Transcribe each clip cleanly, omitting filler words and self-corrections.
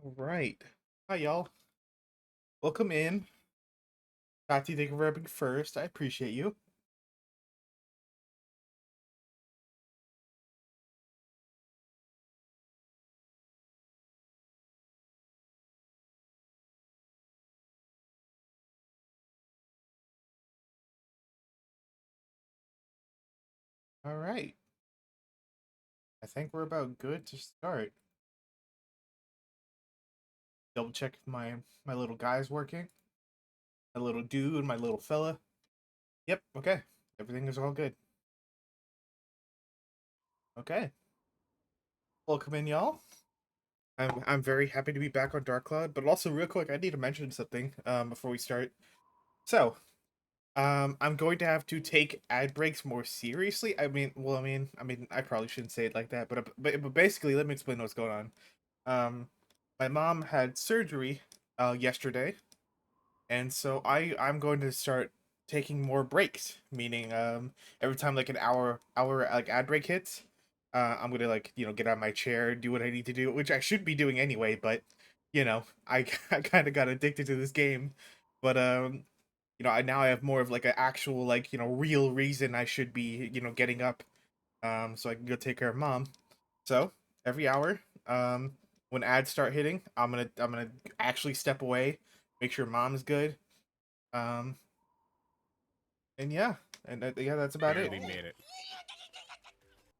All right. Hi, y'all. Welcome in. Tati, thank you for being first. I appreciate you. All right. I think we're about good to start. Double check if my little guy's working. My little dude, my little fella. Yep. Okay. Everything is all good. Okay. Welcome in, y'all. I'm very happy to be back on Dark Cloud, but also real quick, I need to mention something before we start. So, I'm going to have to take ad breaks more seriously. I probably shouldn't say it like that, but basically, let me explain what's going on. My mom had surgery yesterday, and so I'm going to start taking more breaks. Meaning, every time like an hour like ad break hits, I'm gonna like get out of my chair, do what I need to do, which I should be doing anyway. But I I kind of got addicted to this game, but I now I have more of like an actual like real reason I should be getting up, so I can go take care of mom. So every hour, when ads start hitting, I'm gonna actually step away, make sure mom's good, um, and yeah, yeah, that's about it. Barely made it.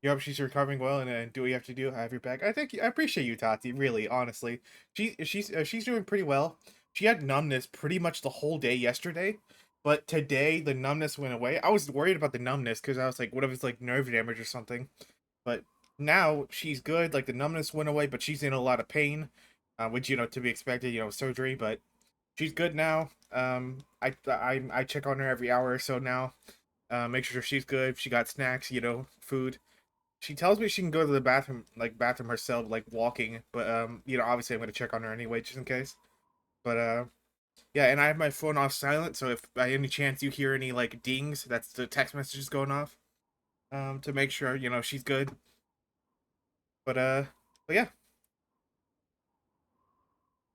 You hope she's recovering well, and do what you have to do. I have your back. I appreciate you, Tati. Really, honestly, she's doing pretty well. She had numbness pretty much the whole day yesterday, but today the numbness went away. I was worried about the numbness because I was like, what if it's like nerve damage or something? But now she's good. Like the numbness went away, but she's in a lot of pain, which to be expected. Surgery, but she's good now. I check on her every hour or so now. Make sure she's good. She got snacks, food. She tells me she can go to the bathroom herself, like walking. But obviously I'm gonna check on her anyway, just in case. But yeah, and I have my phone off silent, so if by any chance you hear any like dings, that's the text messages going off. To make sure she's good. But yeah,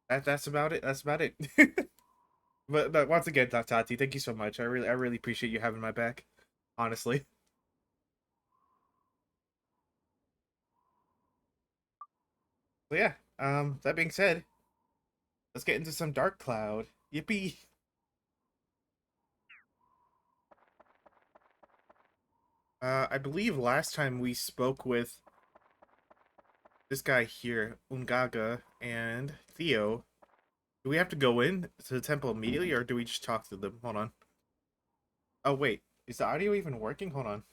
that's about it. That's about it. but once again, Tati, thank you so much. I really appreciate you having my back. Honestly. So yeah. That being said, let's get into some Dark Cloud. Yippee! I believe last time we spoke with this guy here, Ungaga and Theo. Do we have to go in to the temple immediately, or do we just talk to them? Hold on. Oh wait, is the audio even working? Hold on.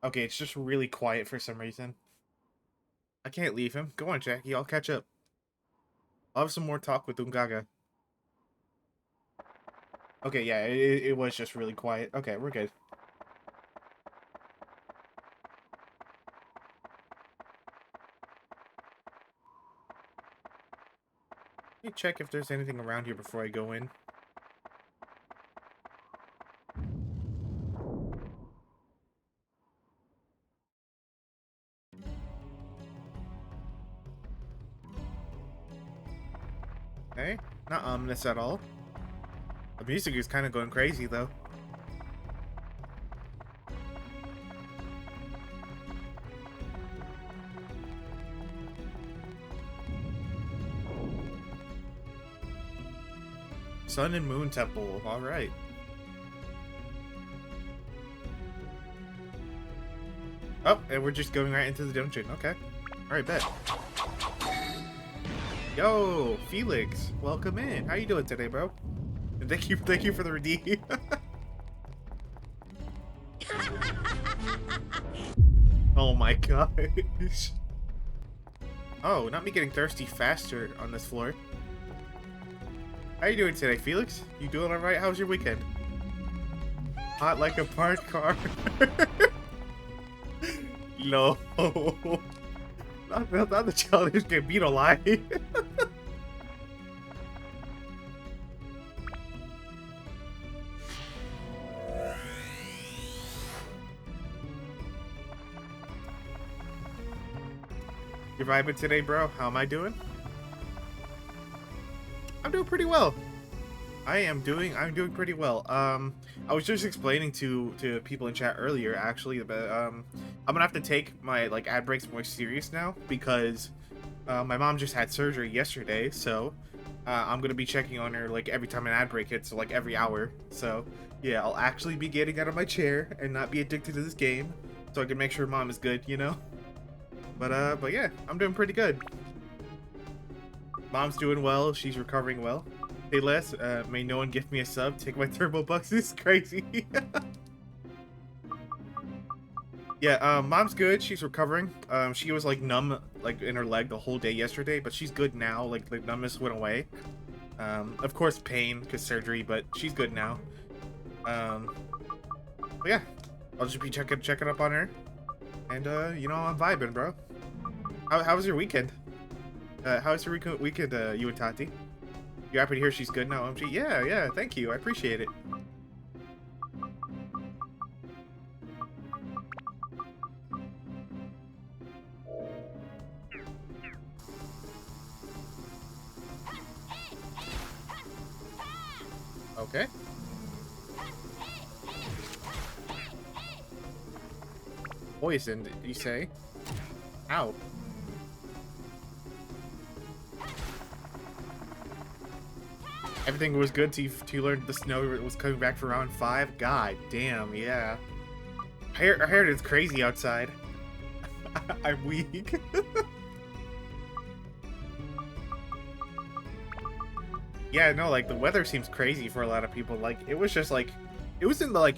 Okay, it's just really quiet for some reason. I can't leave him. Go on, Jackie. I'll catch up. I'll have some more talk with Ungaga. Okay, yeah, it was just really quiet. Okay, we're good. Let me check if there's anything around here before I go in. Okay, not ominous at all. The music is kind of going crazy, though. Sun and Moon Temple. All right. Oh, and we're just going right into the dungeon. Okay. All right, bet. Yo, Felix, welcome in. How you doing today, bro? And thank you for the redeem. Oh my gosh. Oh, not me getting thirsty faster on this floor. How you doing today, Felix? You doing all right? How's your weekend? Hot like a parked car. No. Not the challenge can beat a lie. You vibing today, bro? How am I doing? I'm doing pretty well. I'm doing pretty well. I was just explaining to people in chat earlier, actually, that I'm gonna have to take my like ad breaks more serious now because my mom just had surgery yesterday, so I'm gonna be checking on her like every time an ad break hits, so like every hour. So yeah, I'll actually be getting out of my chair and not be addicted to this game, so I can make sure mom is good, you know. But yeah, I'm doing pretty good. Mom's doing well. She's recovering well. Hey Les, may no one give me a sub? Take my turbo bucks. This is crazy. Yeah, mom's good. She's recovering. She was like numb, like in her leg the whole day yesterday, but she's good now. Like the numbness went away. Of course pain because surgery, but she's good now. But yeah, I'll just be checking up on her, and you know, I'm vibing, bro. How was your weekend? How was your weekend, you and Tati? You happy to hear she's good now, OMG? Yeah, thank you. I appreciate it. Okay. Poisoned, you say? Ow. Everything was good till you learned the snow was coming back for round 5? God damn, yeah. I heard it's crazy outside. I'm weak. Yeah, no, like, the weather seems crazy for a lot of people. Like, it was just, like... It was in the, like...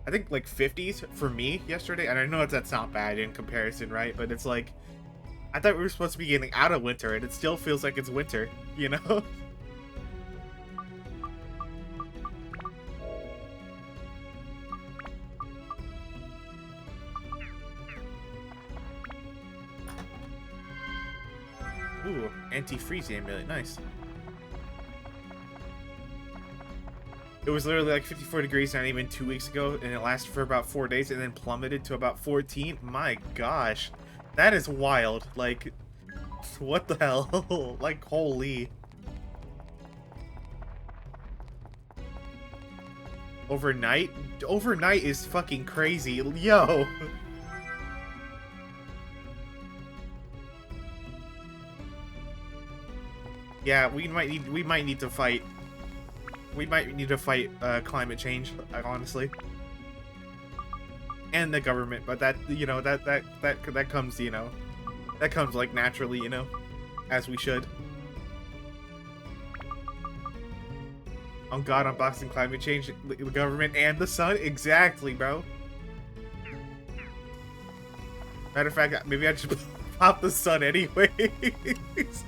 I think, like, 50s for me yesterday. And I know that's not bad in comparison, right? But it's like... I thought we were supposed to be getting out of winter, and it still feels like it's winter, you know? Ooh, anti-freeze amulet, nice. It was literally like 54 degrees not even 2 weeks ago, and it lasted for about 4 days and then plummeted to about 14. My gosh, that is wild. Like, what the hell? Like, holy. Overnight? Overnight is fucking crazy. Yo. Yeah, we might need to fight. We might need to fight climate change, honestly, and the government. But that, you know, that comes, you know, that comes like naturally, you know, as we should. On God, unboxing climate change, the government and the sun, exactly, bro. Matter of fact, maybe I should pop the sun anyways.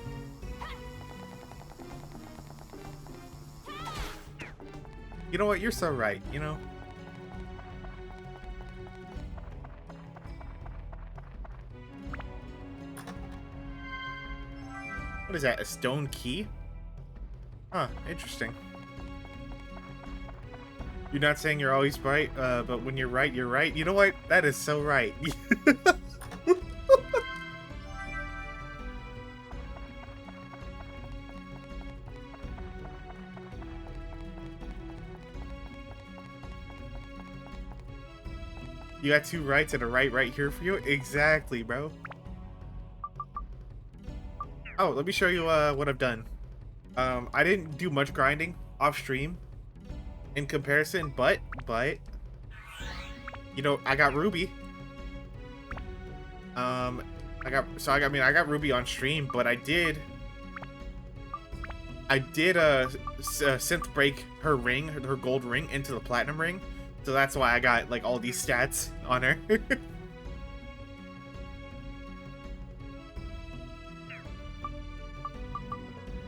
You know what? You're so right, you know? What is that? A stone key? Huh, interesting. You're not saying you're always right, but when you're right, you're right. You know what? That is so right. You got 2 rights and a right here for you? Exactly, bro. Oh, let me show you what I've done. I didn't do much grinding off stream in comparison, but you know, I got Ruby. I got Ruby on stream, but I did synth break her ring, her gold ring into the platinum ring. So that's why I got, like, all these stats on her.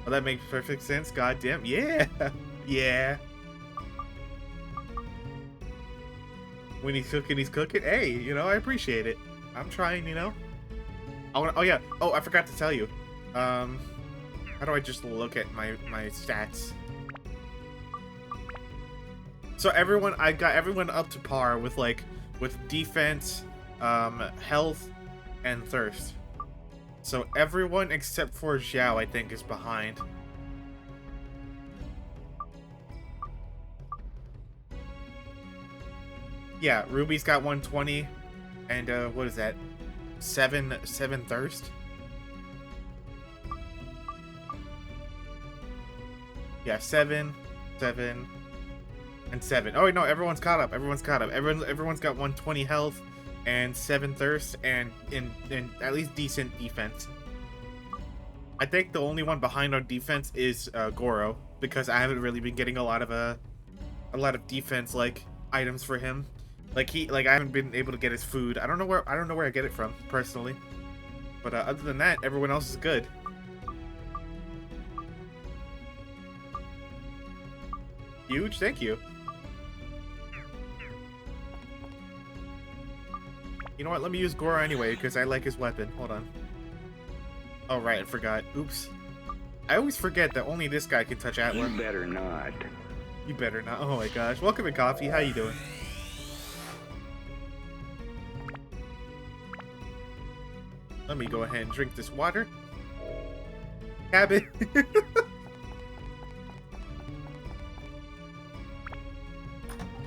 Oh, that makes perfect sense. Goddamn. Yeah. Yeah. When he's cooking, he's cooking. Hey, you know, I appreciate it. I'm trying, you know. Oh, yeah. Oh, I forgot to tell you. How do I just look at my stats? So I got everyone up to par with, like, with defense, health, and thirst. So everyone except for Xiao, I think, is behind. Yeah, Ruby's got 120, and what is that? Seven thirst. Yeah, 7, and 7. Oh wait, no, everyone's caught up. Everyone's caught up. Everyone's got 120 health and 7 thirst and in at least decent defense. I think the only one behind on defense is Goro, because I haven't really been getting a lot of defense like items for him. Like I haven't been able to get his food. I don't know where I get it from personally. But other than that, everyone else is good. Huge, thank you. You know what? Let me use Goro anyway because I like his weapon. Hold on. Oh right, I forgot. Oops. I always forget that only this guy can touch Atlas. You better not. You better not. Oh my gosh. Welcome to Coffee. How you doing? Let me go ahead and drink this water. Cabin.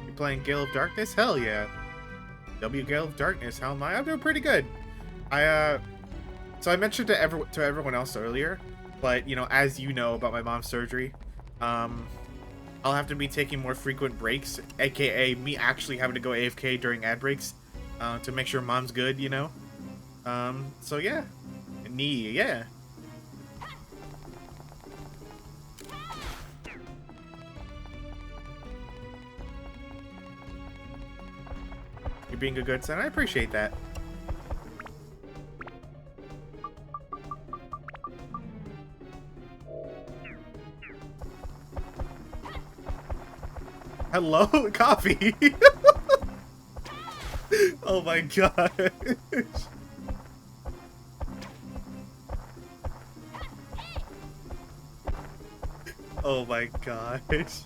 You playing Gale of Darkness? Hell yeah. Gale of Darkness. How am I? I'm doing pretty good. So I mentioned to everyone else earlier, but you know, as you know about my mom's surgery, I'll have to be taking more frequent breaks, aka me actually having to go AFK during ad breaks, to make sure mom's good, you know. So yeah, yeah. You're being a good son. I appreciate that. Hello, coffee. Oh my gosh. Oh my gosh.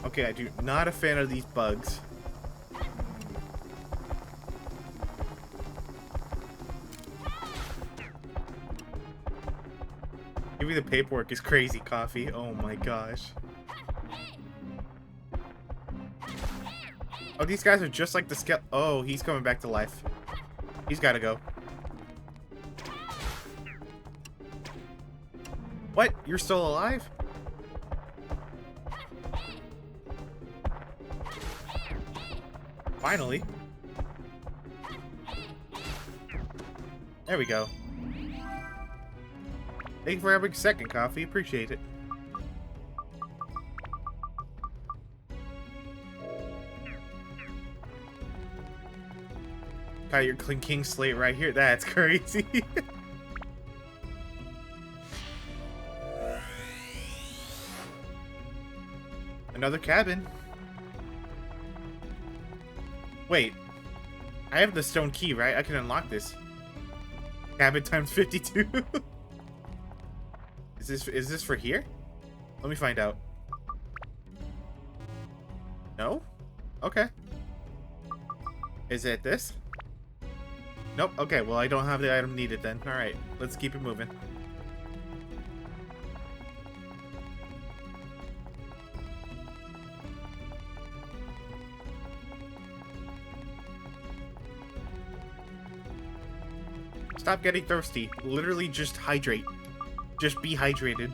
Okay, I do not a fan of these bugs. Give me the paperwork is crazy, coffee. Oh my gosh. Oh, these guys are just like the skeleton. Oh, he's coming back to life. He's gotta go. What? You're still alive? Finally. There we go. Thank you for every second, coffee. Appreciate it. Got your King Slate right here. That's crazy. Another cabin. Wait. I have the stone key, right? I can unlock this. Cabin times 52. Is this for here? Let me find out. No? Okay. Is it this? Nope. Okay, well I don't have the item needed then. Alright, let's keep it moving. Stop getting thirsty. Literally just hydrate. Just be hydrated.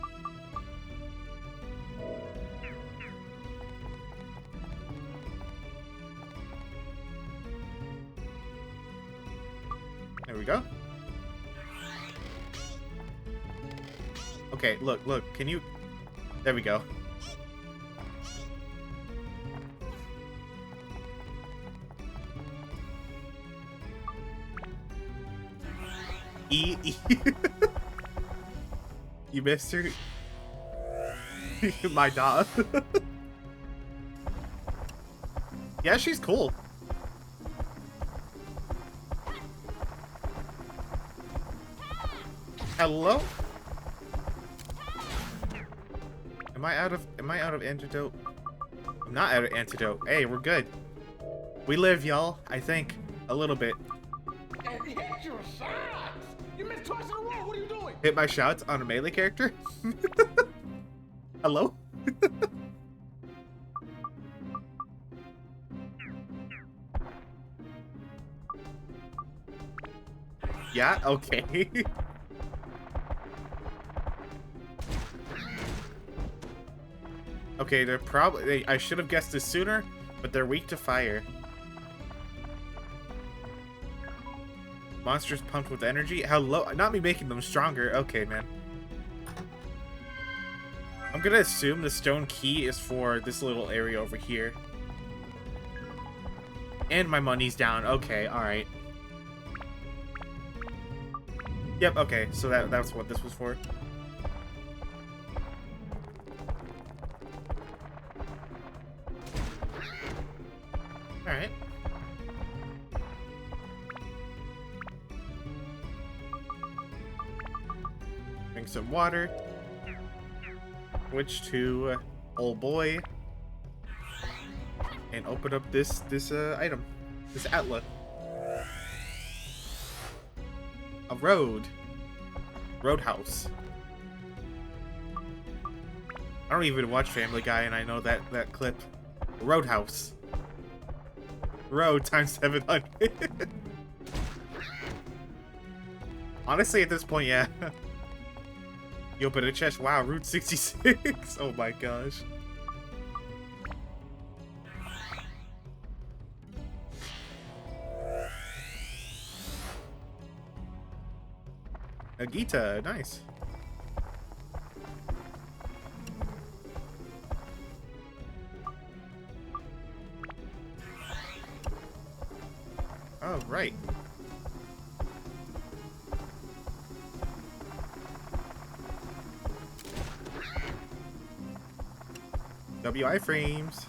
There we go. Okay, look, can you... There we go. E. You missed her? My dog. Yeah, she's cool. Hello? Am I out of antidote? I'm not out of antidote. Hey, we're good. We live, y'all. I think. A little bit. And hit your shots! You missed twice in a row. What are you doing? Hit my shots on a melee character? Hello? Yeah, okay. Okay, they're probably... I should have guessed this sooner, but they're weak to fire. Monsters pumped with energy? How low? Not me making them stronger. Okay, man. I'm gonna assume the stone key is for this little area over here. And my money's down. Okay, alright. Yep, okay, so that's what this was for. Alright. Drink some water. Switch to old boy. And open up this item. This Atla. A road. Roadhouse. I don't even watch Family Guy and I know that clip. Roadhouse. Road times 700. Honestly, at this point, yeah. You open a chest. Wow, Route 66. Oh my gosh. Agita, nice. Oh, right. WI frames.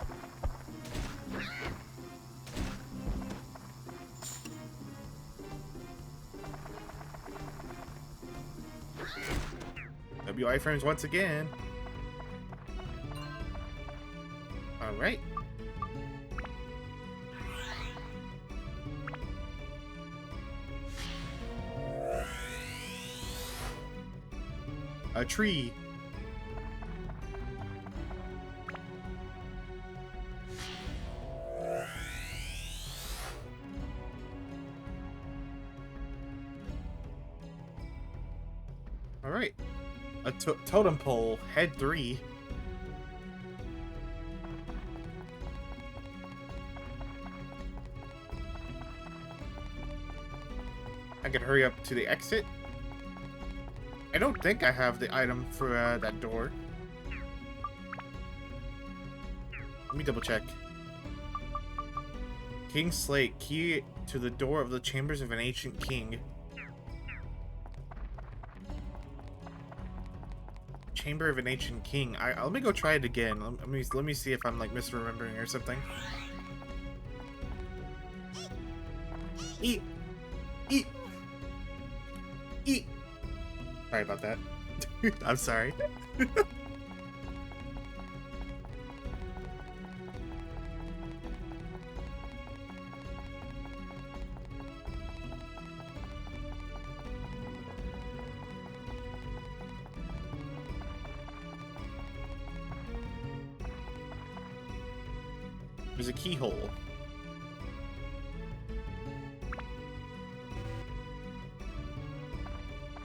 WI frames once again. All right. A tree. All right. A totem pole, head 3. I can hurry up to the exit. I don't think I have the item for that door. Let me double check. King's Slate, key to the door of the chambers of an ancient king. Chamber of an ancient king. Let me go try it again. Let me see if I'm like misremembering or something. Eat. Sorry about that. I'm sorry. There's a keyhole.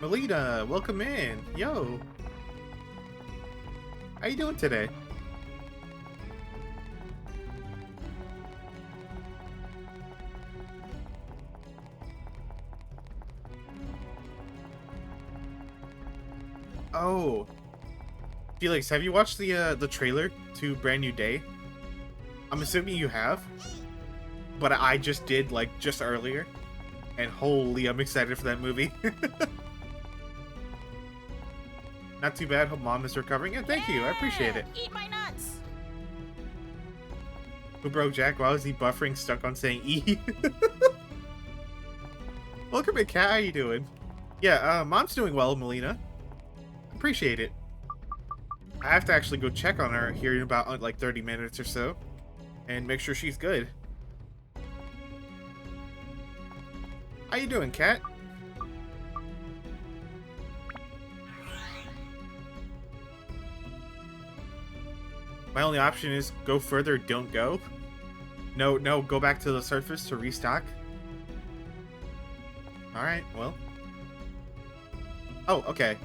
Melina, welcome in. Yo. How you doing today? Oh. Felix, have you watched the trailer to Brand New Day? I'm assuming you have, but I just did, like, just earlier. And holy, I'm excited for that movie. Not too bad. Hope mom is recovering. And thank you. I appreciate it. Eat my nuts. Who broke Jack? Why was he buffering stuck on saying E? Welcome in, Cat. How you doing? Yeah, mom's doing well, Melina. Appreciate it. I have to actually go check on her here in about like 30 minutes or so and make sure she's good. How you doing, cat? My only option is go further, don't go. No, no, go back to the surface to restock. Alright, well. Oh, okay.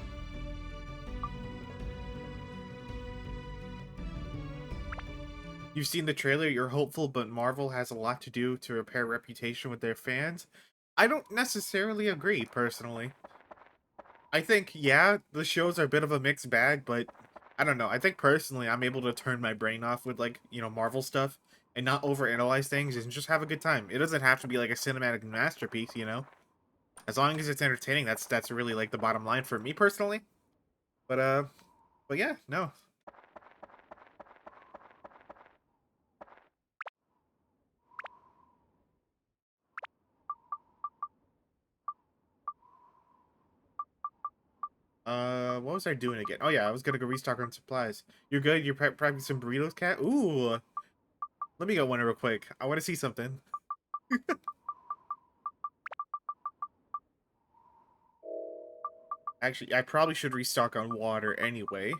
You've seen the trailer, you're hopeful, but Marvel has a lot to do to repair reputation with their fans. I don't necessarily agree, personally. I think, yeah, the shows are a bit of a mixed bag, but I don't know. I think personally, I'm able to turn my brain off with, like, you know, Marvel stuff and not overanalyze things and just have a good time. It doesn't have to be like a cinematic masterpiece, you know? As long as it's entertaining, that's really like the bottom line for me personally. But but yeah, no. What was I doing again? Oh yeah, I was gonna go restock on supplies. You're good? You're prepping some burritos, cat? Ooh, let me go one real quick. I want to see something. Actually, I probably should restock on water anyway.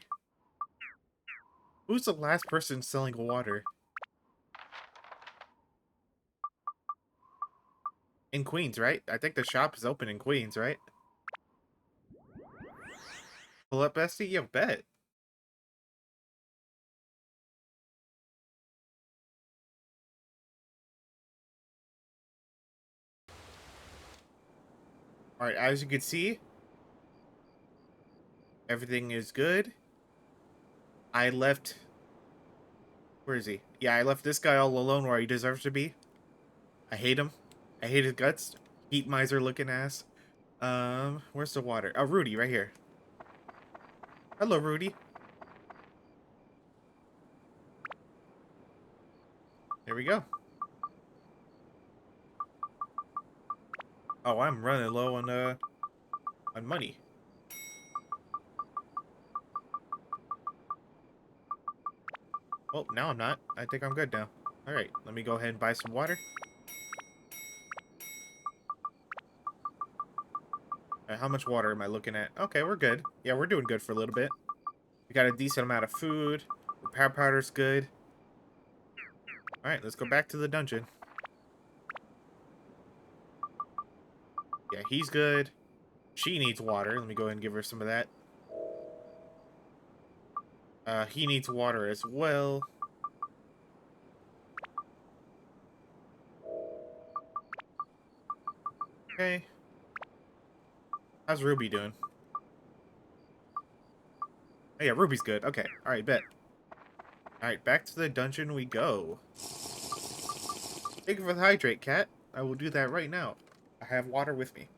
Who's the last person selling water? In Queens, right? I think the shop is open in Queens, right? Pull up, bestie? You bet. Alright, as you can see, everything is good. I left... Where is he? Yeah, I left this guy all alone where he deserves to be. I hate him. I hate his guts. Heat miser looking ass. Where's the water? Oh, Rudy, right here. Hello, Rudy. There we go. Oh, I'm running low on money. Oh, now I'm not. I think I'm good now. Alright, let me go ahead and buy some water. Alright, how much water am I looking at? Okay, we're good. Yeah, we're doing good for a little bit. We got a decent amount of food. Repair powder's good. Alright, let's go back to the dungeon. Yeah, he's good. She needs water. Let me go ahead and give her some of that. He needs water as well. Okay. How's Ruby doing? Oh, yeah, Ruby's good. Okay. Alright, bet. Alright, back to the dungeon we go. Thank you for the hydrate, cat. I will do that right now. I have water with me.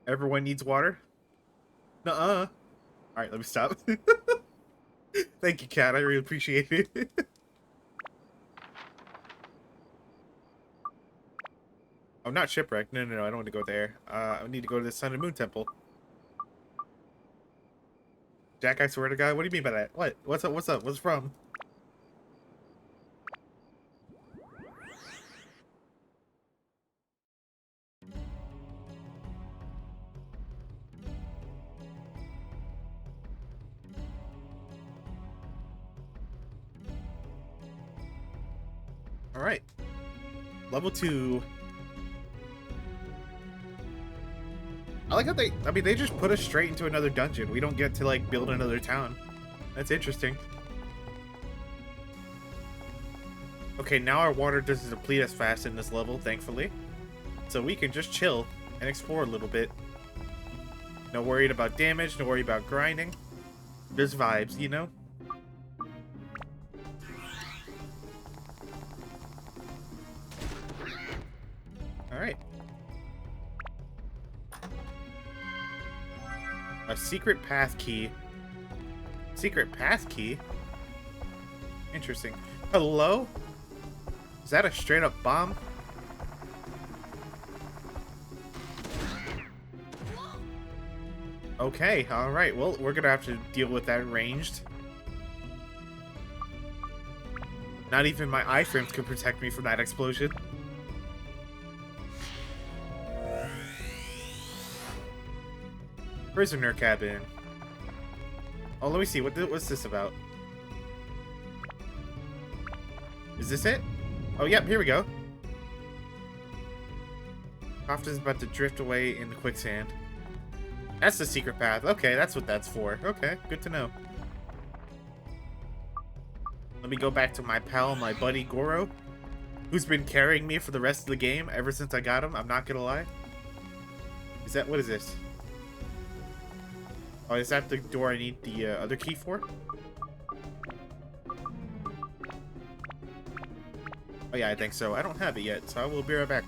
Everyone needs water? Nuh-uh. Alright, let me stop. Thank you, cat. I really appreciate it. I'm not shipwrecked. No, no, no. I don't want to go there. I need to go to the Sun and Moon Temple. Jack, I swear to God, what do you mean by that? What? What's up? What's up? What's from? Alright. Level 2. I like how they just put us straight into another dungeon. We don't get to, like, build another town. That's interesting. Okay, now our water doesn't deplete as fast in this level, thankfully. So we can just chill and explore a little bit. No worried about damage, no worry about grinding. Just vibes, you know? Alright. A secret path key. Secret path key? Interesting. Hello? Is that a straight up bomb? Okay, alright. Well, we're gonna have to deal with that ranged. Not even my iframes can protect me from that explosion. Prisoner cabin. Oh, let me see. What's this about? Is this it? Oh, yep, here we go. Crofton's about to drift away in the quicksand. That's the secret path. Okay, that's what that's for. Okay, good to know. Let me go back to my pal, my buddy Goro, who's been carrying me for the rest of the game ever since I got him. I'm not gonna lie. What is this? Oh, is that the door I need the other key for? Oh yeah, I think so. I don't have it yet, so I will be right back.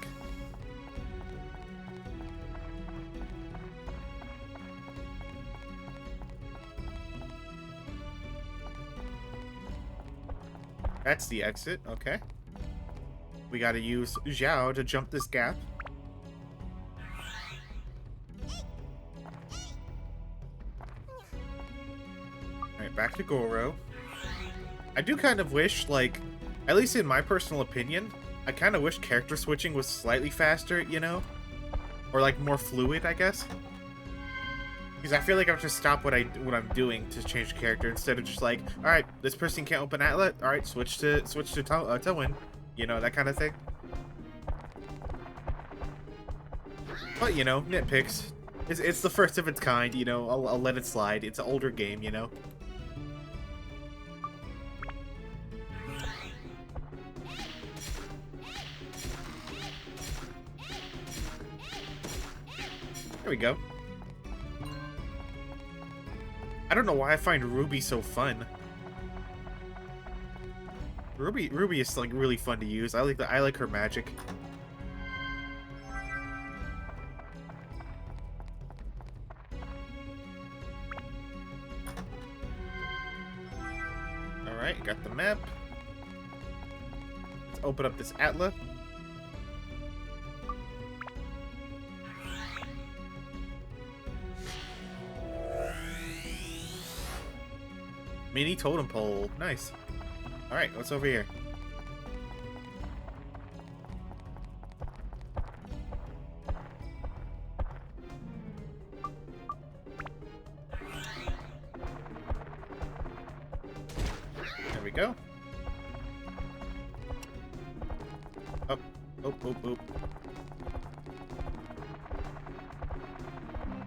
That's the exit, okay. We gotta use Zhao to jump this gap. Alright, back to Goro. I do kind of wish, like, at least in my personal opinion, I kind of wish character switching was slightly faster, you know? Or, like, more fluid, I guess. Because I feel like I have to stop what I'm doing to change character instead of just like, alright, this person can't open outlet, alright, switch to Towin. You know, that kind of thing. But, you know, nitpicks. It's the first of its kind, you know, I'll let it slide. It's an older game, you know? There we go. I don't know why I find Ruby so fun. Ruby is like really fun to use. I like her magic. Alright, got the map. Let's open up this Atla. Mini totem pole. Nice. Alright, what's over here? There we go. Up, up, up, up.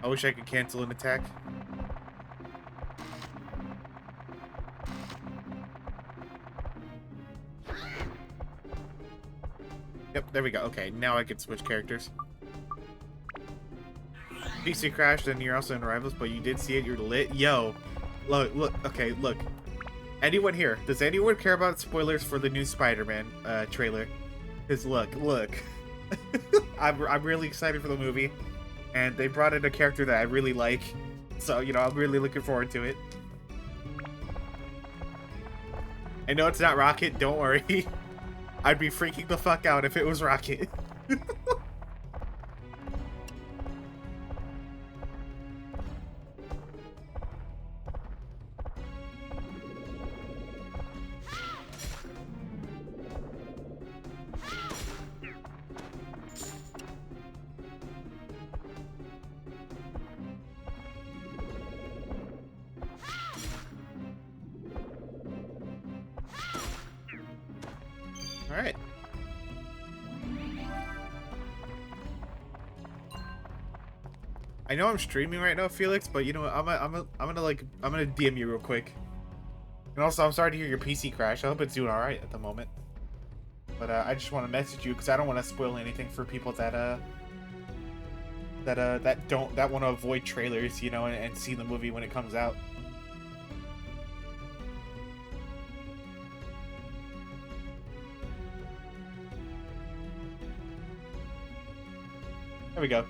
I wish I could cancel an attack. Yep, there we go. Okay, now I can switch characters. PC crashed and you're also in Rivals, but you did see it. You're lit. Yo, look. Okay, look. Anyone here? Does anyone care about spoilers for the new Spider-Man trailer? Because look. I'm really excited for the movie, and they brought in a character that I really like. So you know, I'm really looking forward to it. I know it's not Rocket. Don't worry. I'd be freaking the fuck out if it was Rocket. Alright. I know I'm streaming right now, Felix, but you know what? I'm gonna DM you real quick. And also, I'm sorry to hear your PC crash. I hope it's doing all right at the moment. But I just want to message you because I don't want to spoil anything for people that want to avoid trailers, you know, and see the movie when it comes out. There we go.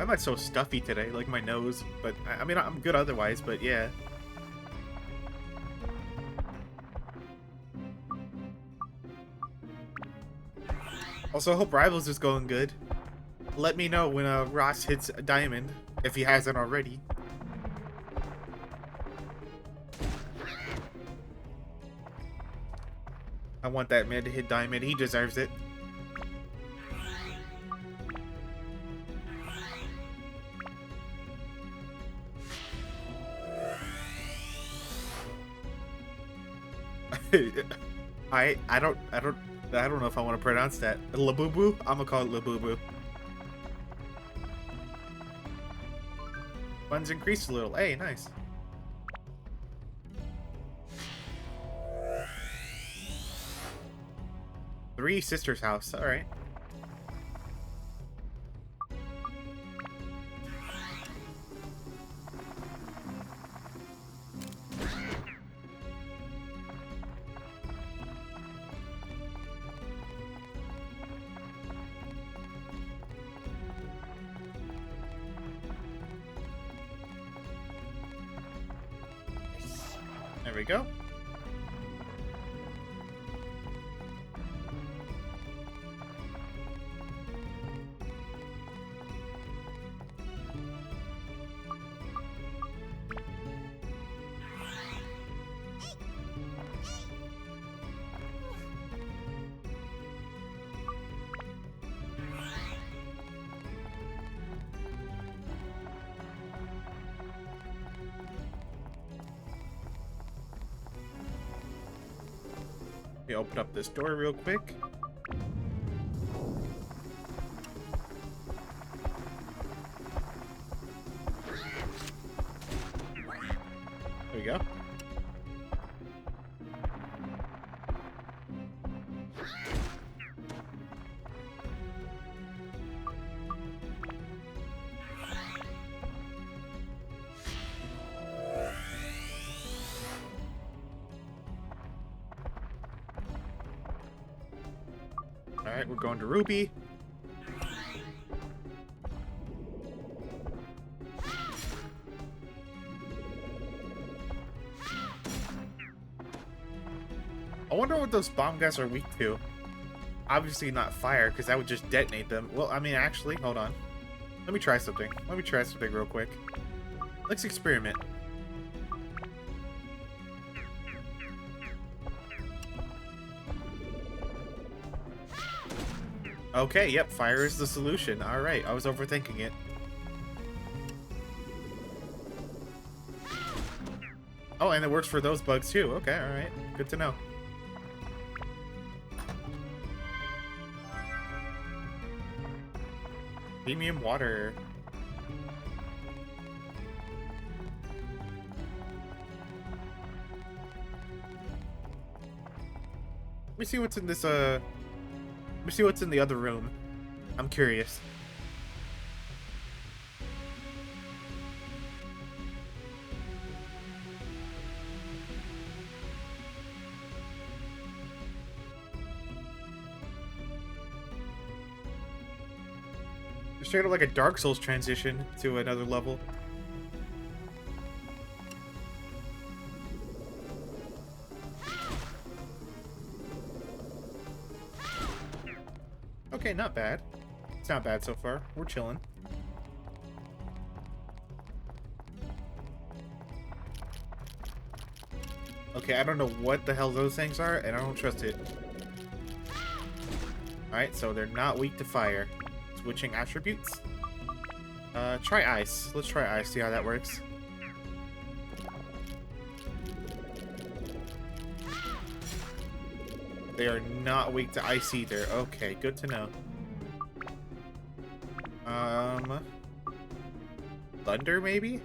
Why am I so stuffy today? Like my nose, but I mean I'm good otherwise. But yeah. Also, I hope Rivals is going good. Let me know when Ross hits a diamond if he hasn't already. I want that man to hit diamond. He deserves it. I don't know if I want to pronounce that. Labubu? I'm gonna call it Labubu. Funds increased a little. Hey, nice. Three sisters' house. All right. There we go. Let me open up this door real quick. There we go. Alright, we're going to Ruby. I wonder what those bomb guys are weak to. Obviously not fire, because that would just detonate them. Well, I mean, actually, hold on. Let me try something. Let me try something real quick. Let's experiment. Okay, yep, fire is the solution. Alright, I was overthinking it. Oh, and it works for those bugs too. Okay, alright. Good to know. Premium water. Let me see what's in this, let me see what's in the other room. I'm curious. Straight up like a Dark Souls transition to another level. Okay, not bad. It's not bad so far. We're chilling. Okay, I don't know what the hell those things are, and I don't trust it. Alright, so they're not weak to fire. Switching attributes. Try ice. Let's try ice, see how that works. They are not weak to ice either. Okay, good to know. Thunder, maybe?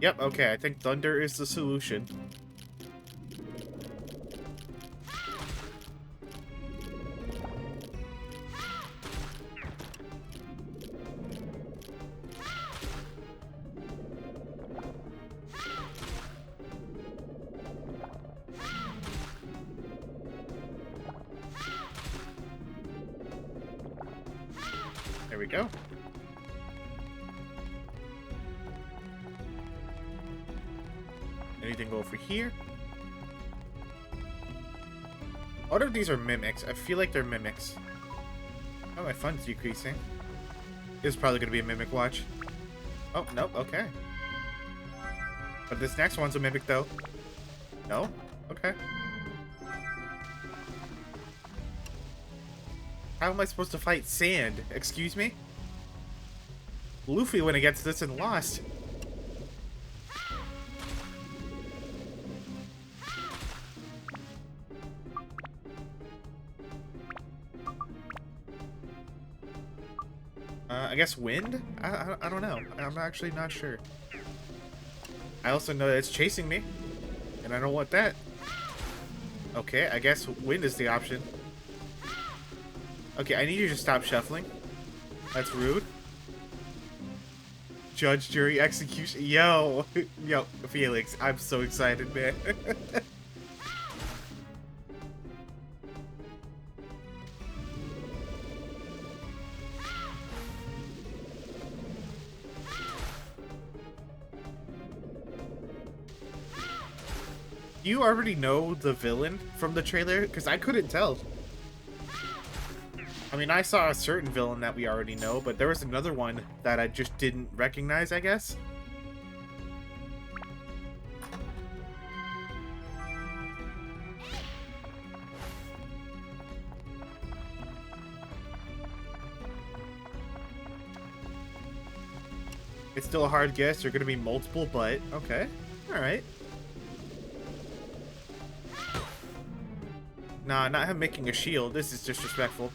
Yep, okay, I think thunder is the solution. There we go. Anything over here? I wonder if these are mimics. I feel like they're mimics. Oh, my fun's decreasing. This is probably going to be a mimic watch. Oh, nope, okay. But this next one's a mimic, though. No? Okay. How am I supposed to fight sand? Excuse me? Luffy went against this and lost. I guess wind? I don't know. I'm actually not sure. I also know that it's chasing me, and I don't want that. Okay, I guess wind is the option. Okay, I need you to stop shuffling. That's rude. Judge, jury, execution. Yo, yo, Felix, I'm so excited, man. You already know the villain from the trailer? Because I couldn't tell. I mean, I saw a certain villain that we already know, but there was another one that I just didn't recognize, I guess. It's still a hard guess. There are going to be multiple, but okay. Alright. Nah, not him making a shield. This is disrespectful.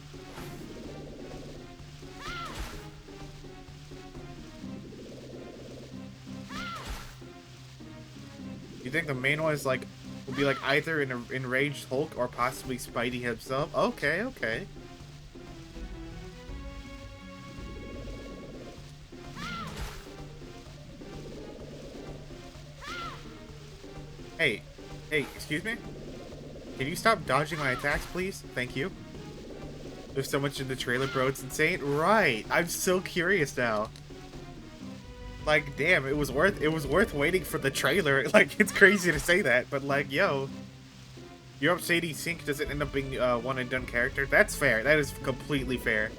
You think the main one is like, will be like either an enraged Hulk or possibly Spidey himself? Okay, okay. Hey, hey, excuse me? Can you stop dodging my attacks, please? Thank you. There's so much in the trailer, bro. It's insane. Right. I'm so curious now. Like, damn, it was worth waiting for the trailer. Like, it's crazy to say that, but like, yo. Europe Sadie Sink doesn't end up being a one and done character. That's fair. That is completely fair.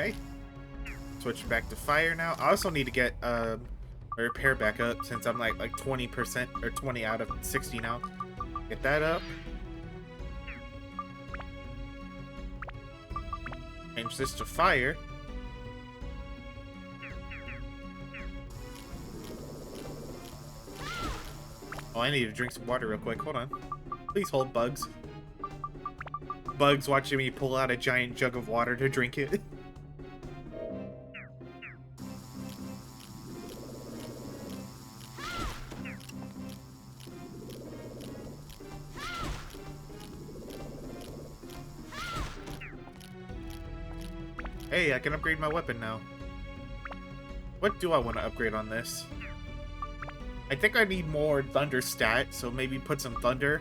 Okay. Switch back to fire now. I also need to get a repair back up since I'm like 20% or 20 out of 60 now. Get that up. Change this to fire. Oh, I need to drink some water real quick. Hold on. Please hold, Bugs. Bugs watching me pull out a giant jug of water to drink it. Hey, I can upgrade my weapon now. What do I want to upgrade on this? I think I need more thunder stat, so maybe put some thunder.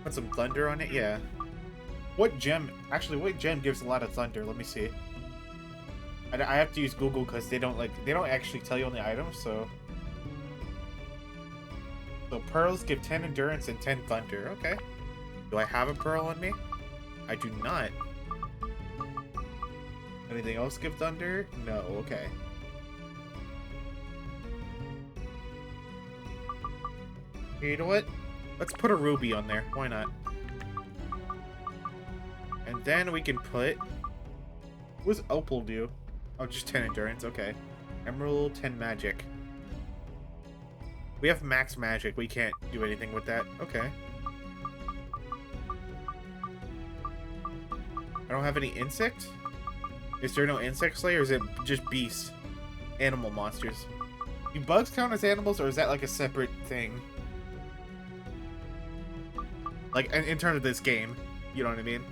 Put some thunder on it, yeah. What gem? Actually, what gem gives a lot of thunder? Let me see. I have to use Google because they don't actually tell you on the items, so. So pearls give 10 endurance and 10 thunder. Okay. Do I have a pearl on me? I do not. Anything else give thunder? No, okay. You know what? Let's put a ruby on there. Why not? And then we can put... What does opal do? Oh, just 10 endurance. Okay. Emerald, 10 magic. We have max magic. We can't do anything with that. Okay. I don't have any insect? Is there no insect slayer, or is it just beast? Animal monsters. Do bugs count as animals, or is that like a separate thing? Like, in terms of this game. You know what I mean?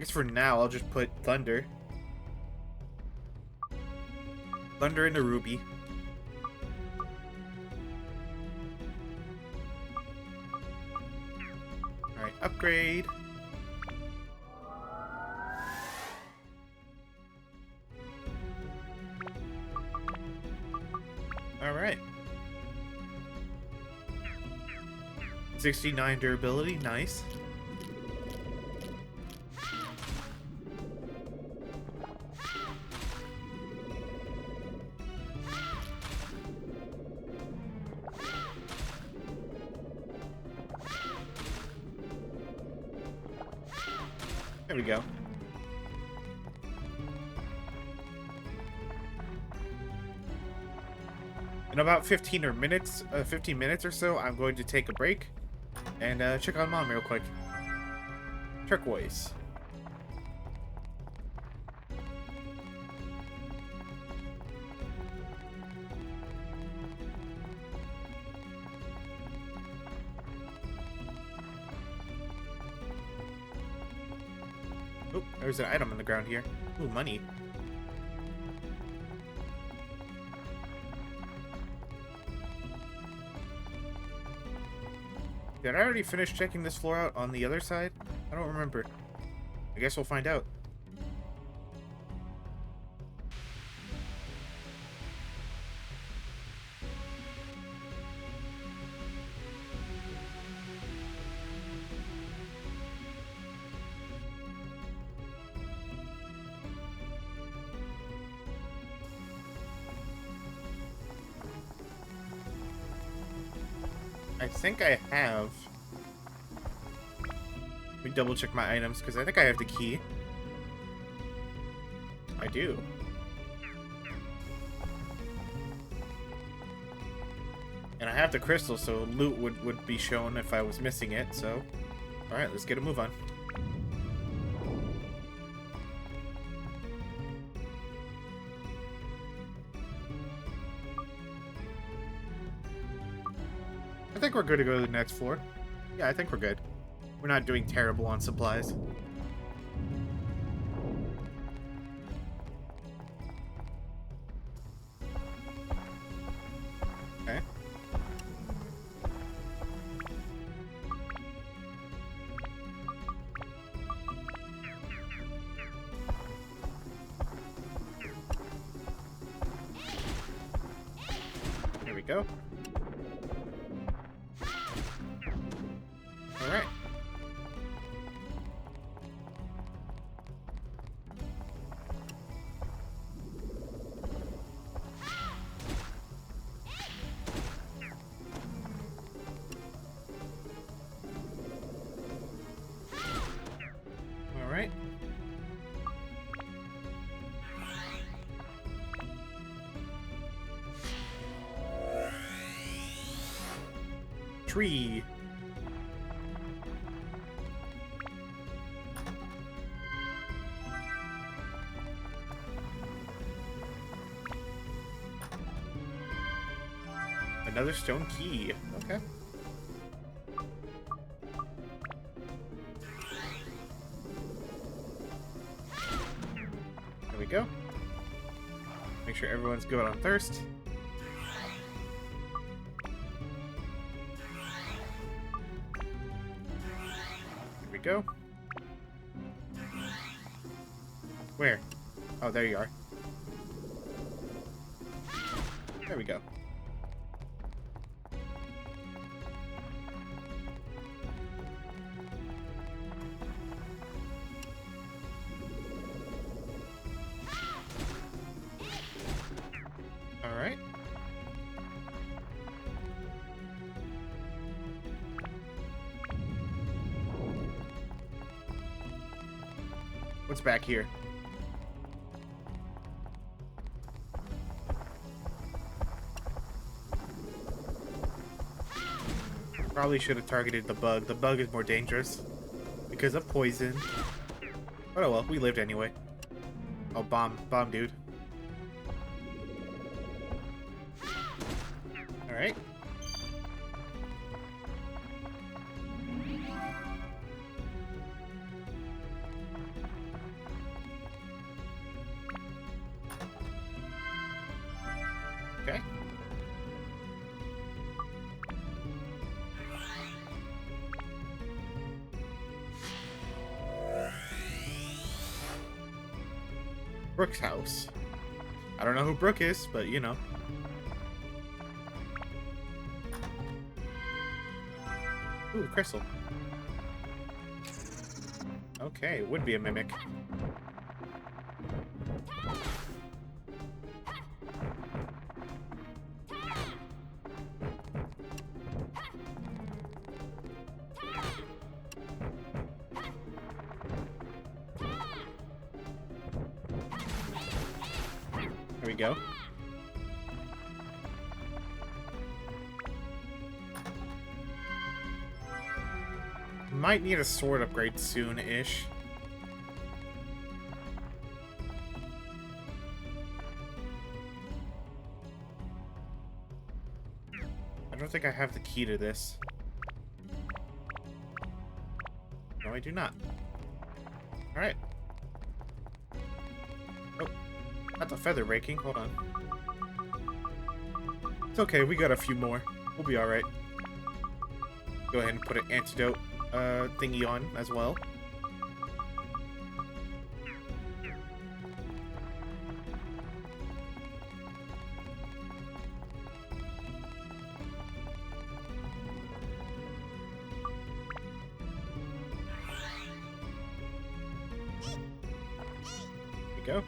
guess for now I'll just put Thunder. Thunder into Ruby. Alright, upgrade. Alright. 69 durability, nice. There we go. In about 15 minutes or so, I'm going to take a break and check on Mom real quick. Turquoise. Oh, there's an item on the ground here. Ooh, money. Did I already finish checking this floor out on the other side? I don't remember. I guess we'll find out. I think I have. Let me double check my items because I think I have the key. I do. And I have the crystal, so loot would be shown if I was missing it, so... Alright, let's get a move on. I think we're good to go to the next floor. Yeah, I think we're good. We're not doing terrible on supplies. Okay. There we go. Alright. Alright. Tree. Another stone key. Okay. There we go. Make sure everyone's good on thirst. There we go. Where? Oh, there you are. There we go. Alright. What's back here? Probably should have targeted the bug. The bug is more dangerous because of poison. But oh well, we lived anyway. Oh, bomb, dude. Alright. Okay. Brooke's house. I don't know who Brooke is, but you know. Ooh, crystal. Okay, would be a mimic. There we go. Might need a sword upgrade soon-ish. I don't think I have the key to this. No, I do not. Alright. Oh, that's a feather raking. Hold on. It's okay, we got a few more. We'll be alright. Go ahead and put an antidote thingy on as well. There we go.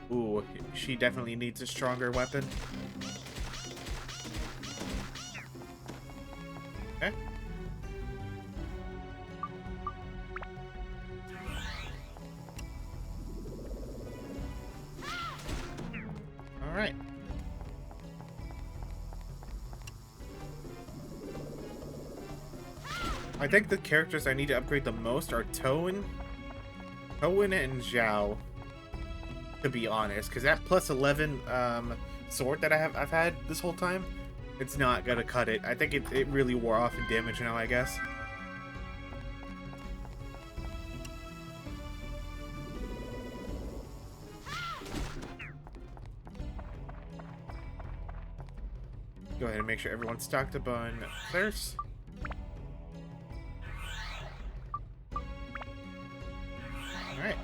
Ooh, she definitely needs a stronger weapon. Okay. Alright. I think the characters I need to upgrade the most are Toan and Zhao, to be honest, because that plus 11 sword that I've had this whole time, it's not gonna cut it. I think it really wore off in damage now, I guess. Go ahead and make sure everyone's stocked up on thirst. Alright.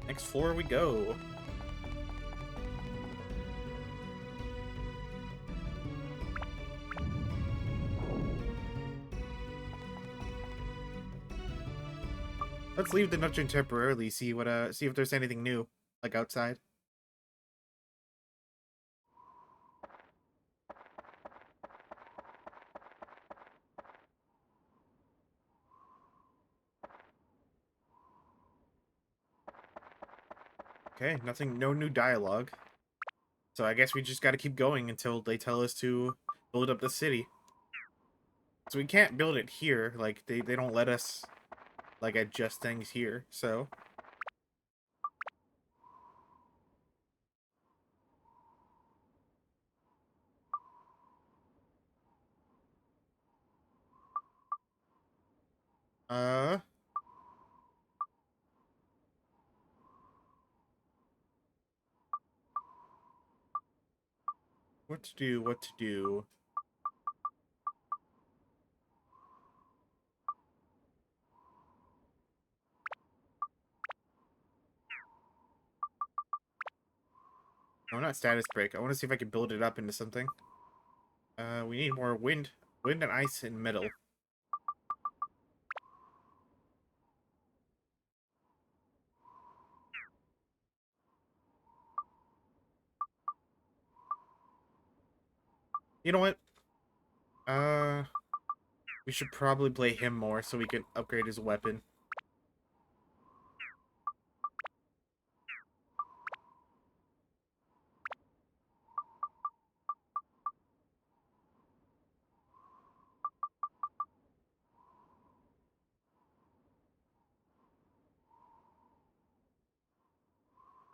Next floor we go. Let's leave the dungeon temporarily, see if there's anything new, like outside. Okay, nothing, no new dialogue. So I guess we just gotta keep going until they tell us to build up the city. So we can't build it here, like, they don't let us, like, adjust things here, so... Uh... What to do, what to do... No, not status break. I want to see if I can build it up into something. We need more wind. Wind and ice and metal. You know what? Uh... We should probably play him more so we can upgrade his weapon.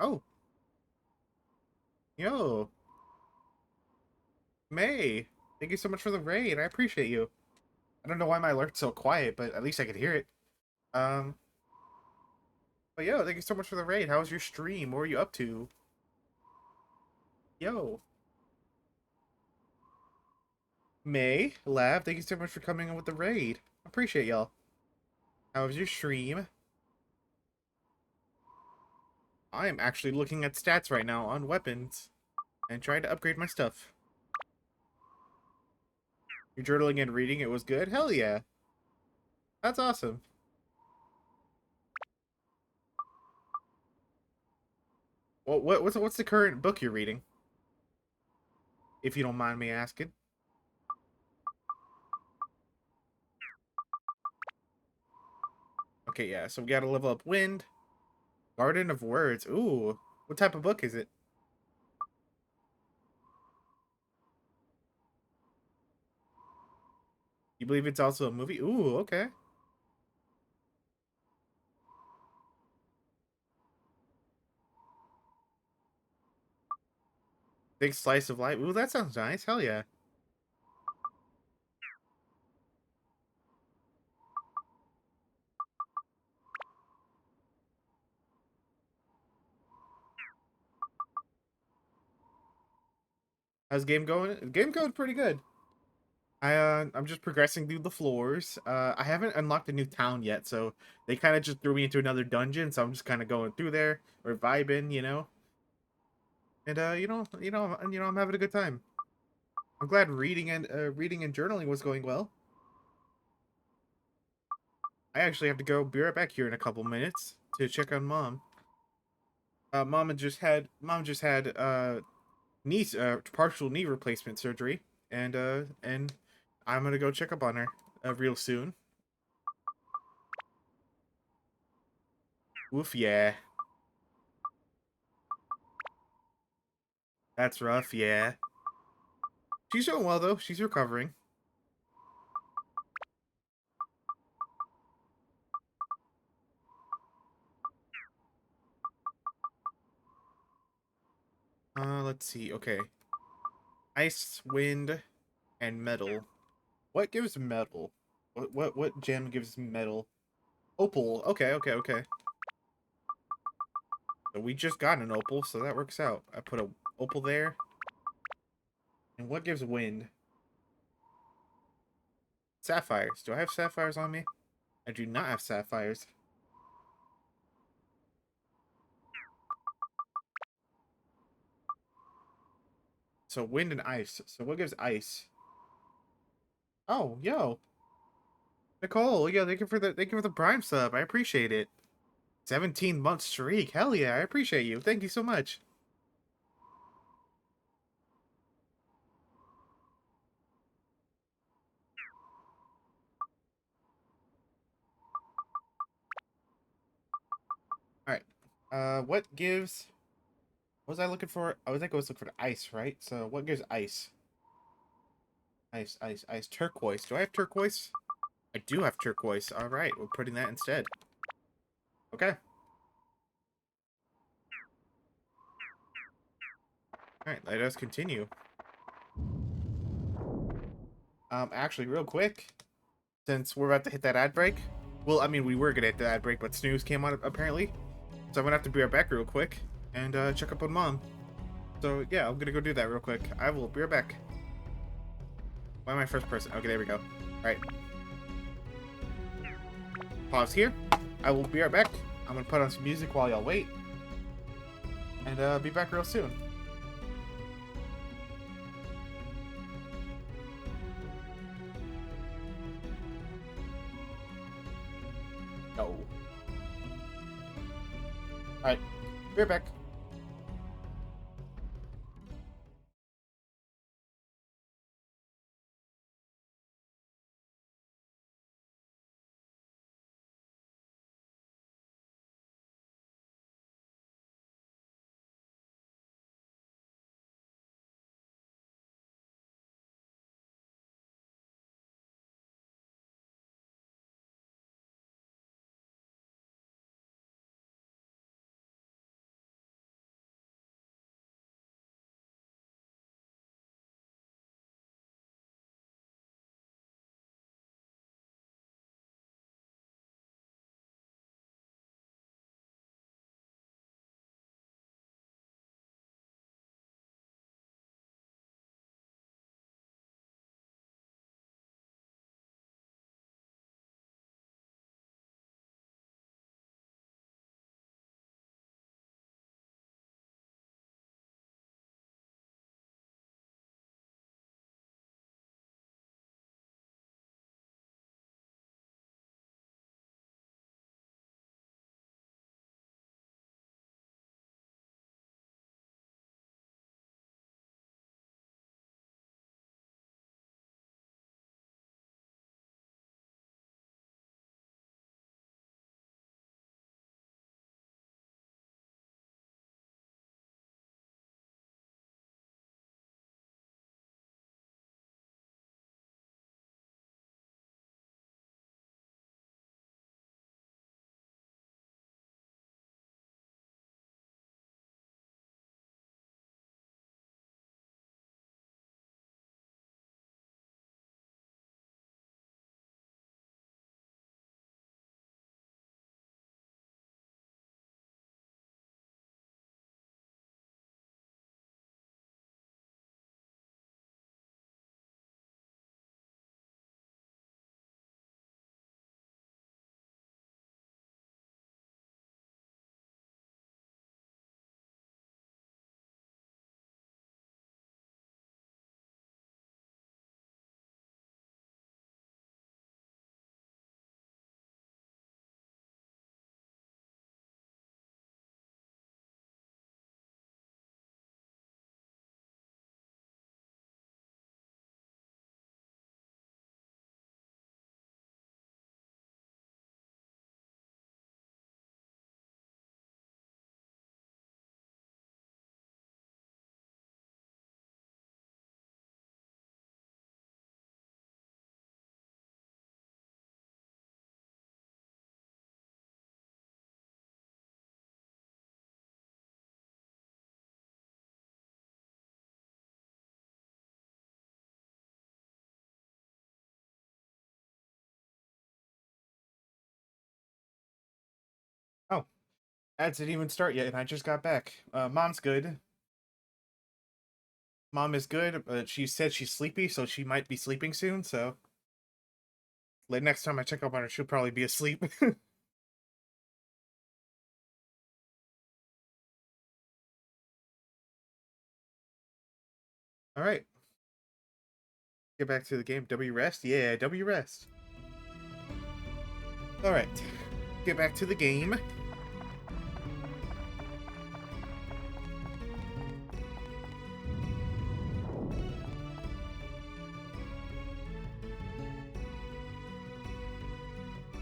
Oh, yo, May. Thank you so much for the raid. I appreciate you. I don't know why my alert's so quiet, but at least I could hear it. Um, but yo, thank you so much for the raid. How was your stream? What were you up to? Yo, May, Lab, thank you so much for coming in with the raid. Appreciate y'all. How was your stream? I am actually looking at stats right now on weapons and trying to upgrade my stuff. Your journaling and reading, it was good? Hell yeah. That's awesome. What's the current book you're reading? If you don't mind me asking. Okay, yeah, so we gotta level up Wind. Garden of Words. Ooh. What type of book is it? You believe it's also a movie? Ooh, okay. Big slice of life. Ooh, that sounds nice. Hell yeah. How's the game going? The game going pretty good. I'm just progressing through the floors. I haven't unlocked a new town yet, so they kind of just threw me into another dungeon, so I'm just kind of going through there or vibing, you know. And I'm having a good time. I'm glad reading and journaling was going well. I actually have to go be right back here in a couple minutes to check on mom. Mom just had partial knee replacement surgery, and I'm gonna go check up on her real soon. Oof, yeah, that's rough. Yeah, she's doing well though. She's recovering. Let's see. Okay, ice, wind, and metal. What gives metal? What gem gives metal? Opal. Okay, okay, okay. So we just got an opal, so that works out. I put a opal there. And what gives wind? Sapphires. Do I have sapphires on me? I do not have sapphires. So wind and ice. So what gives ice? Oh, yo. Nicole, yeah, thank you for the Prime sub. I appreciate it. 17-month streak. Hell yeah, I appreciate you. Thank you so much. Alright. What was I looking for? I think I was looking for ice, right? So what gives ice? Ice, ice, ice. Turquoise. Do I have turquoise? I do have turquoise. Alright, we're putting that instead. Okay. Alright, let us continue. Actually, real quick, since we're about to hit that ad break. Well, I mean, we were gonna hit the ad break, but snooze came on apparently. So I'm gonna have to be right back real quick and check up on mom. So yeah, I'm gonna go do that real quick. I will be right back. Why am I first person? Okay, there we go. Alright. Pause here. I will be right back. I'm gonna put on some music while y'all wait. And be back real soon. No. Alright. Be right back. Ads didn't even start yet, and I just got back. Mom's good. Mom is good, but she said she's sleepy, so she might be sleeping soon. So, like next time I check up on her, she'll probably be asleep. All right, get back to the game. W rest, yeah, W rest. All right, get back to the game.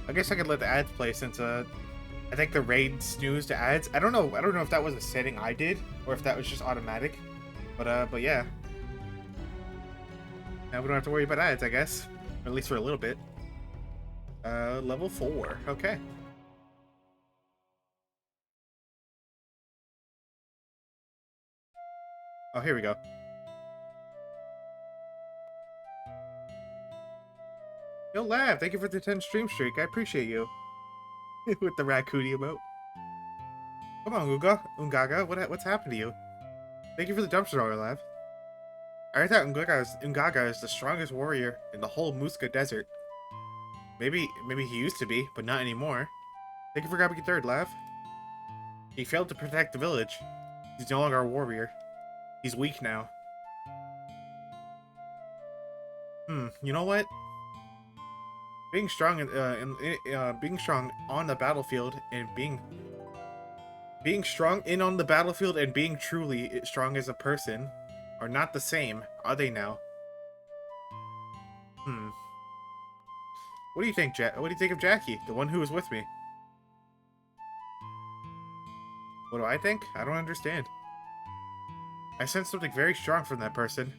I guess I could let the ads play since I think the raid snoozed to ads. I don't know. I don't know if that was a setting I did or if that was just automatic. But yeah. Now we don't have to worry about ads, I guess. Or at least for a little bit. Level 4. Okay. Oh, here we go. Yo, Lav, thank you for the 10 stream streak. I appreciate you. With the raccoon emote. Come on, Ungaga. What's happened to you? Thank you for the dumpster roller, Lav. I thought Ungaga is the strongest warrior in the whole Muska Desert. Maybe he used to be, but not anymore. Thank you for grabbing your third, Lav. He failed to protect the village. He's no longer a warrior. He's weak now. You know what? Being strong being strong on the battlefield and being strong on the battlefield and being truly strong as a person are not the same, are they now? What do you think, What do you think of Jackie, the one who was with me? What do I think? I don't understand. I sense something very strong from that person.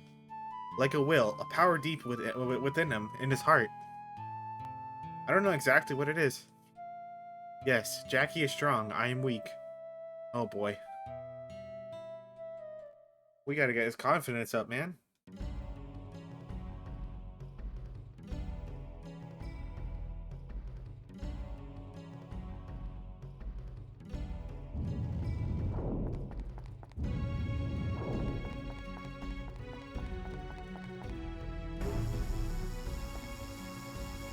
Like a will, a power deep within him, in his heart. I don't know exactly what it is. Yes, Jackie is strong. I am weak. Oh boy. We gotta get his confidence up, man.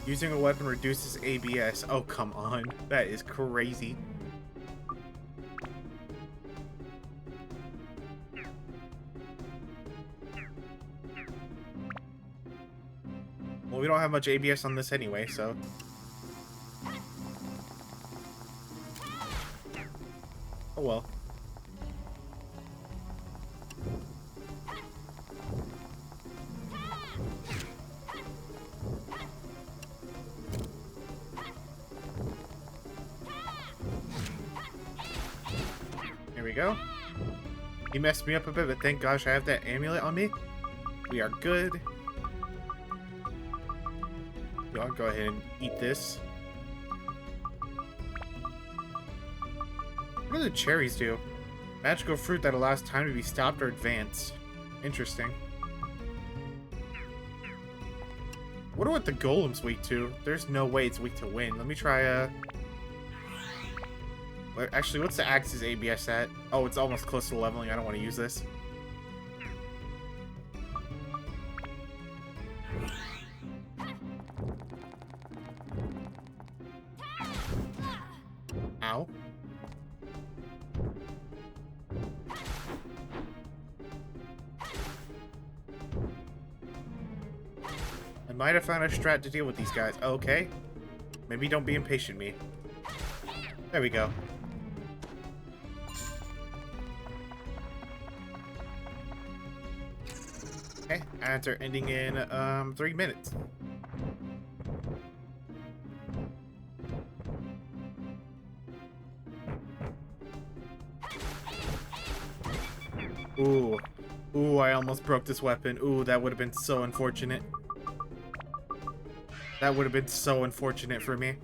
Using a weapon reduces ABS. Oh, come on. That is crazy. Well, we don't have much ABS on this anyway, so... Oh well. Here we go. He messed me up a bit, but thank gosh I have that amulet on me. We are good. I'll go ahead and eat this. What do the cherries do? Magical fruit that allows time to be stopped or advanced. Interesting. Wonder what the golem's weak to. There's no way it's weak to wind. Let me try actually, what's the axe's ABS at? Oh, it's almost close to leveling. I don't want to use this. Ow. I might have found a strat to deal with these guys. Okay. Maybe don't be impatient, me. There we go. Okay, ads are ending in 3 minutes. Ooh. Ooh, I almost broke this weapon. Ooh, that would have been so unfortunate. That would have been so unfortunate for me.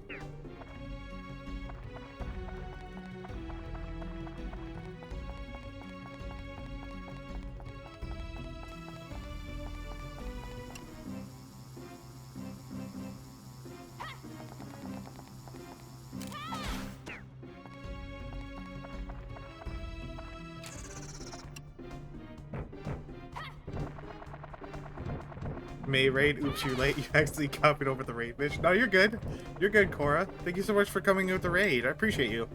May raid. Oops, you're late. You actually copied over the raid, bitch. No, you're good. You're good, Cora. Thank you so much for coming with the raid. I appreciate you.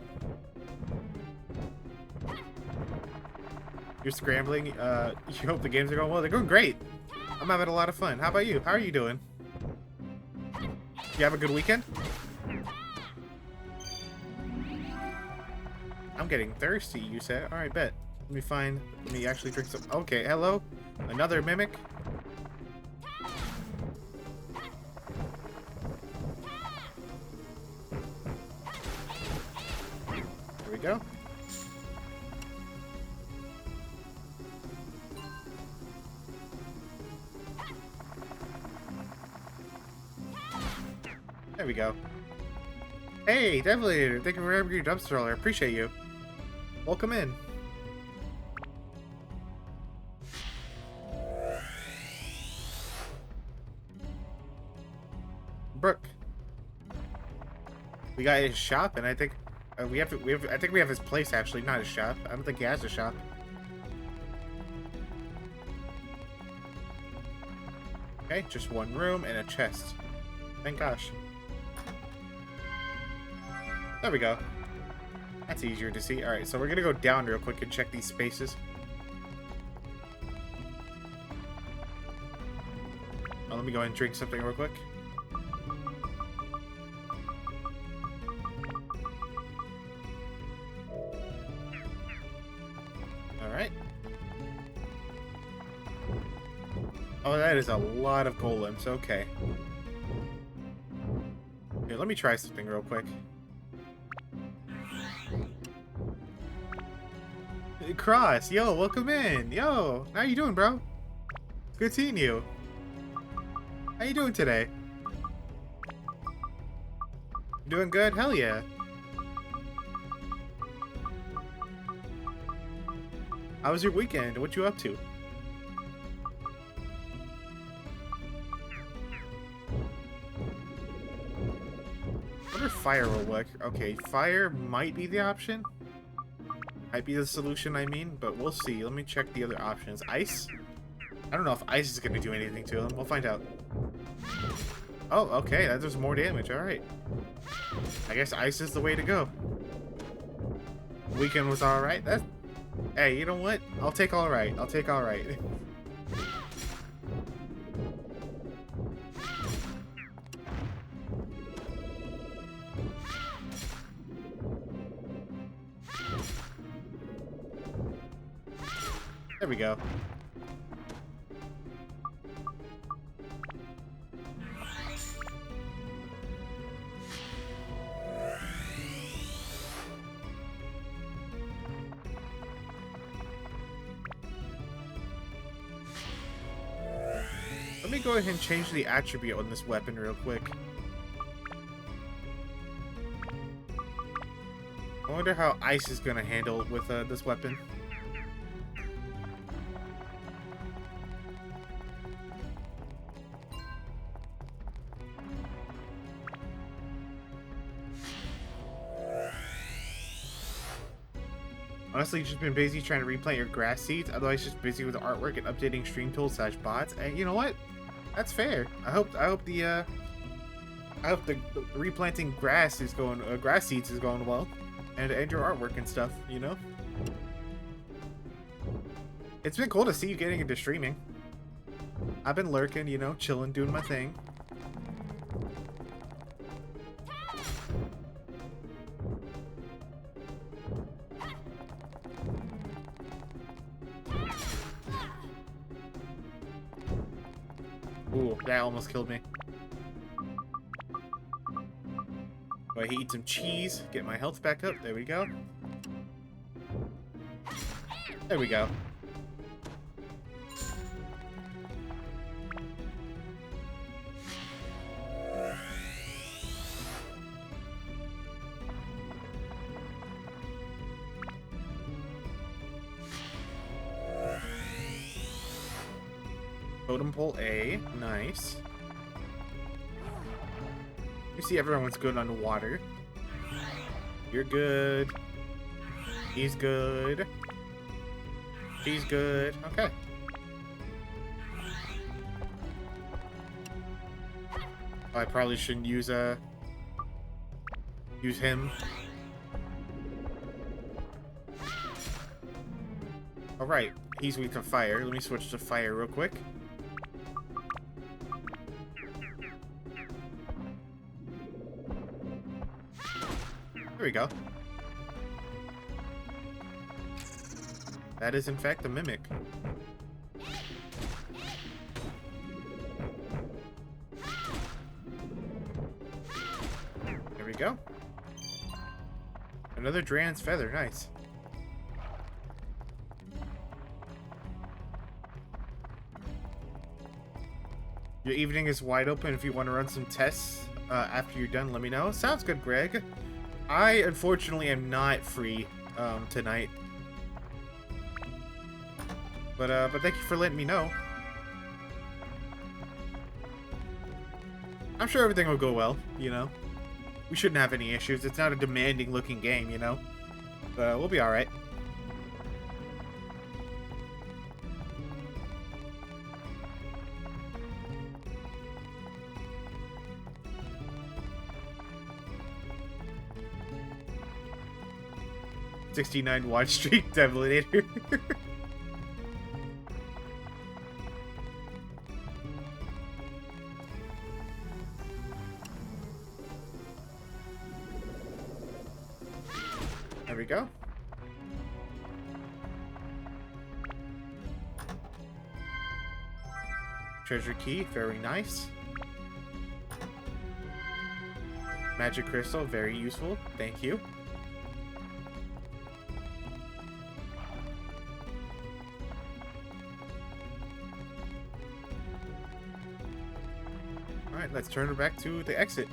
You're scrambling. You hope the games are going well. They're going great. I'm having a lot of fun. How about you? How are you doing? You have a good weekend? I'm getting thirsty, you said. Alright, bet. Let me actually drink some. Okay, hello? Another mimic? There we go. There we go. Hey, Deviliator, thank you for having your dumpster roller. I appreciate you. Welcome in. Brooke. We got his shop, and I think I think we have his place actually, not his shop. I don't think he has a shop. Okay, just one room and a chest. Thank gosh. There we go. That's easier to see. Alright, so we're gonna go down real quick and check these spaces. Oh, let me go ahead and drink something real quick. Alright. Oh, that is a lot of golems. Okay. Here, let me try something real quick. Cross, yo, welcome in. Yo, how you doing, bro? Good seeing you. How you doing today? Doing good? Hell yeah. How was your weekend? What you up to? I wonder if fire will work. Okay, fire might be the option. Might be the solution, I mean, but we'll see. Let me check the other options. Ice? I don't know if ice is going to do anything to them. We'll find out. Oh, okay. That does more damage. Alright. I guess ice is the way to go. Weekend was alright. That's... Hey, you know what? I'll take alright. I'll take alright. There we go. Let me go ahead and change the attribute on this weapon real quick. I wonder how ice is going to handle with this weapon. Honestly, just been busy trying to replant your grass seeds. Otherwise, just busy with artwork and updating stream tools / bots. And you know what? That's fair. I hope the replanting grass is going grass seeds is going well, and your artwork and stuff. You know, it's been cool to see you getting into streaming. I've been lurking, you know, chilling, doing my thing. Ooh, that almost killed me. Go ahead, eat some cheese, get my health back up. There we go. There we go. Totem pole A, nice. You see everyone's good on water. You're good. He's good. She's good. Okay. I probably shouldn't use him. Alright, he's weak to fire. Let me switch to fire real quick. There we go. That is in fact a mimic. There we go. Another Dran's feather, nice. Your evening is wide open. If you want to run some tests after you're done, let me know. Sounds good, Greg. I unfortunately am not free tonight. But thank you for letting me know. I'm sure everything will go well, you know. We shouldn't have any issues. It's not a demanding looking game, you know. We'll be alright. '69 watch streak Devilinator. There we go. Treasure key, very nice. Magic crystal, very useful. Thank you. Alright, let's turn her back to the exit.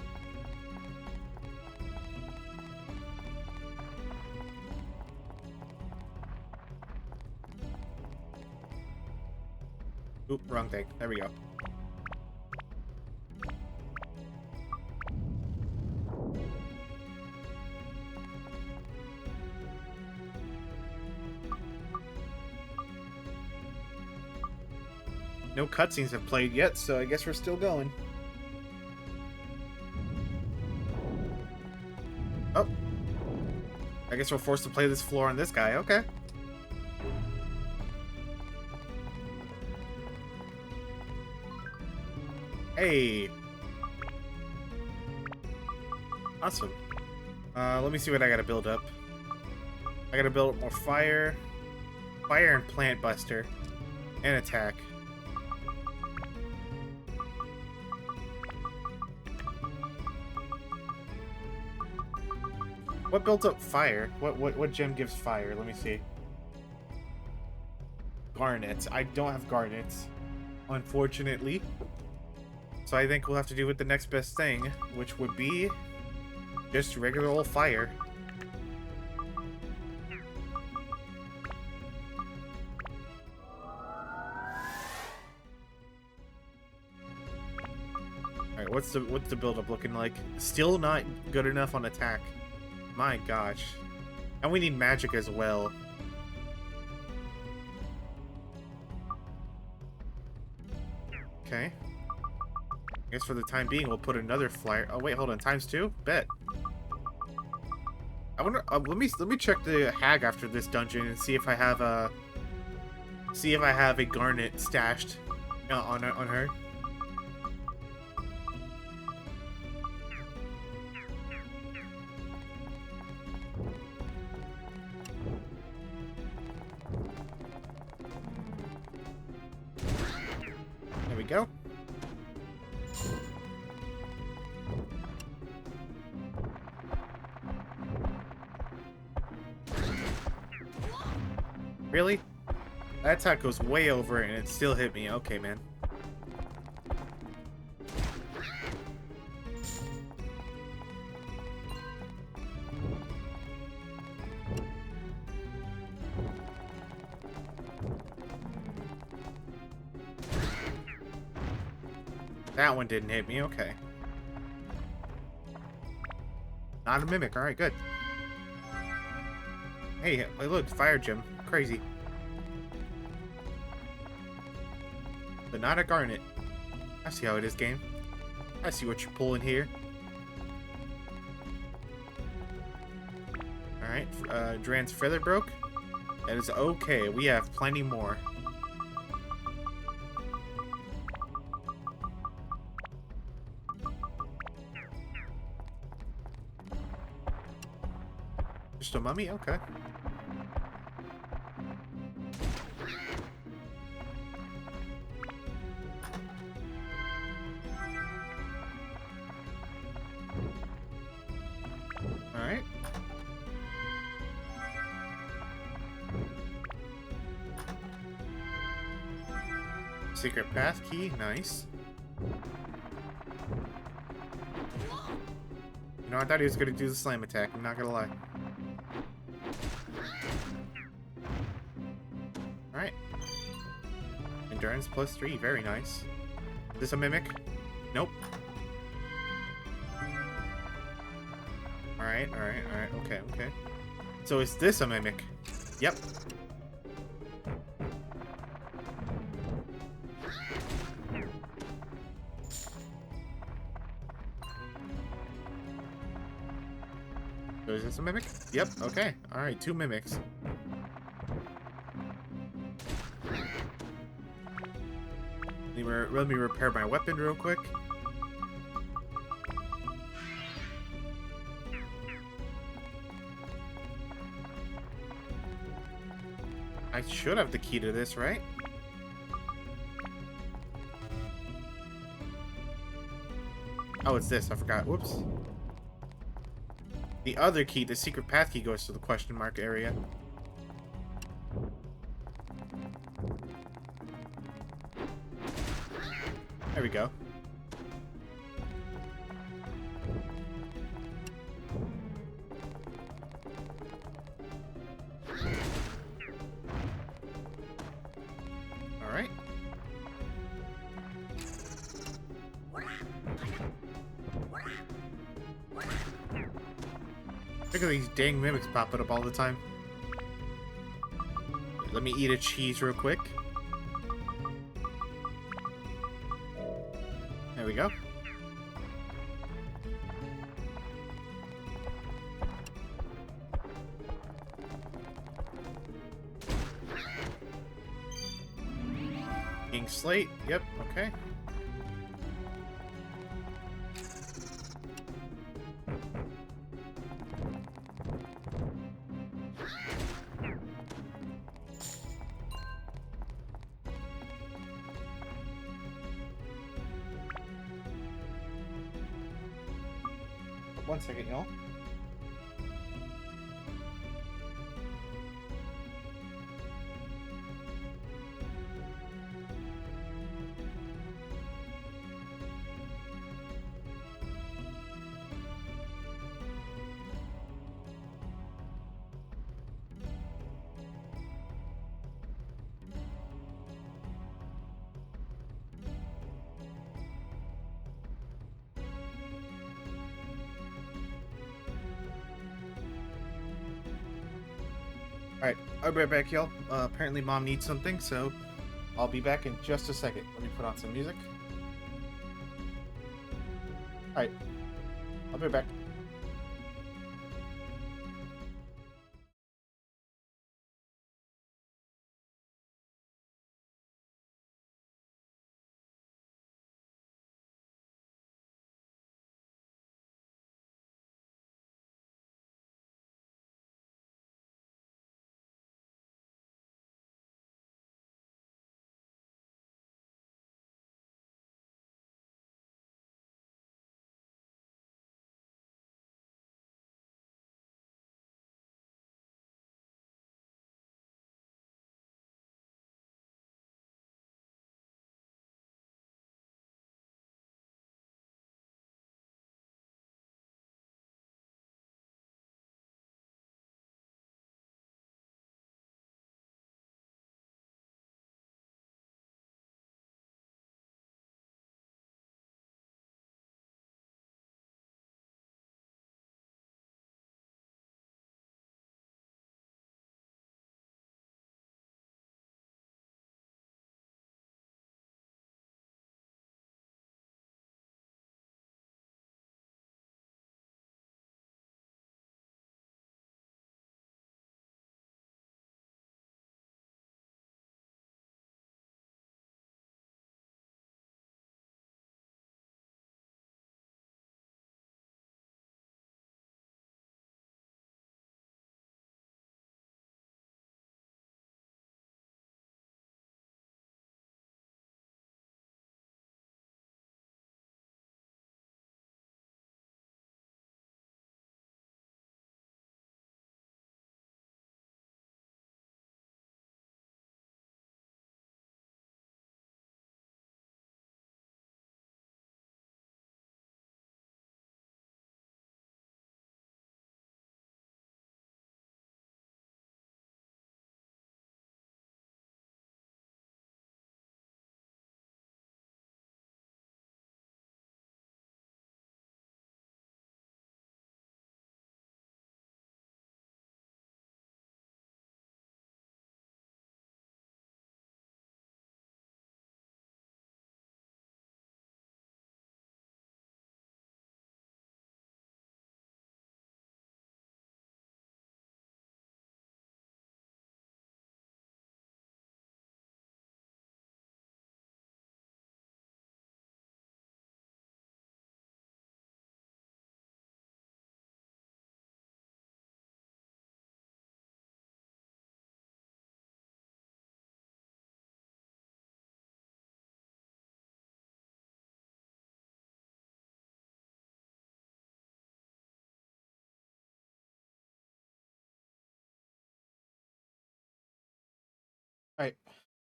Oop, wrong thing. There we go. No cutscenes have played yet, so I guess we're still going. Oh. I guess we're forced to play this floor on this guy. Okay. Hey. Awesome. Let me see what I gotta build up. I gotta build up more fire. Fire and plant buster. And attack. What builds up fire? What gem gives fire? Let me see. Garnets. I don't have garnets, unfortunately. So I think we'll have to do with the next best thing, which would be just regular old fire. Alright, what's the build-up looking like? Still not good enough on attack. My gosh. And we need magic as well. Okay. I guess for the time being, we'll put another flyer. Oh wait, hold on. ×2? Bet. I wonder. Let me check the hag after this dungeon and see if I have a garnet stashed on her. There we go. Really? That attack goes way over and it still hit me. Okay, man. That one didn't hit me. Okay. Not a mimic. Alright, good. Hey, look, fire gem. Crazy. But not a garnet. I see how it is, game. I see what you're pulling here. Alright, Dran's feather broke. That is okay. We have plenty more. Just a mummy? Okay. Alright. Secret path key. Nice. You know, I thought he was going to do the slam attack. I'm not going to lie. Alright. Endurance +3. Very nice. Is this a mimic? Nope. Alright, alright, alright. Okay, okay. So is this a mimic? Yep. So is this a mimic? Yep, okay. Alright, 2 mimics. Let me repair my weapon real quick. I should have the key to this, right? Oh, it's this. I forgot. Whoops. The other key, the secret path key, goes to the question mark area. There we go. Alright. Look at these dang mimics popping up all the time. Let me eat a cheese real quick. There we go. King Slate. Yep, okay. One second, y'all. Alright, I'll be right back, y'all. Apparently Mom needs something, so I'll be back in just a second. Let me put on some music. Alright, I'll be right back.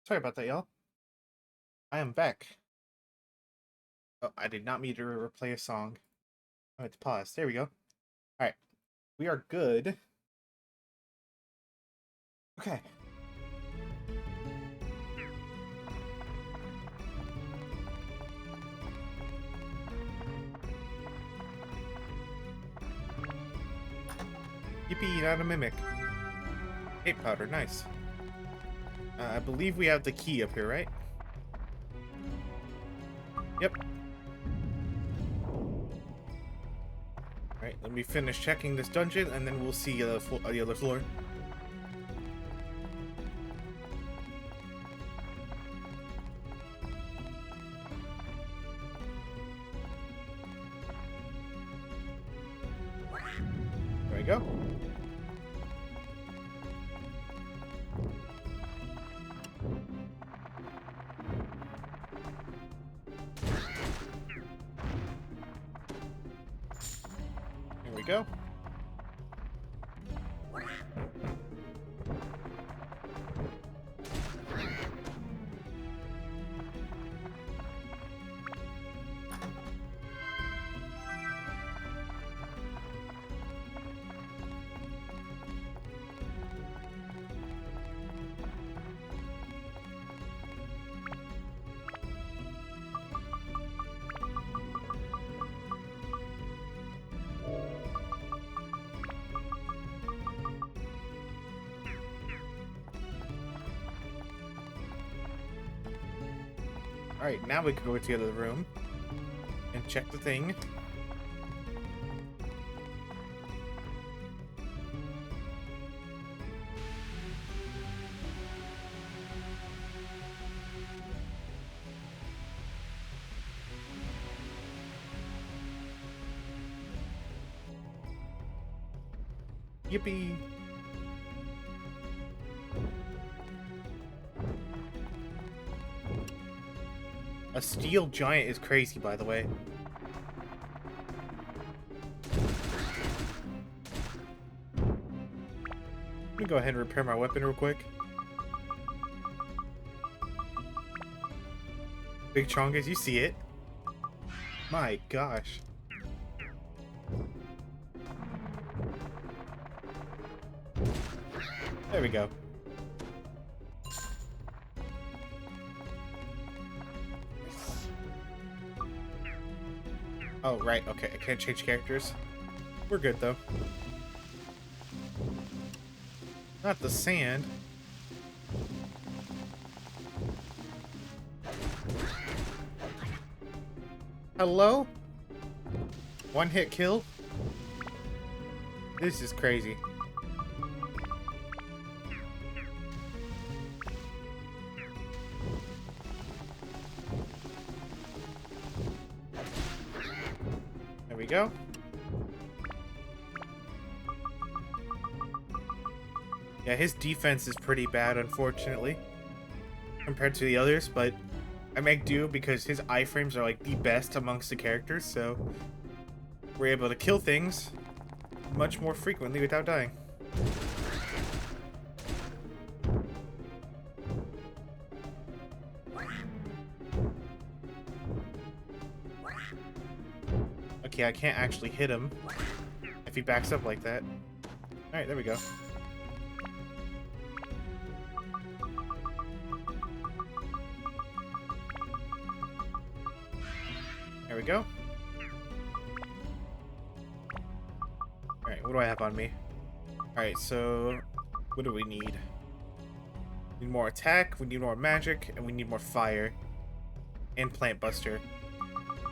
Sorry about that, y'all. I am back. Oh, I did not mean to replay a song. Oh, it's paused. There we go. Alright. We are good. Okay. Yippee, not a mimic. Hate powder, nice. I believe we have the key up here, right? Yep. Alright, let me finish checking this dungeon, and then we'll see the other floor. There we go. Here we go. Alright, now we can go to the other room and check the thing. Yippee! A steel giant is crazy, by the way. Let me go ahead and repair my weapon real quick. Big Chongas, you see it. My gosh. There we go. Oh, right, okay, I can't change characters. We're good, though. Not the sand. Hello? One hit kill? This is crazy. There we go. Yeah, his defense is pretty bad, unfortunately, compared to the others, but I make do because his iframes are like the best amongst the characters, so we're able to kill things much more frequently without dying. Okay, I can't actually hit him if he backs up like that. Alright, there we go. There we go. Alright, what do I have on me? Alright, so what do we need? We need more attack, we need more magic, and we need more fire. And Plant Buster.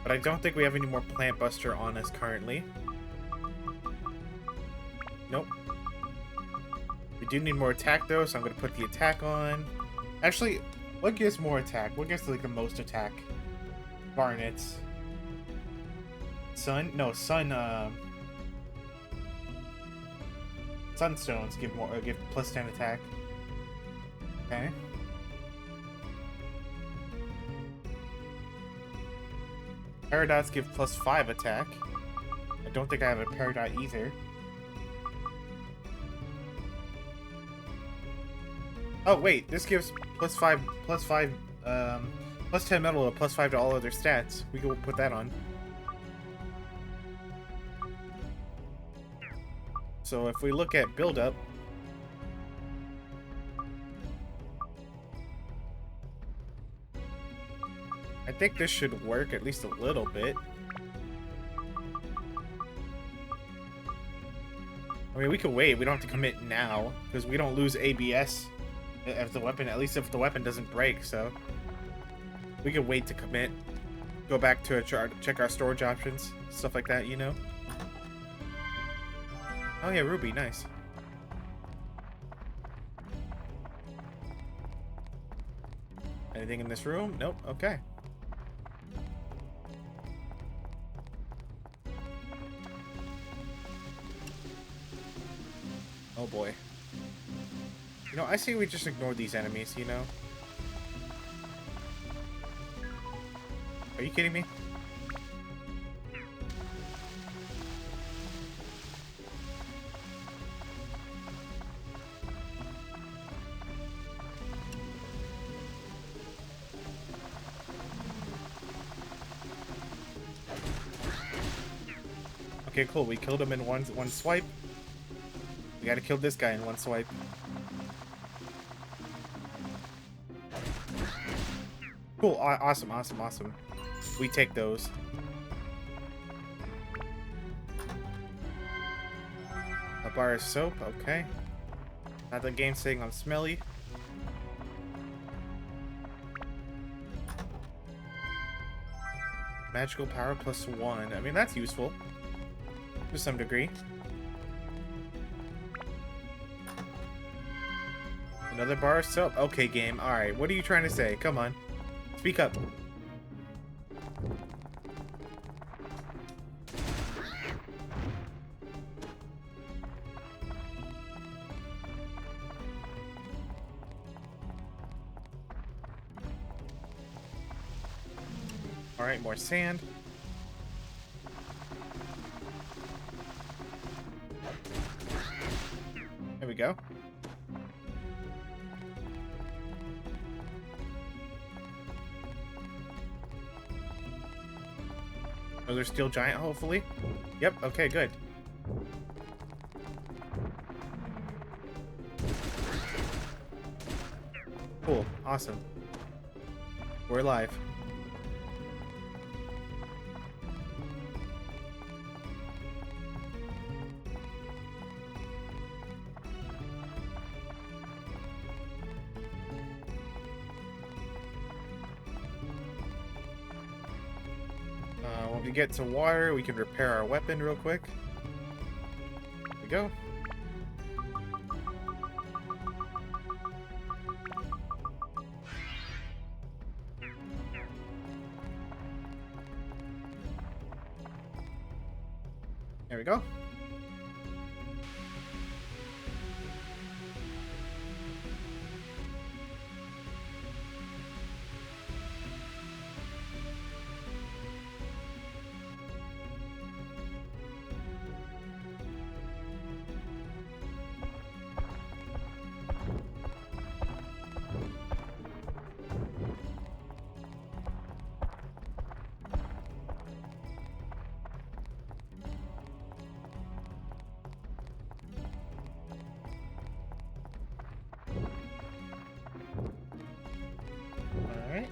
But I don't think we have any more Plant Buster on us currently. Nope. We do need more attack though, so I'm gonna put the attack on. Actually, what gives more attack? What gives like the most attack? Garnets. Sun? No, Sunstones give more, give plus 10 attack. Okay. Paradots give plus 5 attack. I don't think I have a Peridot either. Oh wait, this gives plus 5, plus 10 metal, plus 5 to all other stats. We can put that on. So if we look at build up, I think this should work at least a little bit. I mean, we can wait. We don't have to commit now because we don't lose ABS if the weapon, at least if the weapon doesn't break. So we can wait to commit. Go back to a chart, check our storage options, stuff like that, you know. Oh yeah, Ruby, nice. Anything in this room? Nope. Okay. Oh boy. You know, I say we just ignore these enemies, you know? Are you kidding me? Okay, cool. We killed him in one swipe. We gotta kill this guy in one swipe. Cool. Awesome, awesome, awesome. We take those. A bar of soap. Okay. Not the game saying I'm smelly. Magical power +1. I mean, that's useful. To some degree. Another bar of soap. Okay, game. Alright, what are you trying to say? Come on. Speak up. Alright, more sand. There we go. Another steel giant, hopefully. Yep, okay, good. Cool, awesome. We're alive. When we get to water, we can repair our weapon real quick. There we go. There we go. Alright.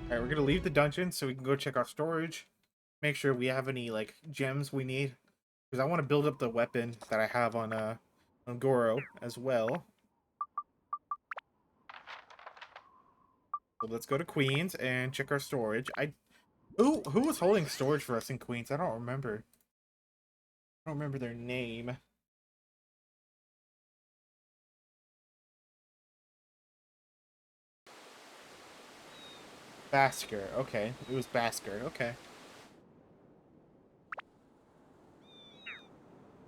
Alright, we're gonna leave the dungeon so we can go check our storage. Make sure we have any, like, gems we need. Because I want to build up the weapon that I have on Goro as well. So let's go to Queens and check our storage. Who was holding storage for us in Queens? I don't remember. I don't remember their name. Basker. Okay. It was Basker. Okay.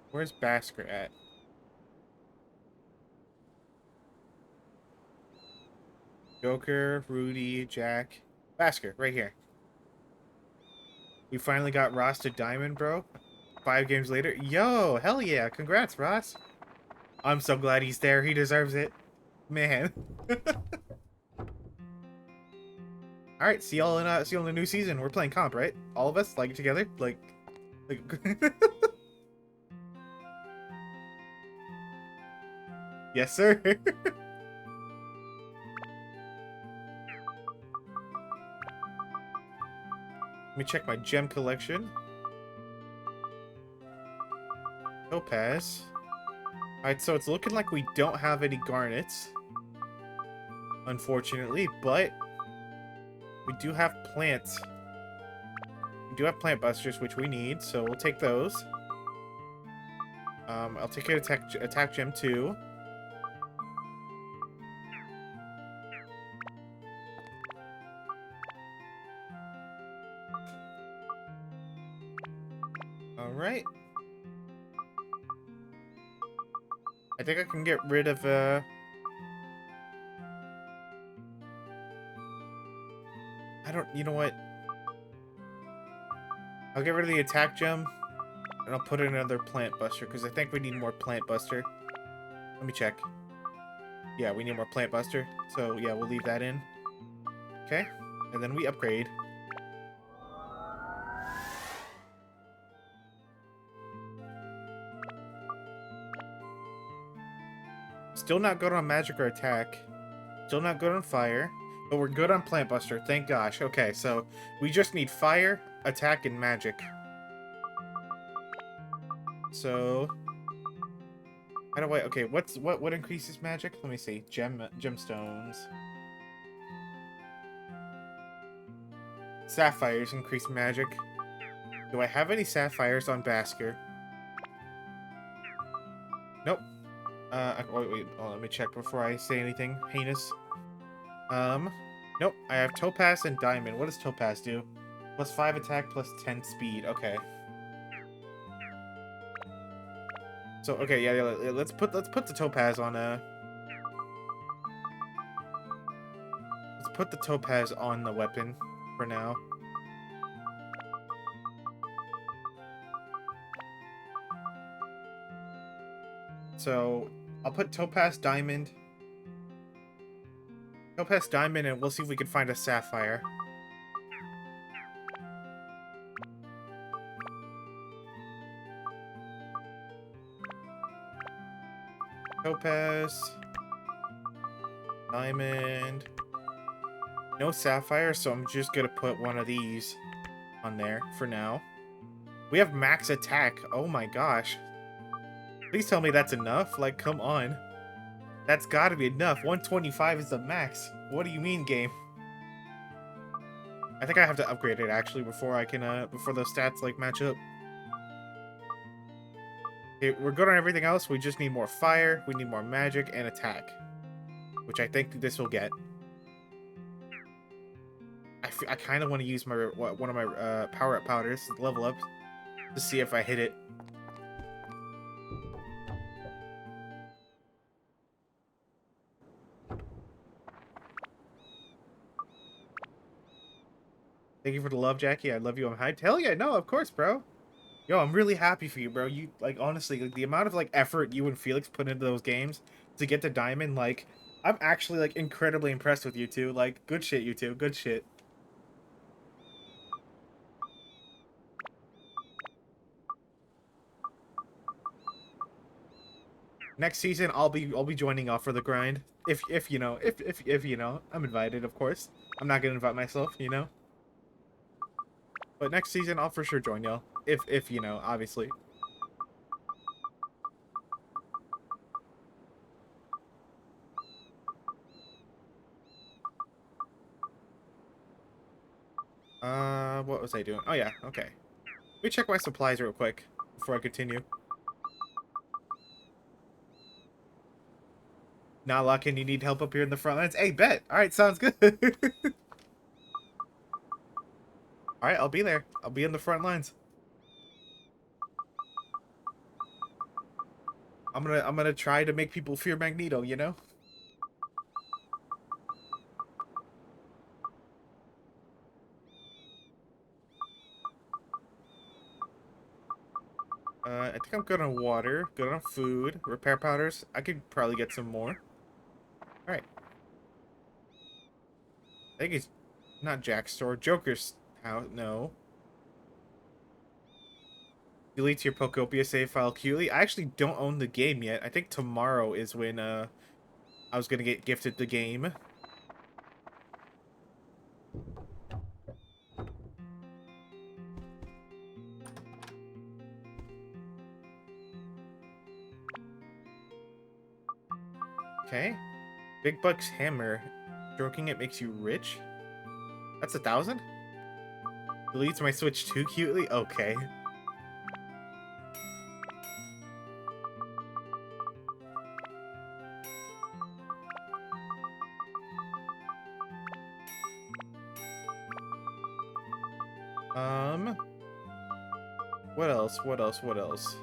Where's Basker at? Joker, Rudy, Jack. Basker, right here. We finally got Ross to Diamond, bro. 5 games later. Yo, hell yeah. Congrats, Ross. I'm so glad he's there. He deserves it. Man. Alright, see y'all in the new season. We're playing comp, right? All of us, like together? Like Yes, sir. Let me check my gem collection. Topaz. Alright, so it's looking like we don't have any garnets. Unfortunately, but we do have plants. We do have plant busters, which we need, so we'll take those. I'll take an attack gem too. Alright. I think I can get rid of I don't, you know what? I'll get rid of the attack gem, and I'll put in another plant buster, because I think we need more plant buster. Let me check. Yeah, we need more plant buster. So, yeah, we'll leave that in. Okay. And then we upgrade. Still not good on magic or attack. Still not good on fire. But we're good on plant buster. Thank gosh. Okay, so we just need fire, attack, and magic. So... how do I... okay, what increases magic? Let me see. Gemstones. Sapphires increase magic. Do I have any sapphires on Basker? Nope. Wait, let me check before I say anything heinous. Nope. I have Topaz and Diamond. What does Topaz do? Plus 5 attack, plus 10 speed. Okay. So, okay, yeah, let's put the Topaz on, let's put the Topaz on the weapon for now. So, I'll put Topaz Diamond, and we'll see if we can find a Sapphire. Topaz, Diamond, no Sapphire, so I'm just gonna put one of these on there for now. We have max attack. Oh my gosh. Please tell me that's enough. Like, come on. That's gotta be enough. 125 is the max. What do you mean, game? I think I have to upgrade it, actually, before I can, before those stats, like, match up. Okay, we're good on everything else. We just need more fire, we need more magic, and attack. Which I think this will get. I kind of want to use my one of my power-up powders, level up, to see if I hit it. Thank you for the love, Jackie. I love you. I'm hyped. Hell yeah, no, of course, bro. Yo, I'm really happy for you, bro. You, like, honestly, like, the amount of, like, effort you and Felix put into those games to get to Diamond, like, I'm actually, like, incredibly impressed with you two. Like, good shit, you two. Good shit. Next season, I'll be joining off for the grind. If you know, if you know, I'm invited, of course. I'm not gonna invite myself, you know. But next season, I'll for sure join y'all. If you know, obviously. What was I doing? Oh yeah, okay. Let me check my supplies real quick before I continue. Not locking. You need help up here in the front lines? Hey, bet. All right, sounds good. All right, I'll be there. I'll be in the front lines. I'm gonna try to make people fear Magneto, you know? I think I'm good on water, good on food, repair powders. I could probably get some more. All right. I think it's not Jack's store. Joker's house. No. Deletes your Pokopia save file cutely. I actually don't own the game yet. I think tomorrow is when I was gonna get gifted the game. Okay. Big Buck's hammer. Stroking it makes you rich. That's 1,000? Deletes my Switch too cutely? Okay. Um, what else? What else? What else?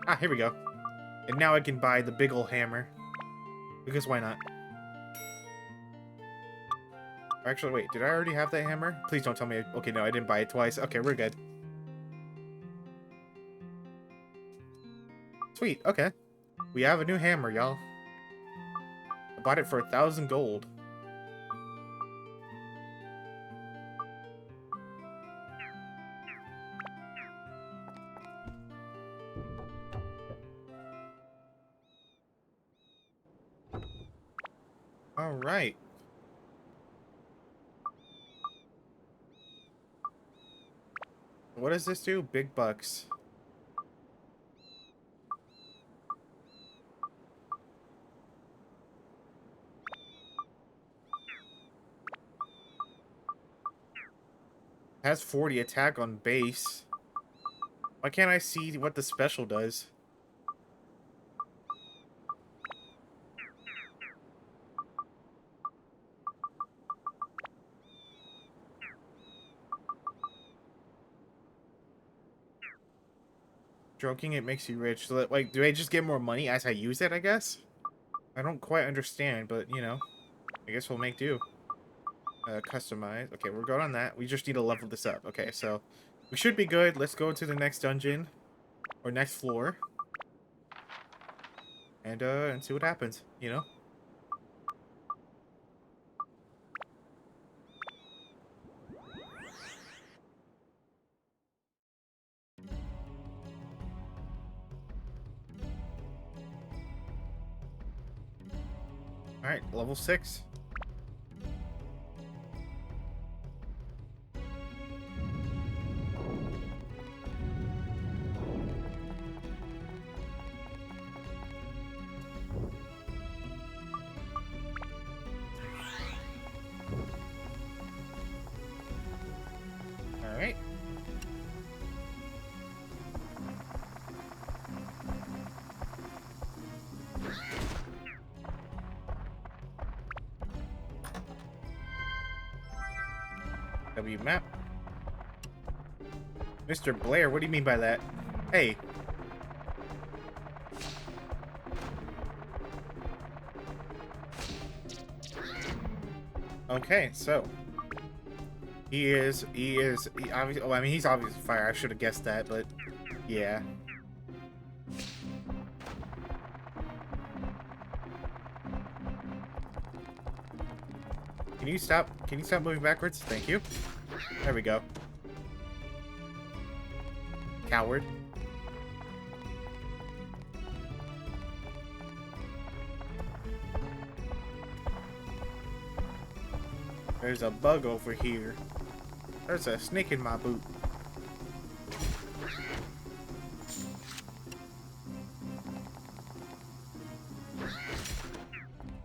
Ah, here we go. And now I can buy the big ol' hammer. Because why not? Actually, wait, did I already have that hammer? Please don't tell me. Okay, no, I didn't buy it twice. Okay, we're good. Sweet, okay. We have a new hammer, y'all. I bought it for 1,000 gold. Alright. What does this do? Big bucks. Has 40 attack on base. Why can't I see what the special does? Stroking it makes you rich. So that, like, do I just get more money as I use it, I guess? I don't quite understand, but, you know. I guess we'll make do. Customize. Okay, we're good on that. We just need to level this up. Okay, so we should be good. Let's go to the next dungeon. Or next floor. And see what happens, you know? Alright, level 6. Alright. W map. Mr. Blair, what do you mean by that? Hey. Okay, so. He obviously, oh, I mean, he's obviously fire. I should have guessed that, but yeah. Can you stop moving backwards? Thank you. There we go. Coward. There's a bug over here. There's a snake in my boot.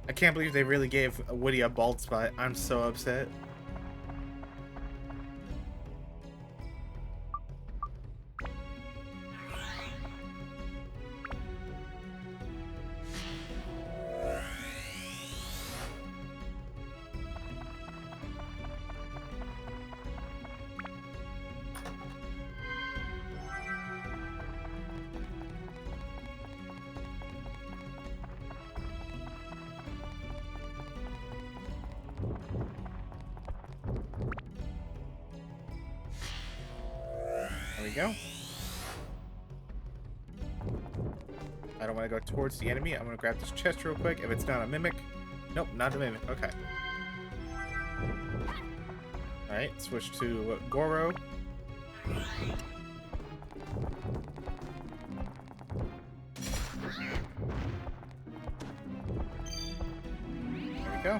I can't believe they really gave Woody a bald spot. I'm so upset. go. I don't want to go towards the enemy. I'm going to grab this chest real quick. If it's not a mimic. Nope, not a mimic. Okay. Alright, switch to Goro. There we go.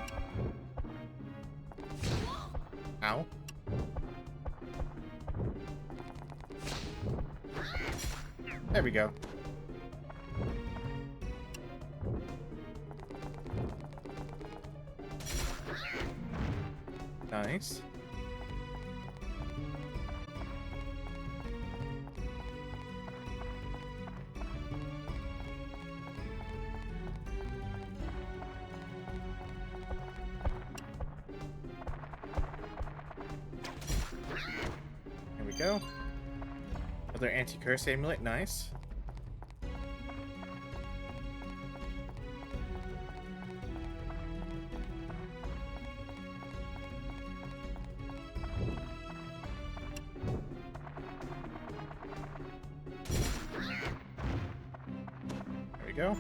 Ow. There we go. Nice. There we go. Another anti-curse amulet. Nice. Go.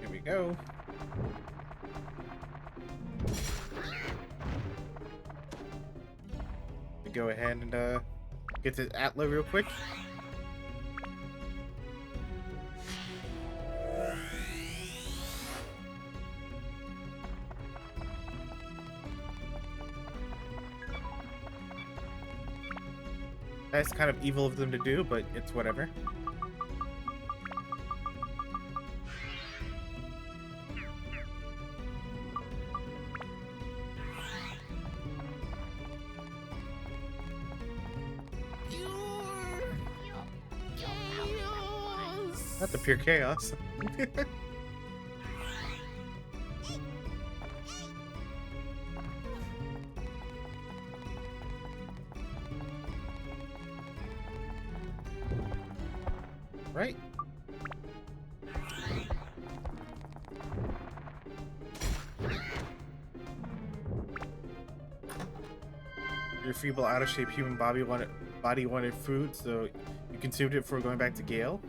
Here we go. We go ahead and get to Atla real quick. That's kind of evil of them to do, but it's whatever. Not the pure chaos. Right? Your feeble, out-of-shape human body wanted food, so you consumed it before going back to Gale.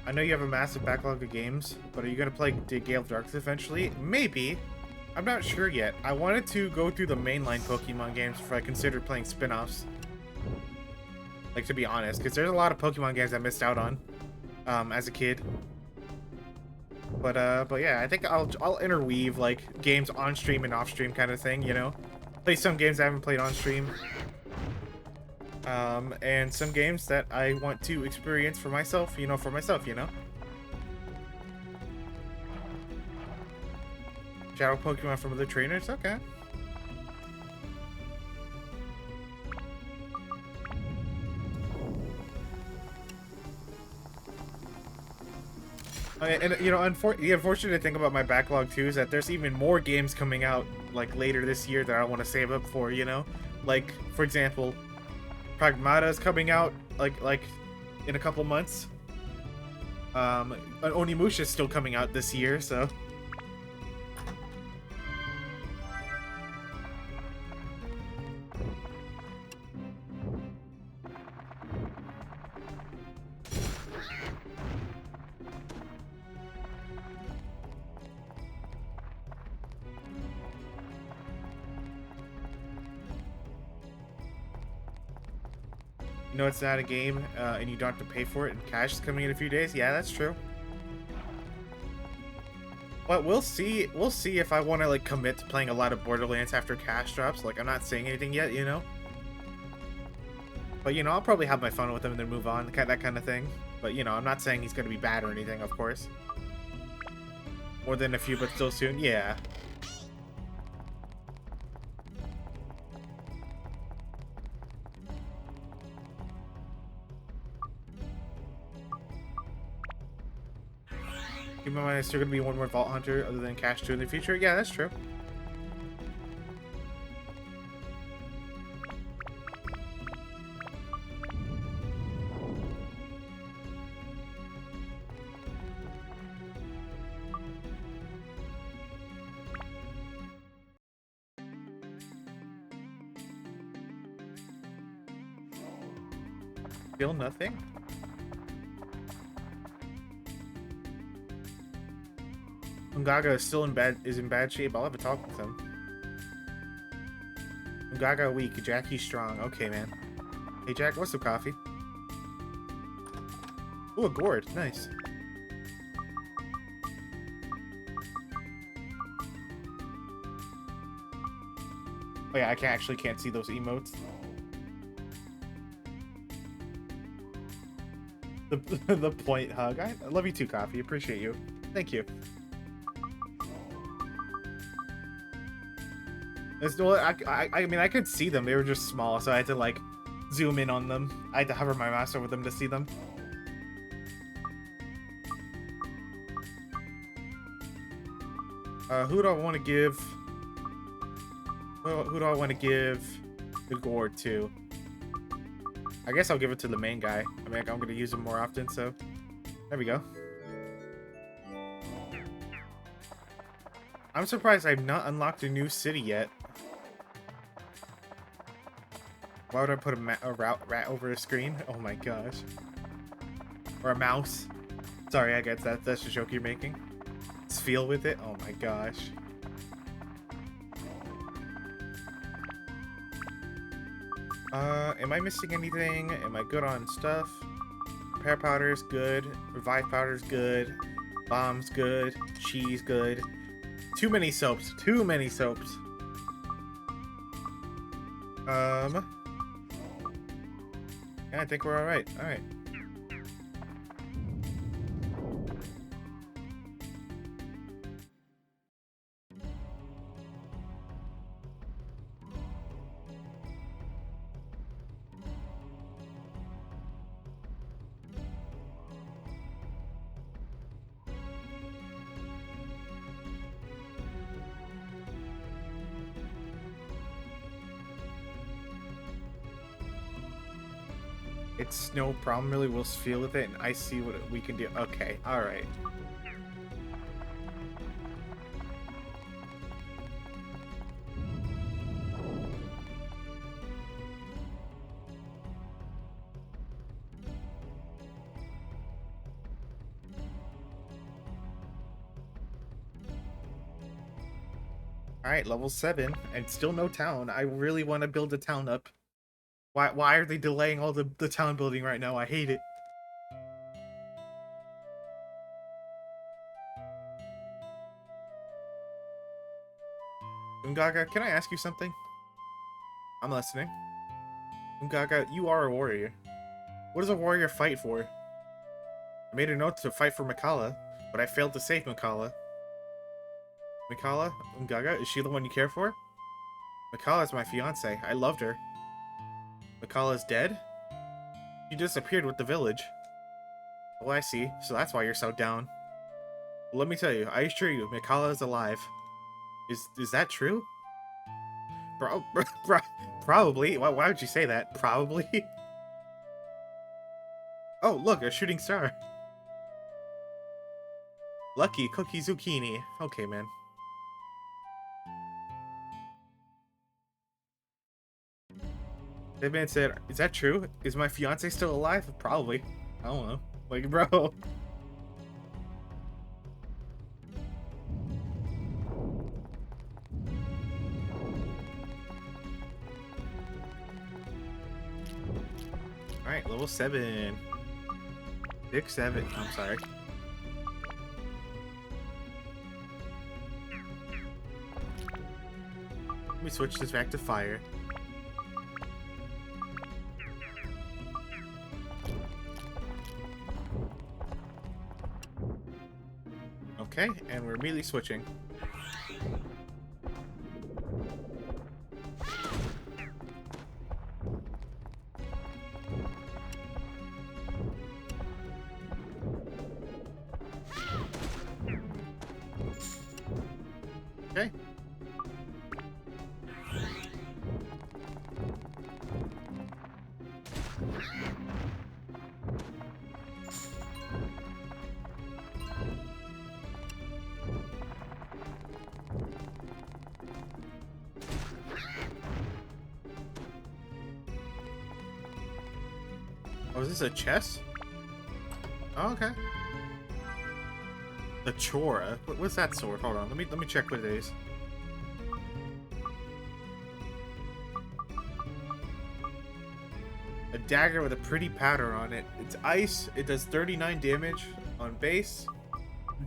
I know you have a massive backlog of games, but are you going to play Gale of Darkness eventually? Maybe. I'm not sure yet. I wanted to go through the mainline Pokemon games before I considered playing spin-offs. Like, to be honest, because there's a lot of Pokemon games I missed out on as a kid. But yeah, I think I'll interweave like games on stream and off stream kind of thing, you know. Play some games I haven't played on stream, and some games that I want to experience for myself, you know, Shadow Pokemon from other trainers, okay. And you know, the unfortunate thing about my backlog too is that there's even more games coming out like later this year that I want to save up for. You know, like for example, Pragmata is coming out like in a couple months. Onimusha is still coming out this year, so. You know it's not a game, and you don't have to pay for it, and cash is coming in a few days. Yeah, that's true. But we'll see. We'll see if I want to like commit to playing a lot of Borderlands after cash drops. Like I'm not saying anything yet, you know. But you know, I'll probably have my fun with him and then move on, that kind of thing. But you know, I'm not saying he's gonna be bad or anything, of course. More than a few, but still soon. Yeah. Keep in mind, there's still gonna be one more Vault Hunter other than Cash 2 in the future. Yeah, that's true. Still nothing? Ungaga is still in bad shape. I'll have a talk with him. Ungaga weak, Jackie strong. Okay, man. Hey Jack, what's up, coffee? Ooh, a gourd. Nice. Oh yeah, I can't see those emotes. The point hug. I love you too, coffee. Appreciate you. Thank you. Well, I mean, I could see them. They were just small, so I had to, like, zoom in on them. I had to hover my mouse over them to see them. Who do I want to give... Well, who do I want to give the gourd to? I guess I'll give it to the main guy. I mean, I'm going to use him more often, so... There we go. I'm surprised I've not unlocked a new city yet. Why would I put a rat over a screen? Oh my gosh. Or a mouse. Sorry, I guess that's the joke you're making. Let's feel with it. Oh my gosh. Am I missing anything? Am I good on stuff? Repair powder's good. Revive powder's good. Bomb's good. Cheese good. Too many soaps. Too many soaps. Yeah, I think we're alright. Alright. It's no problem, really. We'll feel with it, and I see what we can do. Okay, alright. Alright, level 7, and still no town. I really want to build a town up. Why are they delaying all the town building right now? I hate it. Ungaga, can I ask you something? I'm listening. Ungaga, you are a warrior. What does a warrior fight for? I made a note to fight for Mikala, but I failed to save Mikala. Mikala? Ungaga, is she the one you care for? Mikala is my fiance. I loved her. Mikala is dead? She disappeared with the village. Oh, I see. So that's why you're so down. Well, let me tell you, I assure you, Mikala is alive. Is that true? Probably. Why would you say that? Probably? Oh, look, a shooting star. Lucky Cookie Zucchini. Okay, man. That man said, is that true? Is my fiance still alive? Probably. I don't know. Like, bro. Alright, level 7. 6, 7. I'm sorry. Let me switch this back to fire. Okay, and we're immediately switching. Okay. Oh, is this a chest? Oh, okay. The Chora. What's that sword? Hold on. Let me check what it is. A dagger with a pretty pattern on it. It's ice. It does 39 damage on base.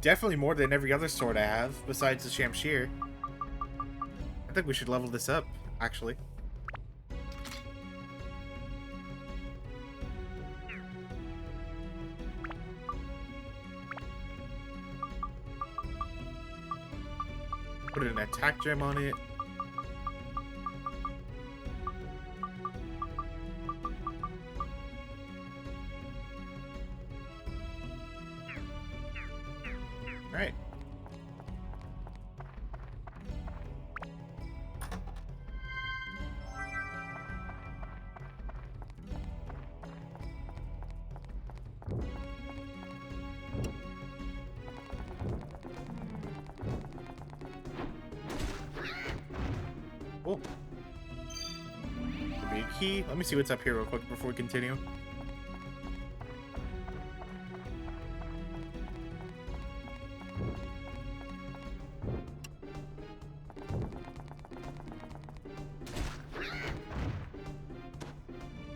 Definitely more than every other sword I have, besides the Shamshir. I think we should level this up, actually. Put an attack gem on it. Alright. Oh. Could be a key. Let me see what's up here real quick before we continue.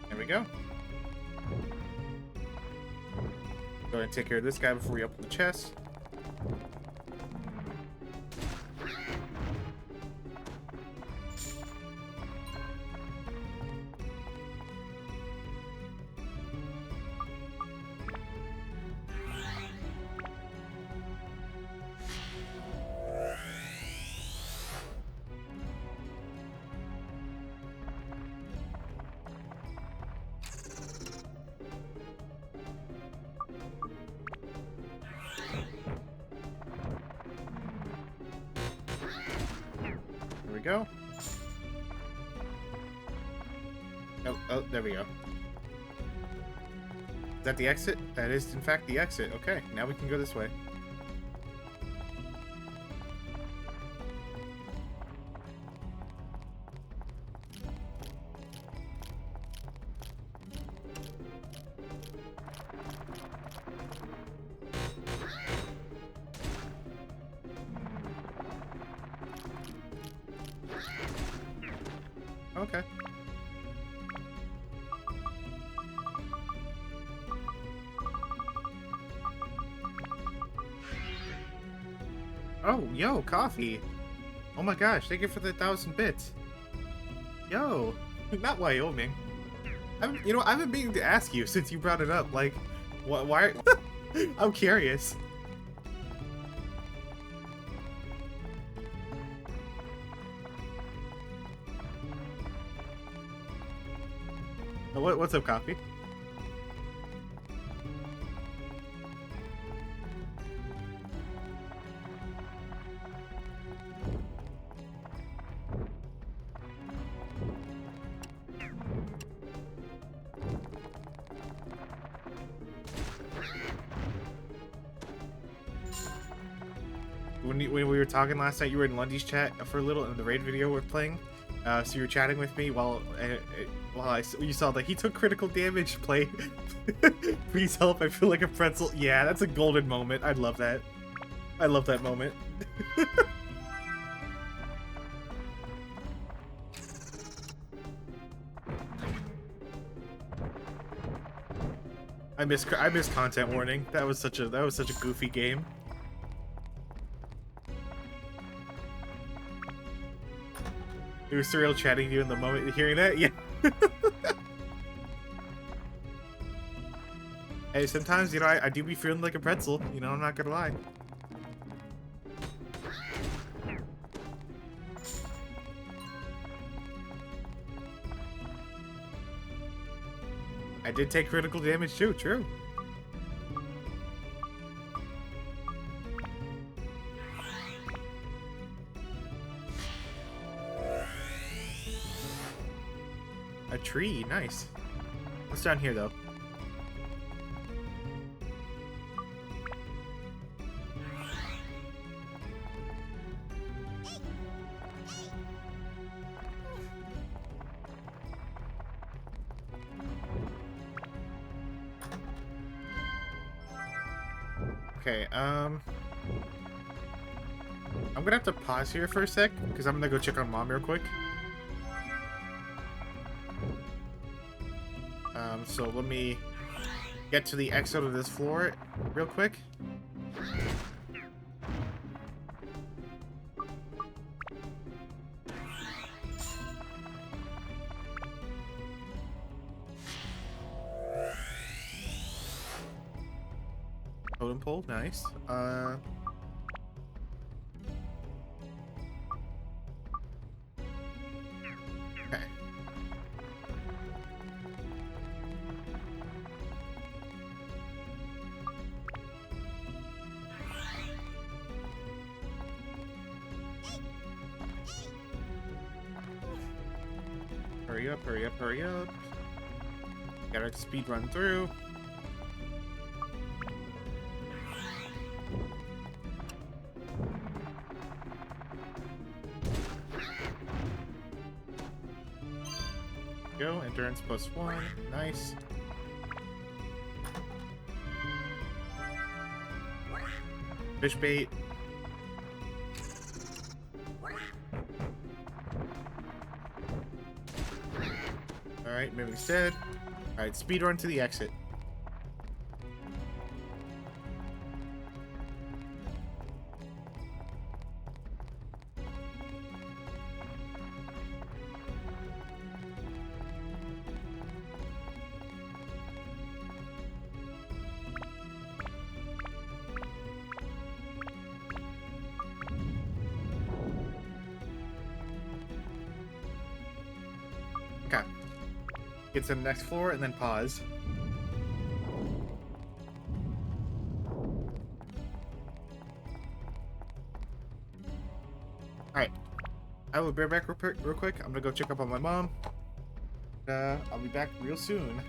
There we go. Go ahead and take care of this guy before we open the chest. There we go. Oh, there we go. Is that the exit? That is, in fact, the exit. Okay, now we can go this way. Okay. Oh, yo, coffee. Oh my gosh, thank you for the 1,000 bits. Yo, not Wyoming. I've been meaning to ask you since you brought it up. Like, why? I'm curious. What's up, coffee? When we were talking last night, you were in Lundy's chat for a little in the raid video we're playing. So you were chatting with me while you saw that he took critical damage. Play, please help. I feel like a pretzel. Yeah, that's a golden moment. I love that. I love that moment. I miss content warning. That was such a goofy game. It was surreal chatting to you in the moment hearing that. Yeah. Hey, sometimes I do be feeling like a pretzel. I'm not gonna lie. I did take critical damage too. True. A tree, nice. What's down here, though? Okay, I'm gonna have to pause here for a sec, because I'm gonna go check on Mom real quick. So let me get to the exit of this floor real quick. Totem pole, nice. Okay. Hurry up, hurry up, hurry up. Gotta speed run through. Go, endurance +1. Nice. Fish bait. Alright, moving instead. Alright, speed run to the exit. Okay. Get to the next floor and then pause. Alright. I will be back real quick. I'm gonna go check up on my mom. I'll be back real soon.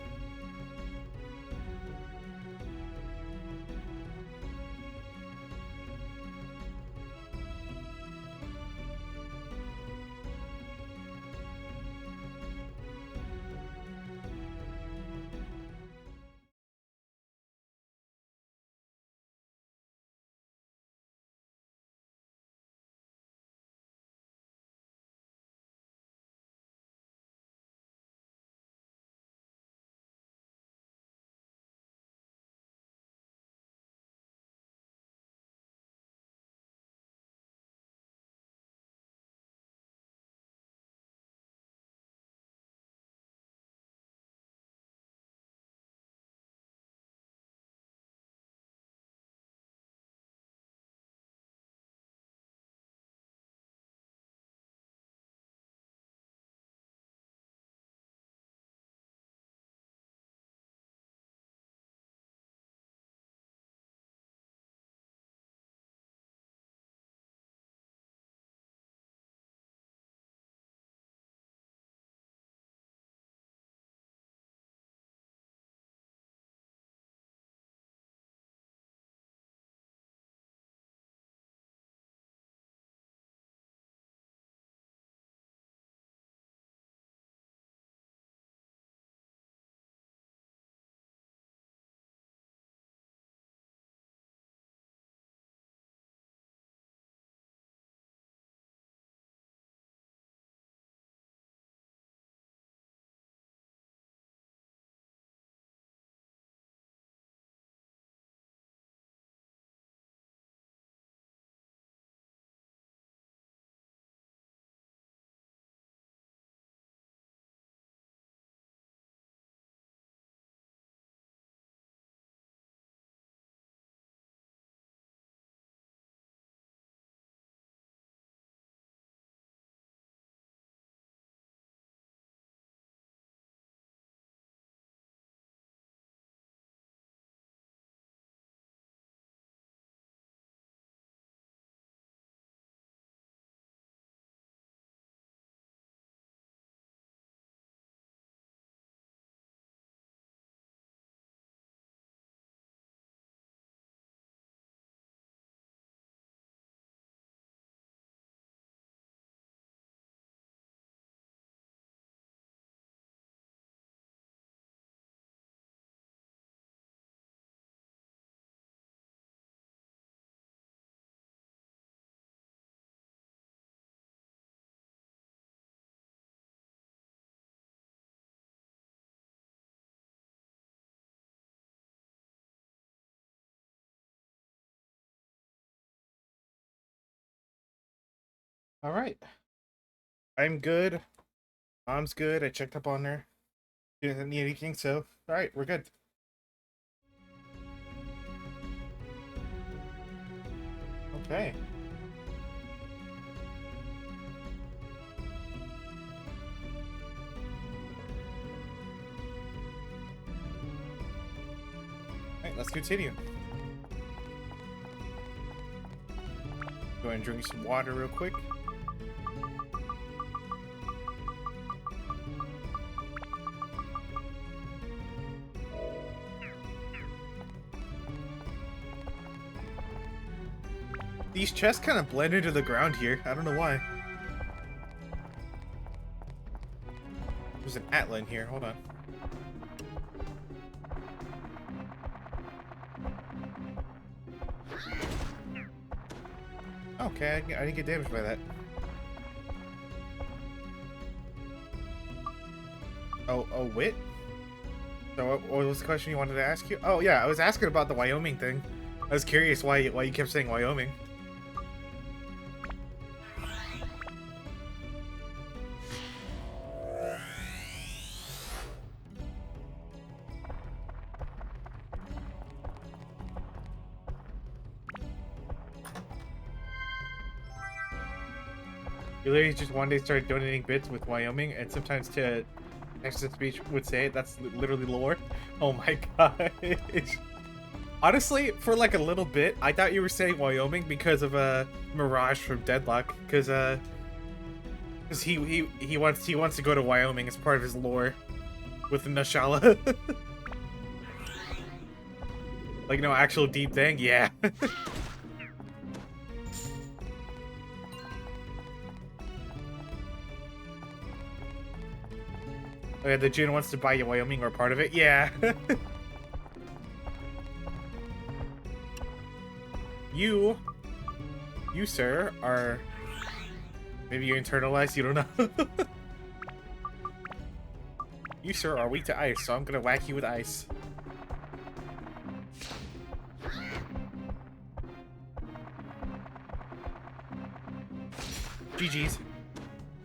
All right. I'm good. Mom's good. I checked up on her. She doesn't need anything, so all right, we're good. Okay. All right, let's continue. Go ahead and drink some water real quick. These chests kind of blend into the ground here. I don't know why. There's an Atla in here. Hold on. Okay, I didn't get damaged by that. Oh, wit? So what was the question you wanted to ask you? Oh yeah, I was asking about the Wyoming thing. I was curious why you kept saying Wyoming. You literally just one day started donating bits with Wyoming, and sometimes to text-to-speech would say it. That's literally lore. Oh my gosh. Honestly, for like a little bit, I thought you were saying Wyoming because of Mirage from Deadlock, because he wants to go to Wyoming as part of his lore with Nashala. Like no actual deep thing, yeah. Okay, the June wants to buy you Wyoming or part of it, yeah. you, sir, are maybe you internalized. You don't know. You, sir, are weak to ice, so I'm gonna whack you with ice. GG's.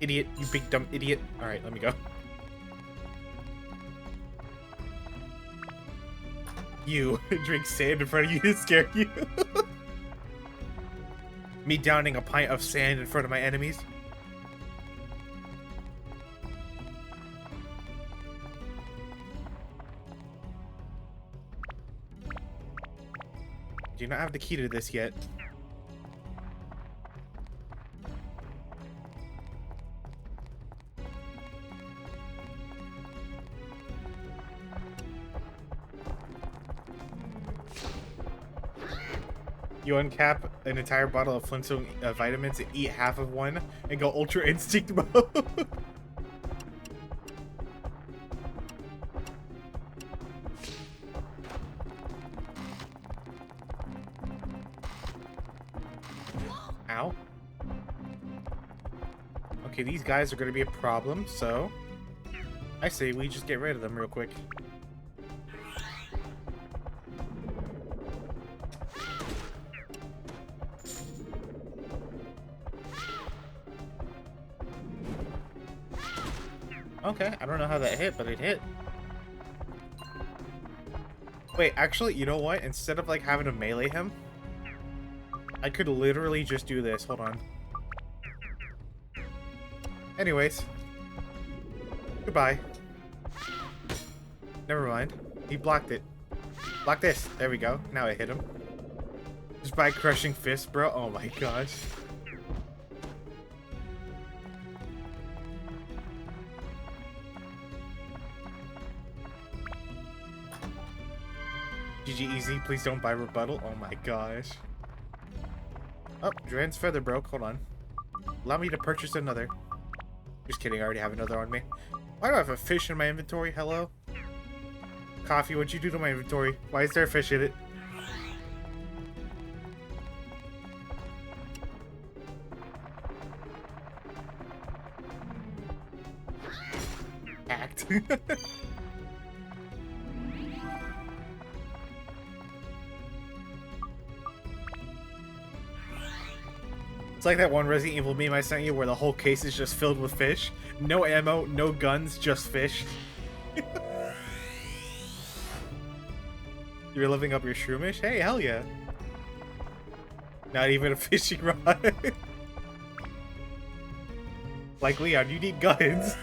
Idiot, you big dumb idiot. Alright, let me go. You drink sand in front of you to scare you. Me downing a pint of sand in front of my enemies. Do not have the key to this yet. You uncap an entire bottle of Flintstone vitamins and eat half of one and go Ultra Instinct mode. Ow. Okay, these guys are going to be a problem, so I say we just get rid of them real quick. Okay, I don't know how that hit, but it hit. Wait, actually, you know what? Instead of like having to melee him, I could literally just do this. Hold on. Anyways. Goodbye. Never mind. He blocked it. Block this. There we go. Now I hit him. Just by crushing fist, bro. Oh my gosh. GG easy. Please don't buy rebuttal. Oh my gosh. Oh, Dran's feather broke. Hold on. Allow me to purchase another. Just kidding. I already have another on me. Why do I have a fish in my inventory? Hello? Coffee, what'd you do to my inventory? Why is there a fish in it? Hacked. like that one Resident Evil meme I sent you where the whole case is just filled with fish. No ammo, no guns, just fish. You're living up your shroomish? Hey, hell yeah. Not even a fishing rod. Like, Leon, you need guns.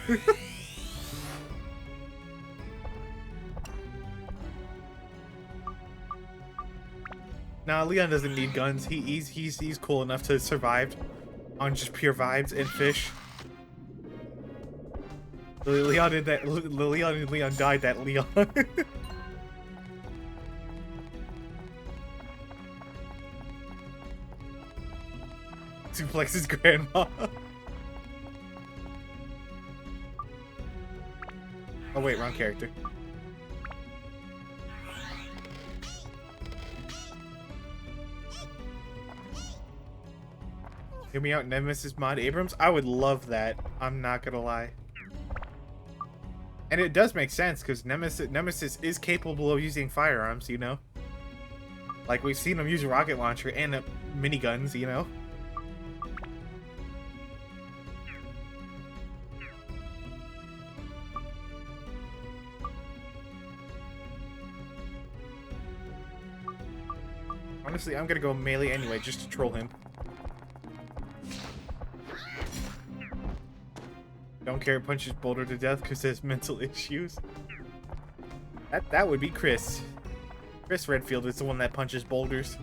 Nah, Leon doesn't need guns. He's cool enough to survive on just pure vibes and fish. Leon did that. Leon and Leon died. That Leon. Suplex his grandma. Oh wait, wrong character. Hear me out, Nemesis mod Abrams. I would love that. I'm not gonna lie. And it does make sense because Nemesis is capable of using firearms, you know. Like we've seen him use a rocket launcher and miniguns, you know. Honestly, I'm gonna go melee anyway, just to troll him. Don't care, punches Boulder to death because he has mental issues. That would be Chris. Chris Redfield is the one that punches boulders.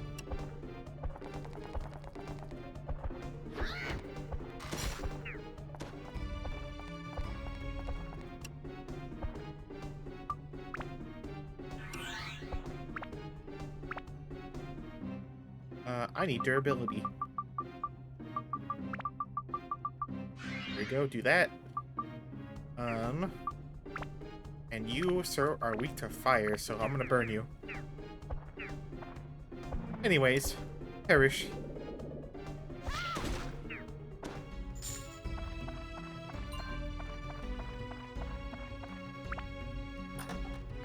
I need durability. There we go, do that. And you, sir, are weak to fire, so I'm gonna burn you. Anyways, perish.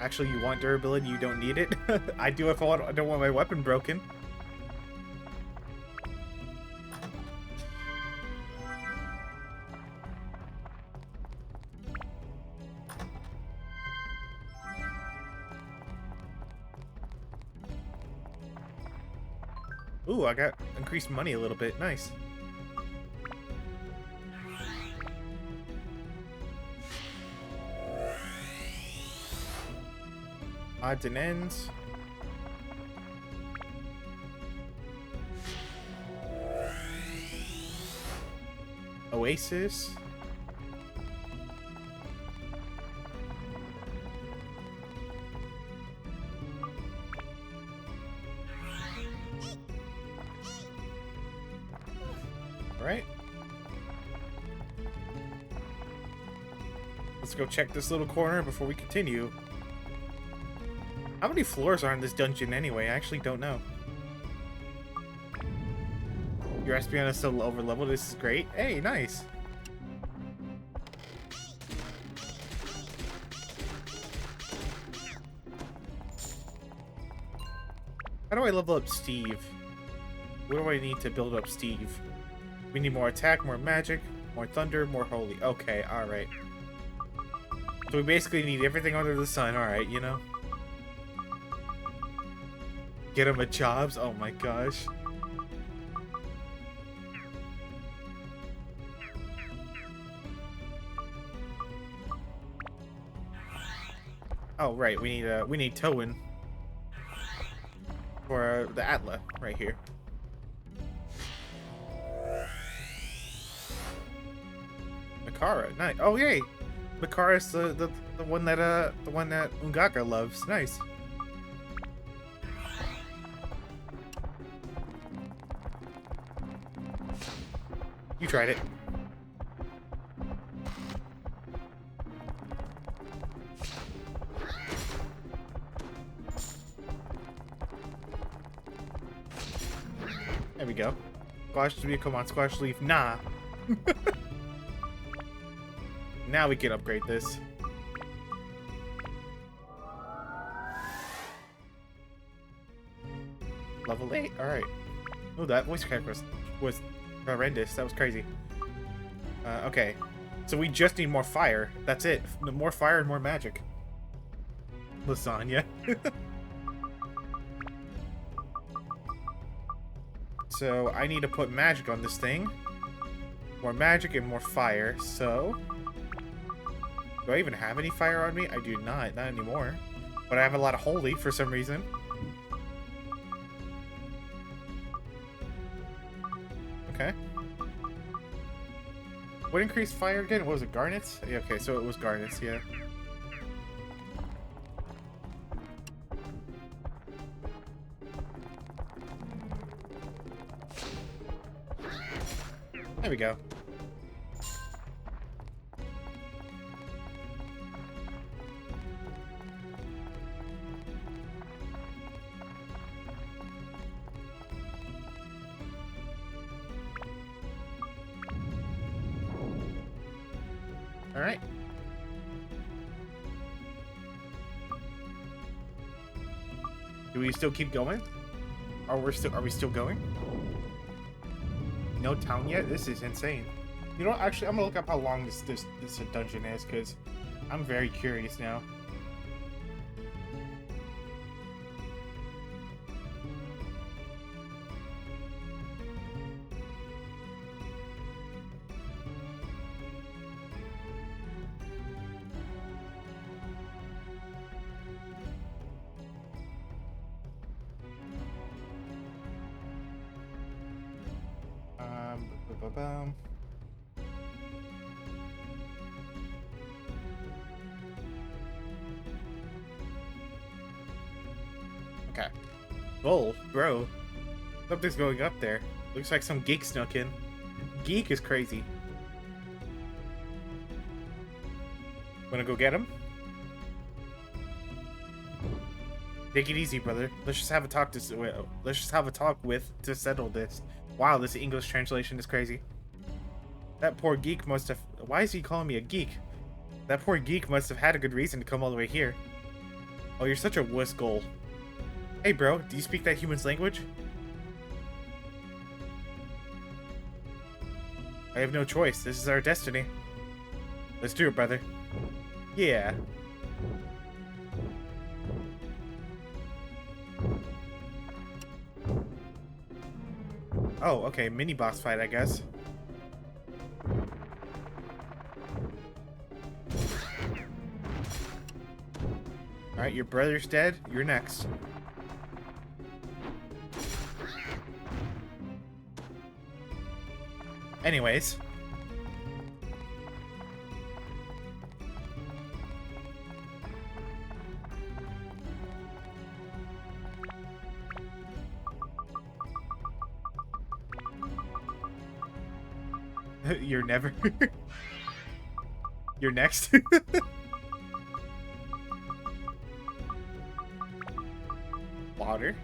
Actually, you want durability, you don't need it. I do if I don't want my weapon broken. Ooh, I got increased money a little bit. Nice. Odds and ends. Oasis. Alright. Let's go check this little corner before we continue. How many floors are in this dungeon anyway? I actually don't know. Your Espion is still over leveled. This is great. Hey, nice. How do I level up Steve? What do I need to build up Steve? We need more attack, more magic, more thunder, more holy. Okay, alright. So we basically need everything under the sun, alright, you know? Get him a jobs? Oh my gosh. Oh right, we need Towin for the Atla right here. Makara, nice. Oh yay, Makara's the one that Ungaga loves. Nice. You tried it. There we go. Squash leaf, come on, squash leaf. Nah. Now we can upgrade this. Level 8, alright. Oh, that voice crack was Horrendous. That was crazy. Okay. So we just need more fire. That's it. More fire and more magic. Lasagna. So I need to put magic on this thing. More magic and more fire. So do I even have any fire on me? I do not. Not anymore. But I have a lot of holy for some reason. Okay. What increased fire again? What was it? Garnets? Yeah, okay, so it was garnets, yeah. There we go. Alright. Do we still keep going? Are we still going? No town yet? This is insane. You know what? Actually, I'm gonna look up how long this dungeon is, because I'm very curious now. Ba-ba-bum. Okay. Whoa, bro. Something's going up there. Looks like some geek snuck in. Geek is crazy. Wanna go get him? Take it easy, brother. Let's just have a talk to settle this. Wow, this English translation is crazy. That poor geek must have... Why is he calling me a geek? That poor geek must have had a good reason to come all the way here. Oh, you're such a wuss goal. Hey, bro, do you speak that human's language? I have no choice. This is our destiny. Let's do it, brother. Yeah. Oh, okay, mini boss fight, I guess. Alright, your brother's dead. You're next. Anyways. You're never... You're next? Water.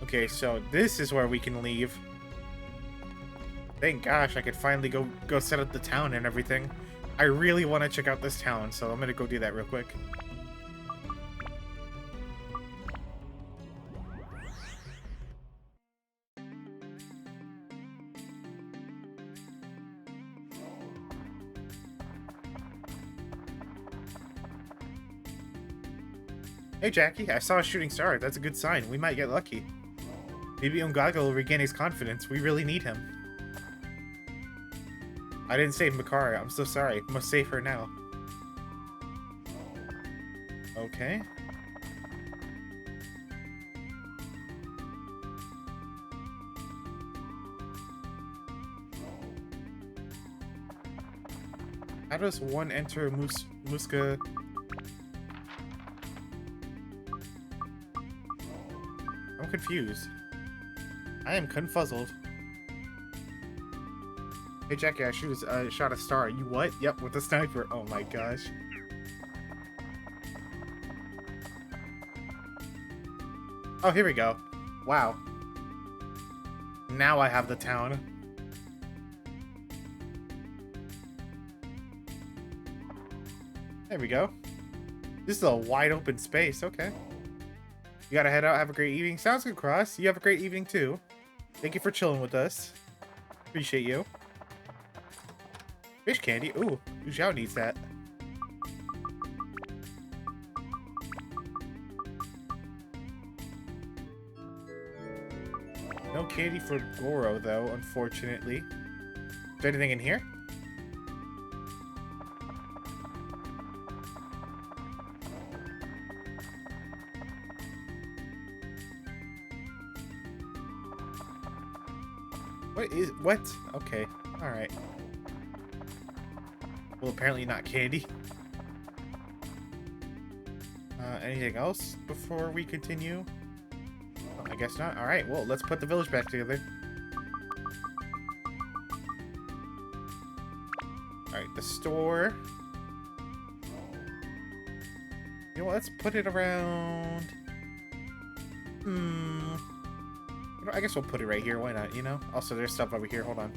Okay, so this is where we can leave. Thank gosh, I could finally go set up the town and everything. I really want to check out this town, so I'm gonna go do that real quick. Hey Jackie, I saw a shooting star. That's a good sign. We might get lucky. Maybe Ungaga will regain his confidence. We really need him. I didn't save Makara. I'm so sorry. Must save her now. Okay. How does one enter Muska? I'm confused. I am confuzzled. Hey Jackie, I shot a star. You what? Yep, with the sniper. Oh my gosh. Oh, here we go. Wow. Now I have the town. There we go. This is a wide open space. Okay. You gotta head out. Have a great evening. Sounds good, Cross. You have a great evening too. Thank you for chilling with us. Appreciate you. Fish candy. Ooh, Zhao needs that. No candy for Goro, though, unfortunately. Is there anything in here? What? Okay. Alright. Well, apparently not candy. Anything else before we continue? Oh, I guess not. Alright, well, let's put the village back together. Alright, the store. You know what, let's put it around... You know, I guess we'll put it right here. Why not, you know? Also, there's stuff over here. Hold on.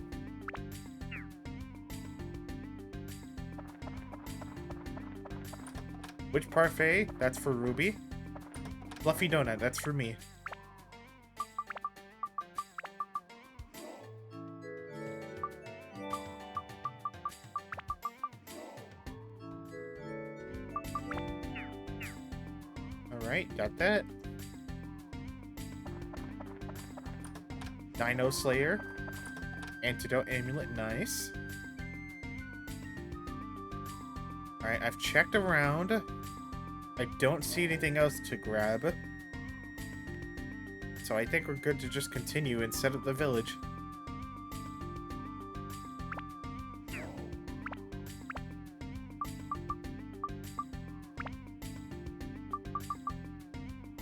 Which parfait? That's for Ruby. Fluffy donut. That's for me. Alright, got that. Dino Slayer. Antidote Amulet. Nice. Alright, I've checked around. I don't see anything else to grab. So I think we're good to just continue and set up the village.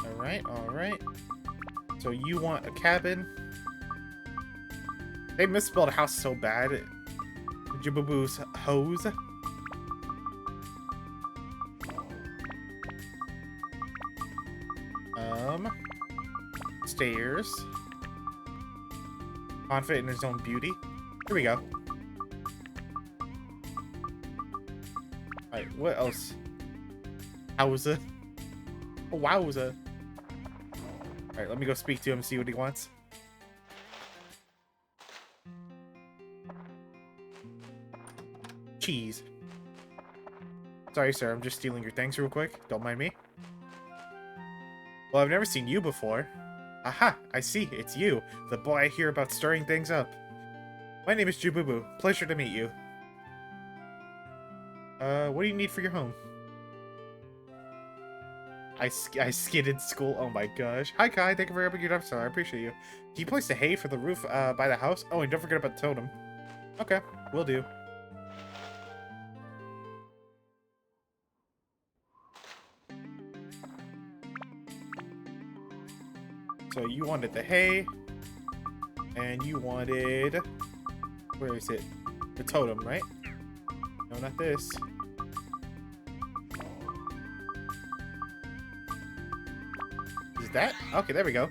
Alright, alright. So you want a cabin. They misspelled house so bad. Jibubu's hose. Stairs. Confident in his own beauty. Here we go. Alright, what else? Howza. Oh, wowza. Alright, let me go speak to him and see what he wants. Cheese. Sorry, sir. I'm just stealing your things real quick. Don't mind me. Well, I've never seen you before. Aha! I see. It's you. The boy I hear about stirring things up. My name is Jububu. Pleasure to meet you. What do you need for your home? I skidded school. Oh my gosh. Hi, Kai. Thank you for helping your episode. I appreciate you. Can you place the hay for the roof, by the house? Oh, and don't forget about the totem. Okay. Will do. So you wanted the hay, and you wanted... Where is it? The totem, right? No, not this. Is that? Okay, there we go.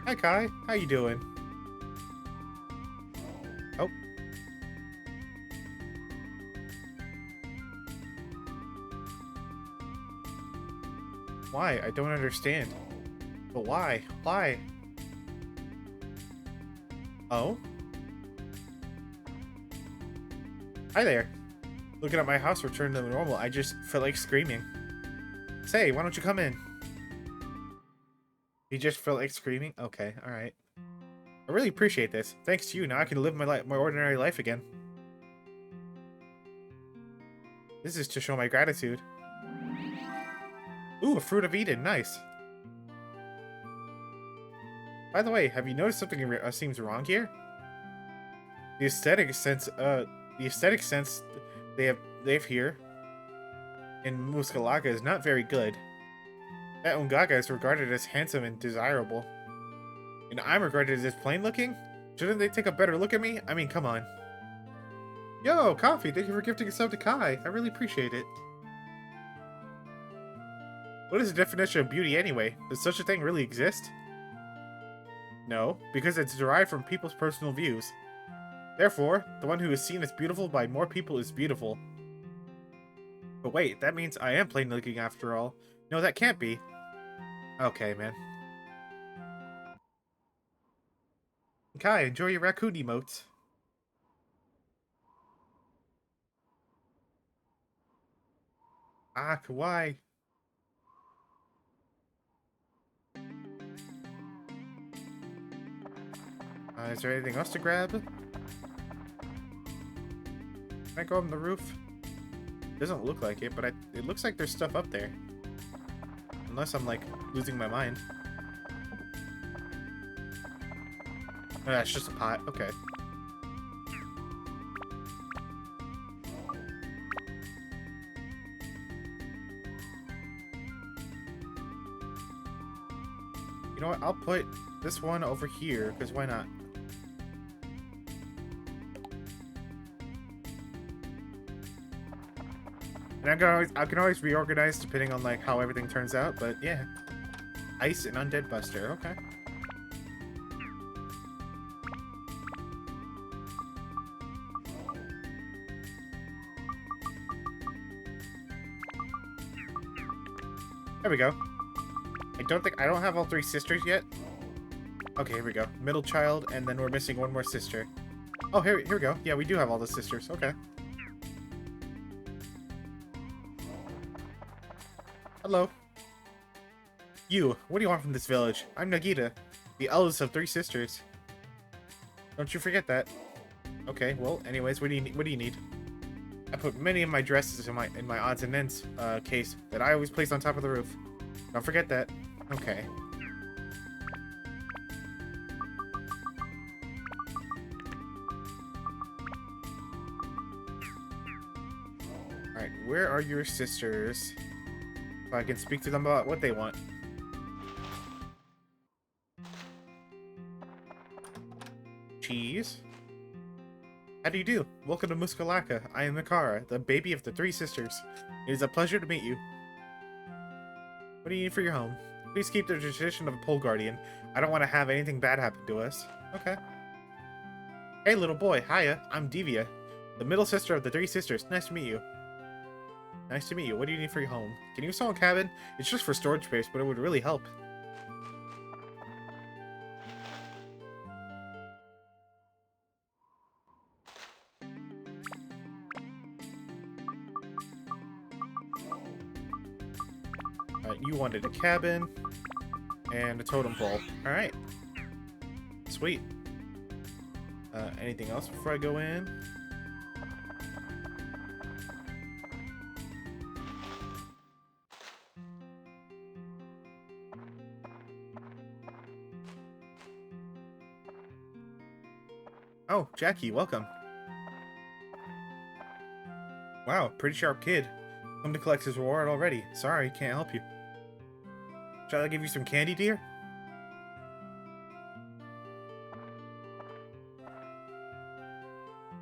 Hi, Kai. How you doing? Oh. Why? I don't understand. But why? Why? Oh? Hi there. Looking at my house returned to normal. I just felt like screaming. Say, why don't you come in? You just felt like screaming? Okay, alright. I really appreciate this. Thanks to you, now I can live my ordinary life again. This is to show my gratitude. Ooh, a fruit of Eden. Nice. By the way, have you noticed something seems wrong here? The aesthetic sense they have here in Muscalaga is not very good. That Ungaga is regarded as handsome and desirable, and I'm regarded as plain looking. Shouldn't they take a better look at me? I mean, come on. Yo, Coffee! Thank you for gifting a sub to Kai. I really appreciate it. What is the definition of beauty anyway? Does such a thing really exist? No, because it's derived from people's personal views. Therefore, the one who is seen as beautiful by more people is beautiful. But wait, that means I am plain looking after all. No, that can't be. Okay, man. Kai, enjoy your raccoon emotes. Ah, kawaii. Is there anything else to grab? Can I go up on the roof? Doesn't look like it, but it looks like there's stuff up there. Unless I'm, like, losing my mind. Oh, yeah, it's just a pot. Okay. You know what? I'll put this one over here, because why not? And I can always reorganize depending on, like, how everything turns out, but yeah. Ice and Undead Buster. Okay. There we go. I don't have all three sisters yet. Okay, here we go. Middle child, and then we're missing one more sister. Oh, here we go. Yeah, we do have all the sisters. Okay. Hello. You, what do you want from this village? I'm Nagita, the eldest of three sisters. Don't you forget that. Okay, well, anyways, what do you need? I put many of my dresses in my odds and ends case that I always place on top of the roof. Don't forget that. Okay. Alright, where are your sisters? So I can speak to them about what they want. Cheese? How do you do? Welcome to Muskalaka. I am Mikara, the baby of the three sisters. It is a pleasure to meet you. What do you need for your home? Please keep the tradition of a pole guardian. I don't want to have anything bad happen to us. Okay. Hey, little boy. Hiya. I'm Devia, the middle sister of the three sisters. Nice to meet you. Nice to meet you. What do you need for your home? Can you sell a cabin? It's just for storage space, but it would really help. Alright, you wanted a cabin and a totem pole. Alright. Sweet. Anything else before I go in? Oh, Jackie, welcome. Wow, pretty sharp kid. Come to collect his reward already. Sorry, can't help you. Shall I give you some candy, dear?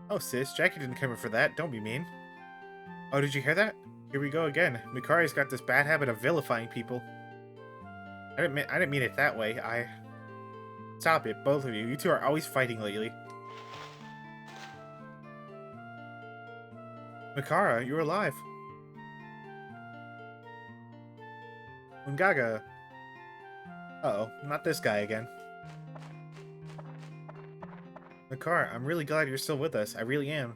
Oh, sis, Jackie didn't come in for that. Don't be mean. Oh, did you hear that? Here we go again. Mikari's got this bad habit of vilifying people. I didn't mean it that way. Stop it, both of you. You two are always fighting lately. Mikara, you're alive. Ungaga. Uh-oh, not this guy again. Mikara, I'm really glad you're still with us. I really am.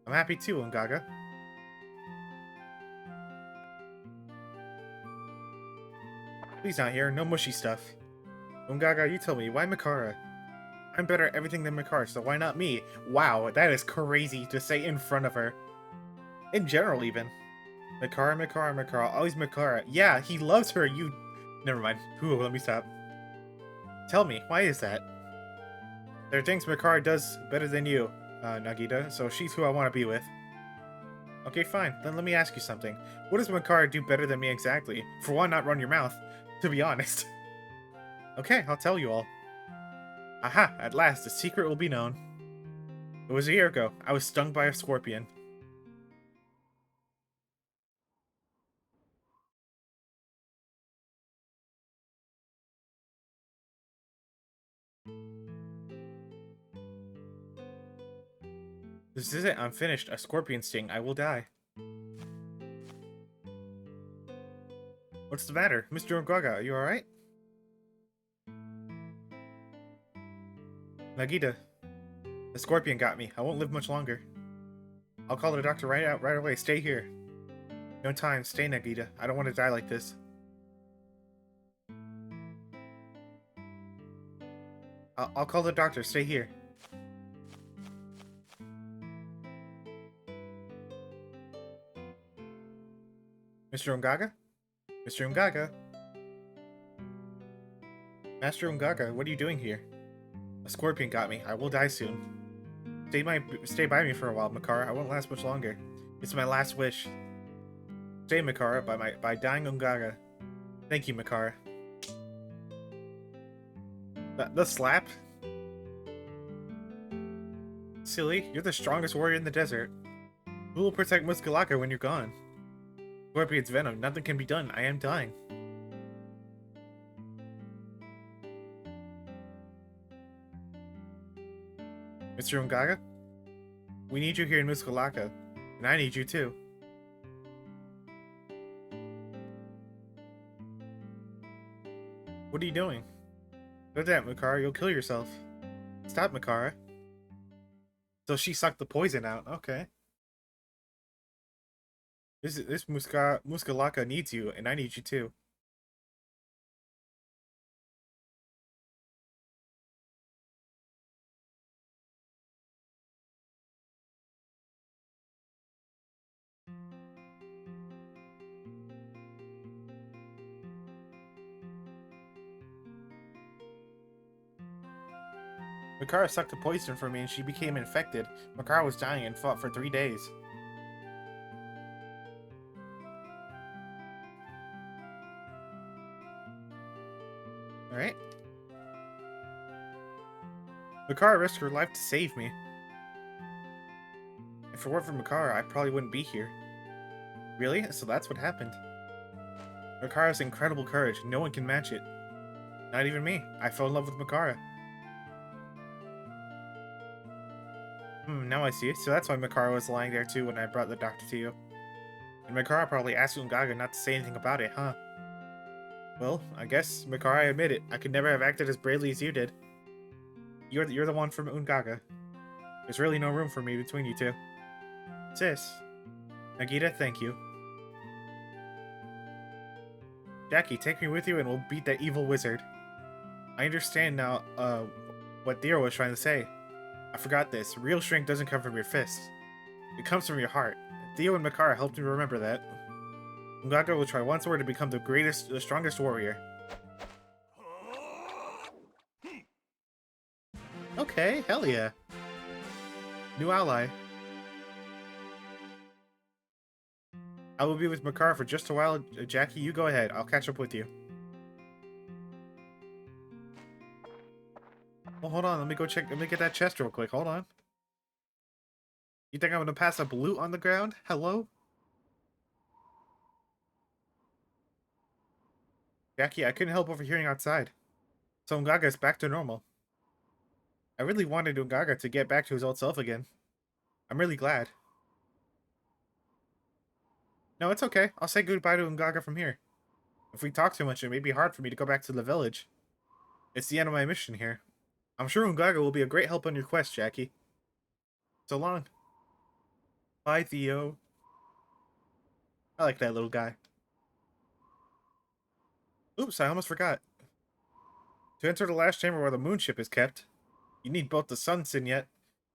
I'm happy too, Ungaga. Please not here, no mushy stuff. Ungaga, you tell me, why Mikara? I'm better at everything than Mikara, so why not me? Wow, that is crazy to say in front of her. In general, even. Mikara, Mikara, Mikara, always Mikara. Yeah, he loves her, you... Never mind. Ooh, let me stop. Tell me, why is that? There are things Mikara does better than you, Nagita, so she's who I want to be with. Okay, fine. Then let me ask you something. What does Mikara do better than me exactly? For one, not run your mouth, to be honest. Okay, I'll tell you all. Aha! At last, the secret will be known. It was a year ago. I was stung by a scorpion. This is it. I'm finished. A scorpion sting. I will die. What's the matter? Mr. Ungaga, are you alright? Nagita, the scorpion got me. I won't live much longer. I'll call the doctor right away. Stay here. No time. Stay, Nagita. I don't want to die like this. I'll call the doctor. Stay here. Mr. Ungaga? Mr. Ungaga? Master Ungaga, what are you doing here? A scorpion got me. I will die soon. Stay by me for a while, Makara. I won't last much longer. It's my last wish. Stay, Makara, by dying Ungaga. Thank you, Makara. The slap? Silly, you're the strongest warrior in the desert. Who will protect Muskalaka when you're gone? Scorpion's venom. Nothing can be done. I am dying. Mr. Ungaga? We need you here in Muskalaka. And I need you too. What are you doing? Do that, Makara. You'll kill yourself. Stop, Makara. So she sucked the poison out. Okay. This Muskalaka needs you, and I need you too. Makara sucked the poison from me and she became infected. Makara was dying and fought for 3 days. Alright. Makara risked her life to save me. If it weren't for Makara, I probably wouldn't be here. Really? So that's what happened. Makara's incredible courage. No one can match it. Not even me. I fell in love with Makara. Now I see. So that's why Makara was lying there too when I brought the doctor to you. And Makara probably asked Ungaga not to say anything about it, huh? Well, I guess, Makara, I admit it. I could never have acted as bravely as you did. You're the one from Ungaga. There's really no room for me between you two. Sis. Nagita, thank you. Jackie, take me with you and we'll beat that evil wizard. I understand now, what Theo was trying to say. I forgot this. Real strength doesn't come from your fists. It comes from your heart. Theo and Makara helped me remember that. Ungaga will try once more to become the strongest warrior. Okay, hell yeah. New ally. I will be with Makara for just a while. Jackie, you go ahead. I'll catch up with you. Well, hold on. Let me go check. Let me get that chest real quick. Hold on. You think I'm gonna pass up loot on the ground? Hello? Jackie, I couldn't help overhearing outside. So Ungaga's back to normal. I really wanted Ungaga to get back to his old self again. I'm really glad. No, it's okay. I'll say goodbye to Ungaga from here. If we talk too much, it may be hard for me to go back to the village. It's the end of my mission here. I'm sure Ungaga will be a great help on your quest, Jackie. So long. Bye, Theo. I like that little guy. Oops, I almost forgot. To enter the last chamber where the moon ship is kept, you need both the sun signet,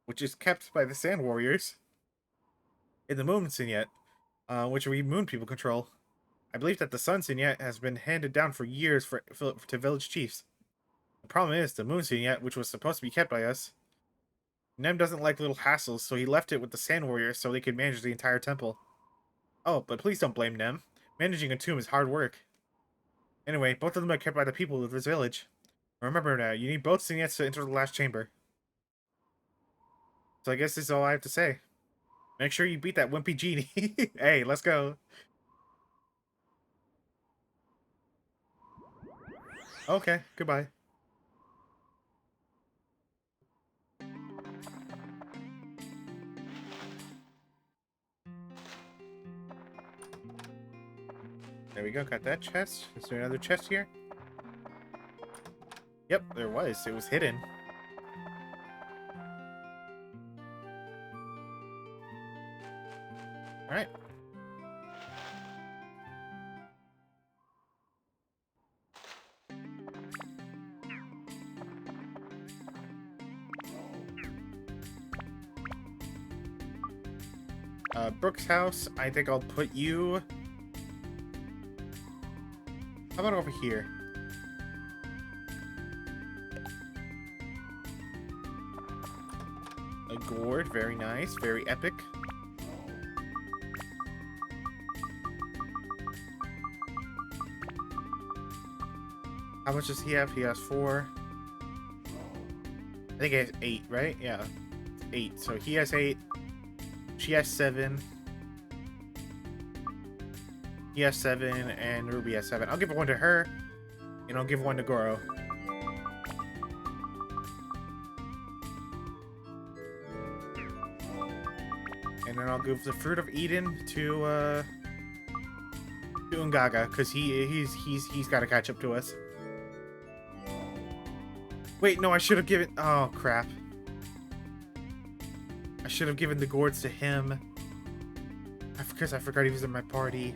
which is kept by the sand warriors, and the moon signet, which we moon people control. I believe that the sun signet has been handed down for years to village chiefs. The problem is, the moon signet, which was supposed to be kept by us, Nem doesn't like little hassles, so he left it with the sand warriors so they could manage the entire temple. Oh, but please don't blame Nem. Managing a tomb is hard work. Anyway, both of them are kept by the people of this village. Remember now, you need both signets to enter the last chamber. So I guess this is all I have to say. Make sure you beat that wimpy genie. Hey, let's go. Okay, goodbye. There we go, got that chest. Is there another chest here? Yep, there was. It was hidden. Alright. Brooke's house, I think I'll put you... How about over here? A gourd, very nice, very epic. How much does he have? He has 4. I think he has 8, right? Yeah, 8. So he has 8. She has 7. He has 7, and Ruby has 7. I'll give one to her, and I'll give one to Goro. And then I'll give the Fruit of Eden to Ungaga, because he's got to catch up to us. Wait, no, I should have given... Oh, crap. I should have given the gourds to him. Because I forgot he was in my party.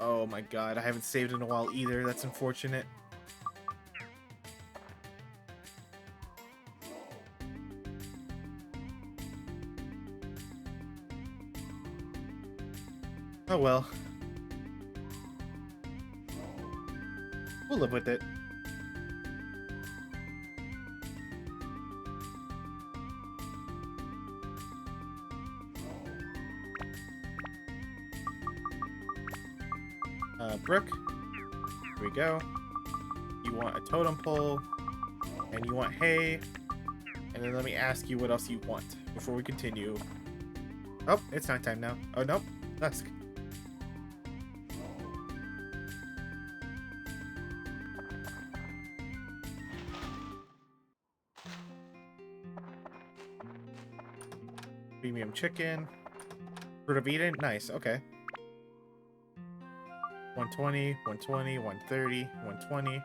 Oh my god, I haven't saved in a while either. That's unfortunate. Oh well. We'll live with it. Brooke. Here we go. You want a totem pole, and you want hay, and then let me ask you what else you want before we continue. Oh, it's nighttime now. Oh, nope. Dusk. Premium chicken. Fruit of Eden? Nice, okay. 120, 120, 130, 120,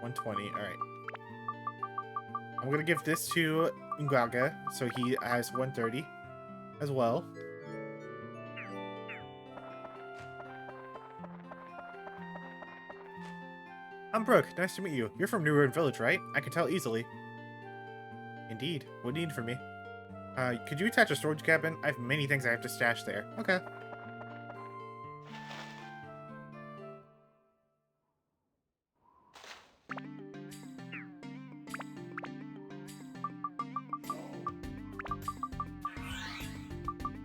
120. Alright. I'm gonna give this to Ungaga, so he has 130 as well. I'm Brooke. Nice to meet you. You're from New Ruin Village, right? I can tell easily. Indeed. What do you need from me? Could you attach a storage cabin? I have many things I have to stash there. Okay.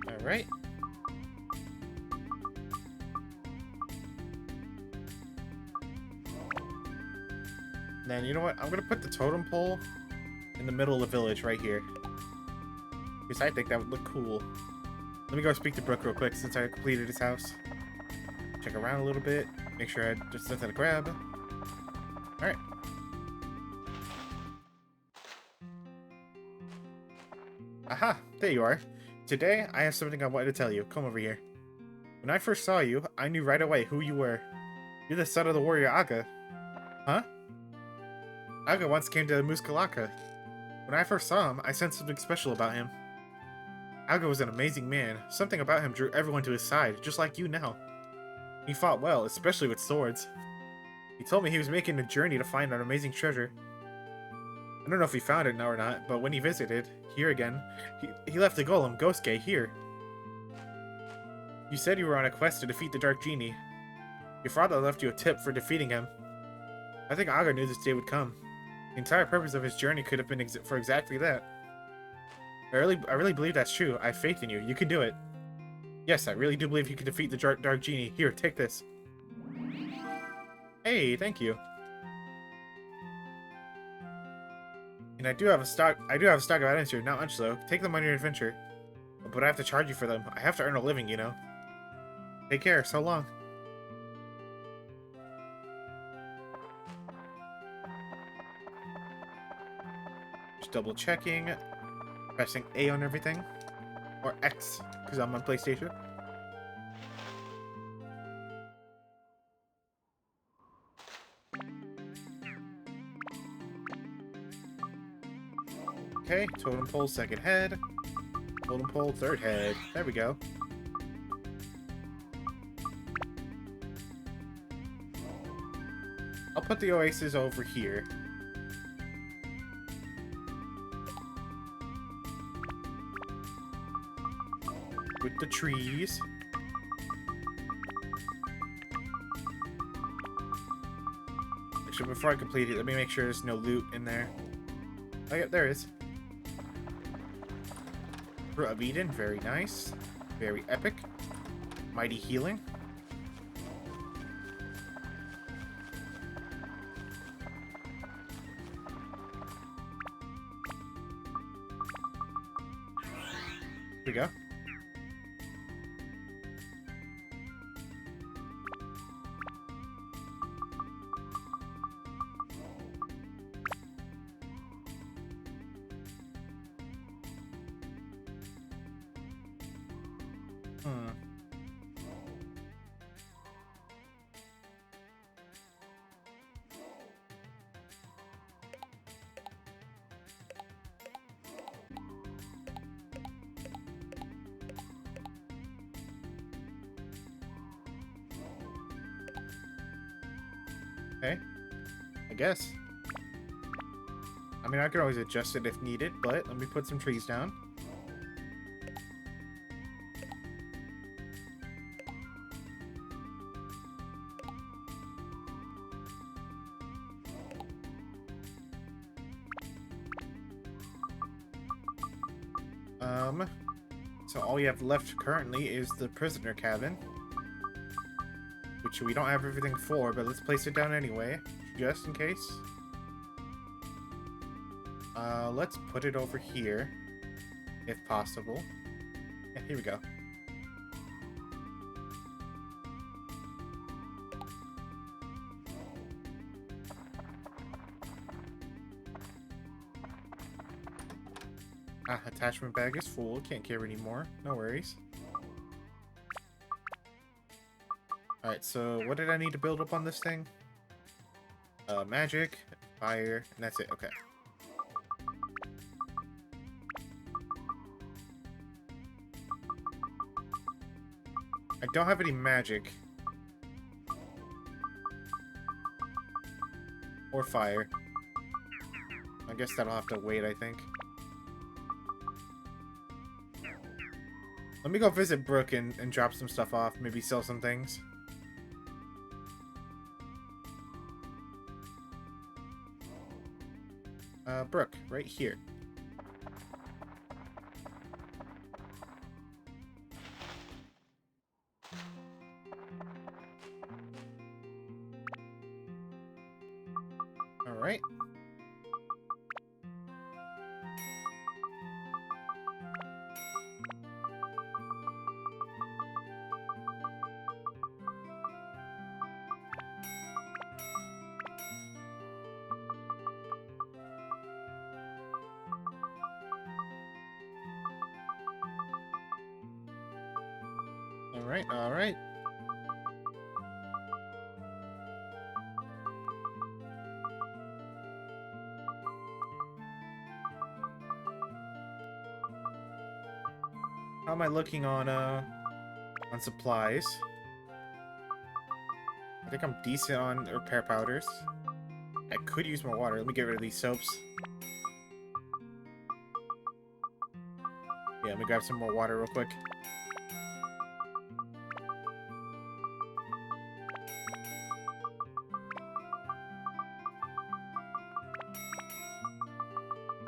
Alright. Then, you know what? I'm gonna put the totem pole in the middle of the village right here. Because I think that would look cool. Let me go speak to Brooke real quick since I completed his house. Check around a little bit. Make sure I just nothing to grab. Alright. Aha! There you are. Today, I have something I wanted to tell you. Come over here. When I first saw you, I knew right away who you were. You're the son of the warrior Aga. Huh? Aga once came to Muskalaka. When I first saw him, I sensed something special about him. Aga was an amazing man. Something about him drew everyone to his side, just like you now. He fought well, especially with swords. He told me he was making a journey to find an amazing treasure. I don't know if he found it now or not, but when he visited, here again, he left the golem, Gosuke, here. You said you were on a quest to defeat the Dark Genie. Your father left you a tip for defeating him. I think Aga knew this day would come. The entire purpose of his journey could have been for exactly that. I really believe that's true. I have faith in you. You can do it. Yes, I really do believe you can defeat the Dark Genie. Here, take this. Hey, thank you. And I do have a stock of items here, not much though. Take them on your adventure. But I have to charge you for them. I have to earn a living, you know. Take care, so long. Just double checking. Pressing A on everything. Or X, because I'm on PlayStation. Okay, totem pole, second head. Totem pole, third head. There we go. I'll put the oasis over here. With the trees. Actually, before I complete it, let me make sure there's no loot in there. Oh yeah, there is. Fruit of Eden, very nice. Very epic. Mighty healing. Here we go. Hmm. Okay. I guess. I mean, I can always adjust it if needed, but let me put some trees down. So all we have left currently is the prisoner cabin. Which we don't have everything for, but let's place it down anyway, just in case. Let's put it over here, if possible. Yeah, here we go. Ah, attachment bag is full. Can't carry anymore. No worries. Alright, so what did I need to build up on this thing? Magic, fire, and that's it. Okay. I don't have any magic. Or fire. I guess that'll have to wait, I think. Let me go visit Brooke and drop some stuff off. Maybe sell some things. Brooke, right here. Alright. Alright, alright. How am I looking on supplies? I think I'm decent on repair powders. I could use more water. Let me get rid of these soaps. Yeah, let me grab some more water real quick.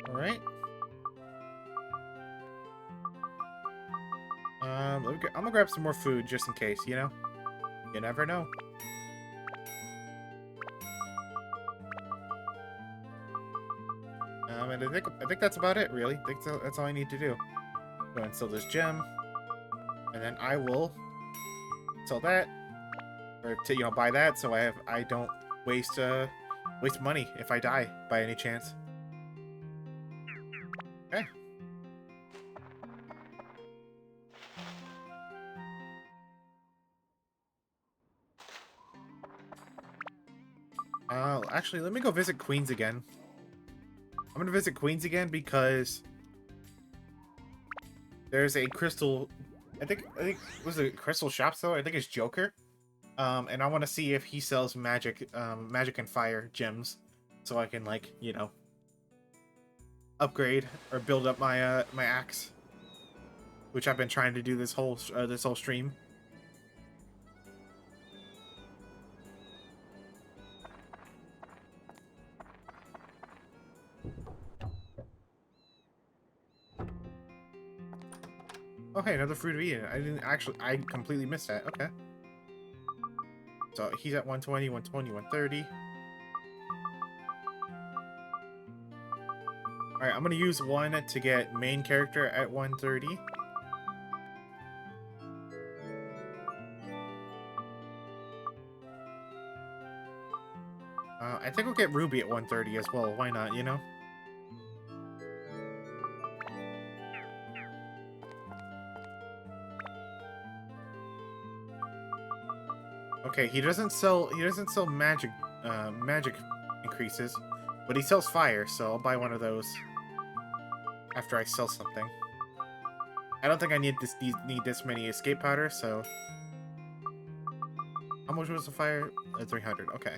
Alright. I'm gonna grab some more food just in case, you know? You never know. And I think that's about it, really. I think that's all I need to do. Go and sell this gem, and then I will sell that, or to buy that, so I don't waste money if I die by any chance. Okay. Actually, let me go visit Queens again. I'm gonna visit Queens again because there's a crystal. I think was it a crystal shop though. I think it's Joker. And I want to see if he sells magic and fire gems, so I can like upgrade or build up my axe, which I've been trying to do this whole stream. Okay, another fruit of Eden. I completely missed that. Okay. So he's at 120, 120, 130. Alright, I'm gonna use one to get main character at 130. I think we'll get Ruby at 130 as well. Why not, you know? Okay, he doesn't sell magic increases, but he sells fire, so I'll buy one of those after I sell something. I don't think I need this many escape powder, so how much was the fire? 300. Okay.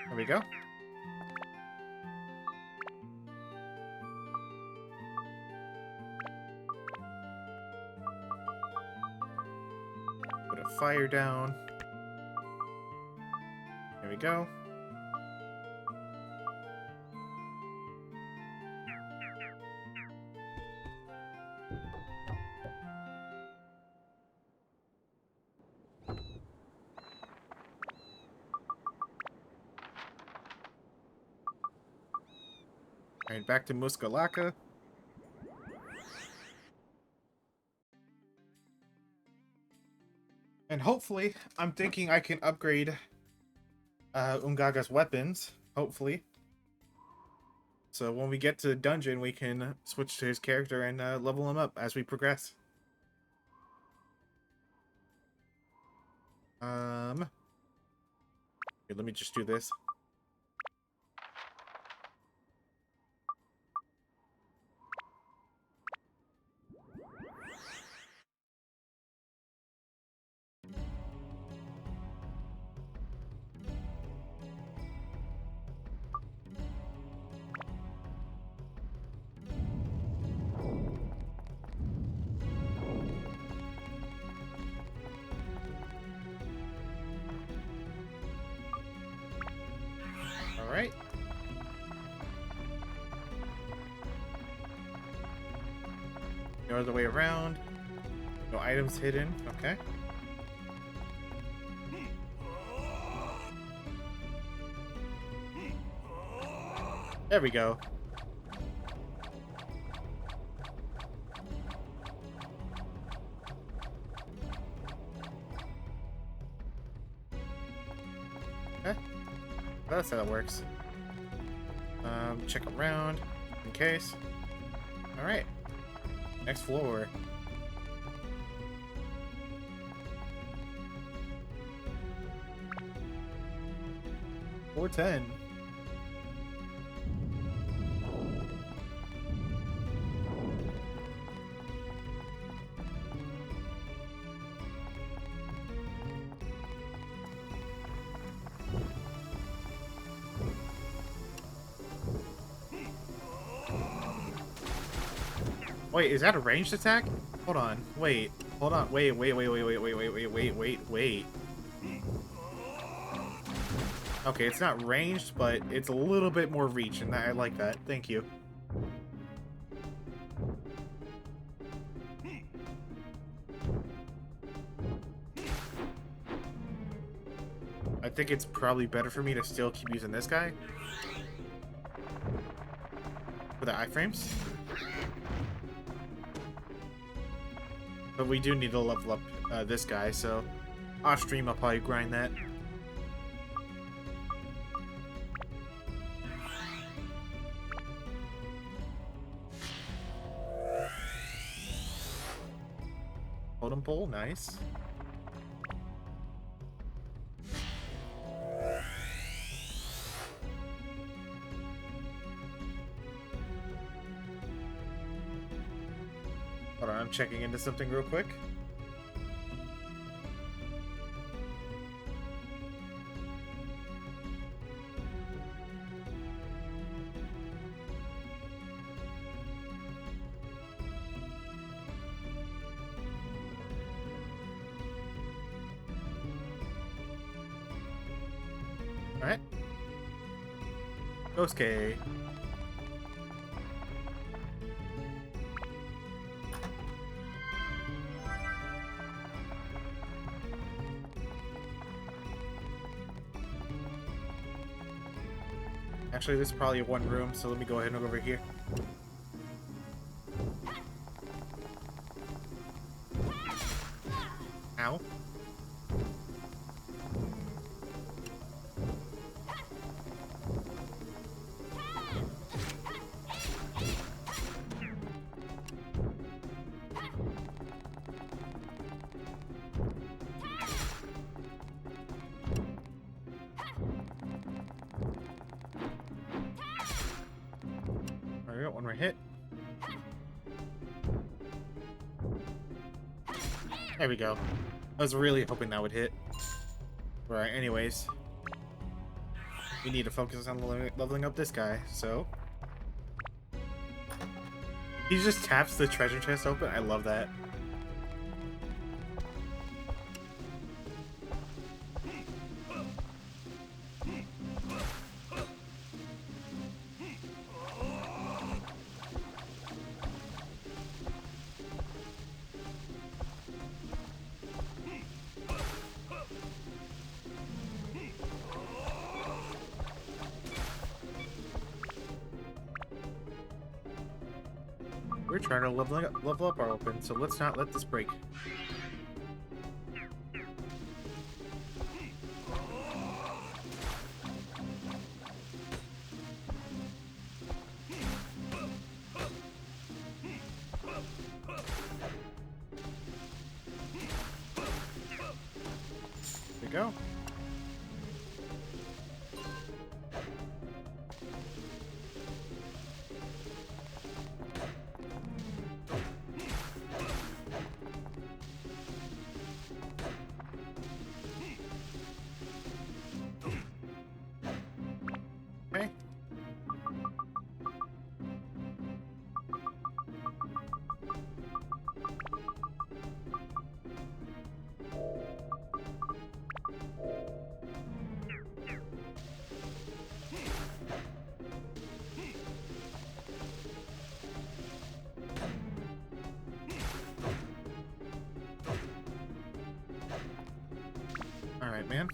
There we go. Put a fire down. There we go. Alright, back to Muskalaka. And hopefully, I'm thinking I can upgrade Ungaga's weapons, hopefully. So when we get to the dungeon, we can switch to his character and level him up as we progress. Here, let me just do this. Alright. No other way around. No items hidden. Okay. There we go. Okay. That's how it works. Check around in case. Alright. Next floor. Floor 10. Wait, is that a ranged attack? Hold on. Wait. Hold on. Wait. Okay, it's not ranged, but it's a little bit more reach, and I like that. Thank you. I think it's probably better for me to still keep using this guy for the iframes. But we do need to level up this guy, so off stream I'll probably grind that. totem pole, nice. Hold on, I'm checking into something real quick. Alright. Okay. Actually, this is probably one room, so let me go ahead and go over here. Ow. Alright, got one more hit. There we go. I was really hoping that would hit. Right, anyways. We need to focus on leveling up this guy, so... He just taps the treasure chest open. I love that. We're trying to level up our open, so let's not let this break. There we go. Okay. Alright, man.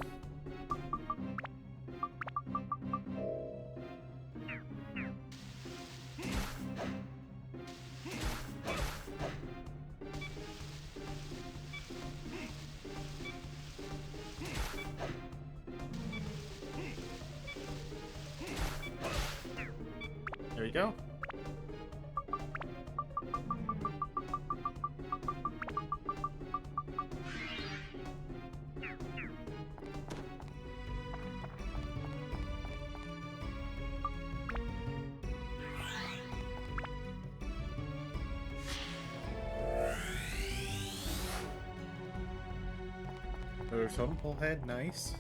There we go. Another totem pole head, nice.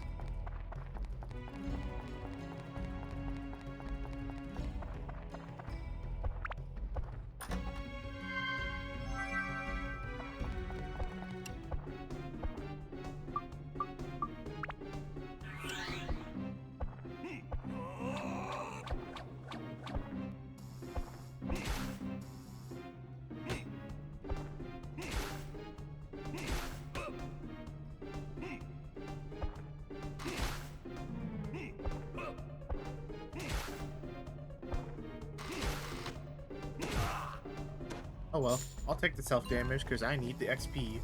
Oh well, I'll take the self-damage because I need the XP.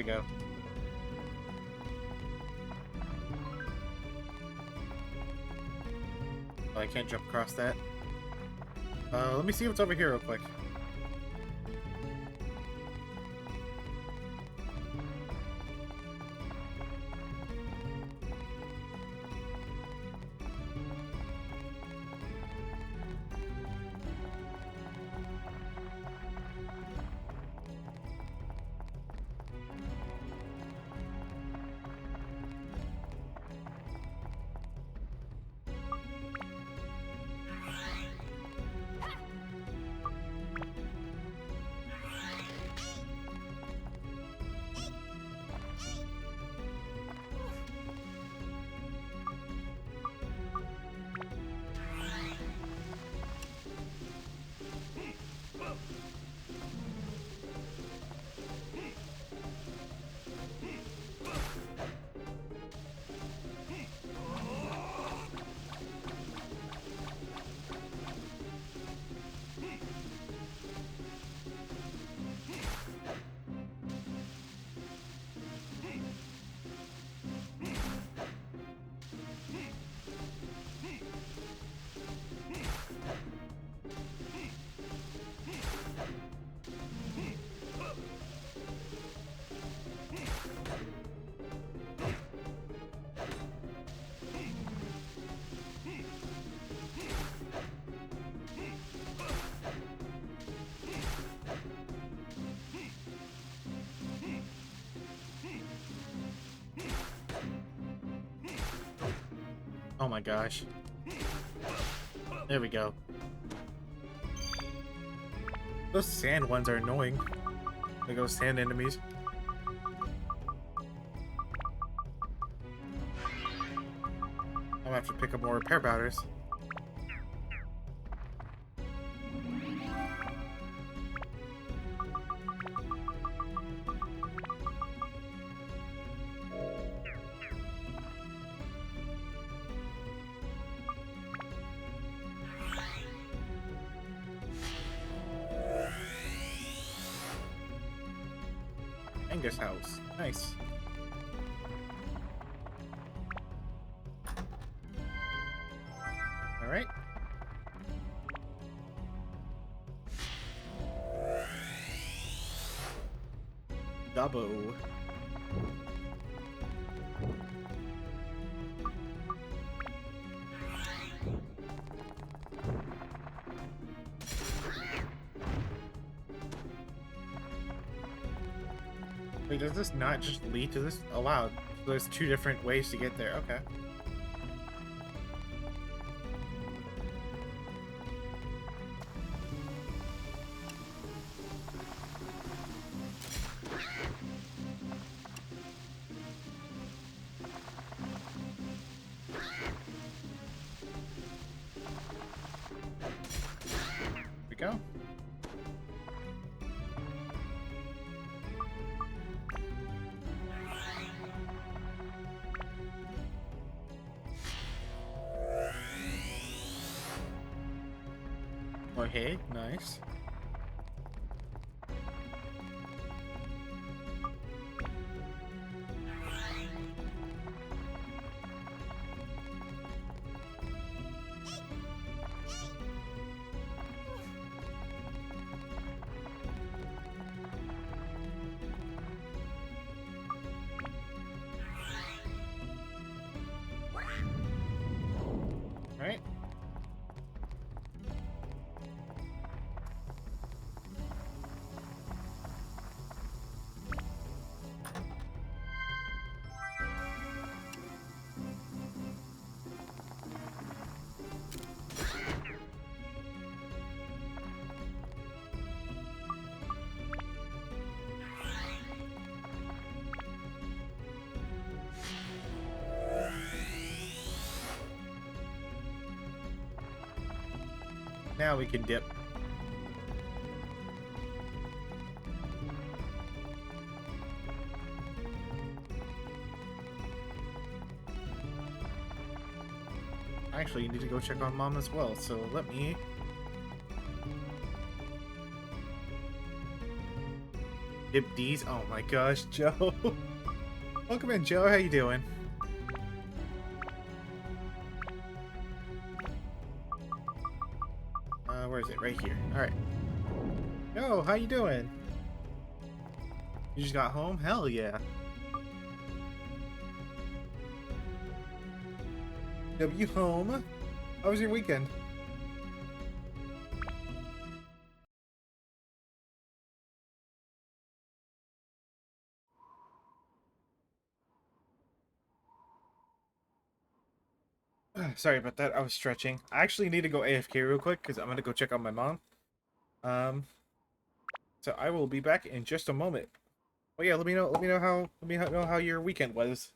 we go. Oh, I can't jump across that. Let me see what's over here real quick. Oh my gosh. There we go. Those sand ones are annoying. Like those sand enemies. I'm gonna have to pick up more repair powders. Angus house. Nice. Alright. Dubbo. Wait, does this not just lead to this? Oh wow, there's two different ways to get there. Okay. Here we go. Oh, hey, nice. All right. Now we can dip. Actually, you need to go check on Mom as well, so let me... Dip D's. Oh my gosh, Joe. Welcome in, Joe. How you doing? Where is it? Right here. All right. Yo, how you doing? You just got home? Hell yeah. W home. How was your weekend? Sorry about that. I was stretching. I actually need to go AFK real quick because I'm gonna go check on my mom. Um, so I will be back in just a moment. Oh yeah, let me know. Know how your weekend was.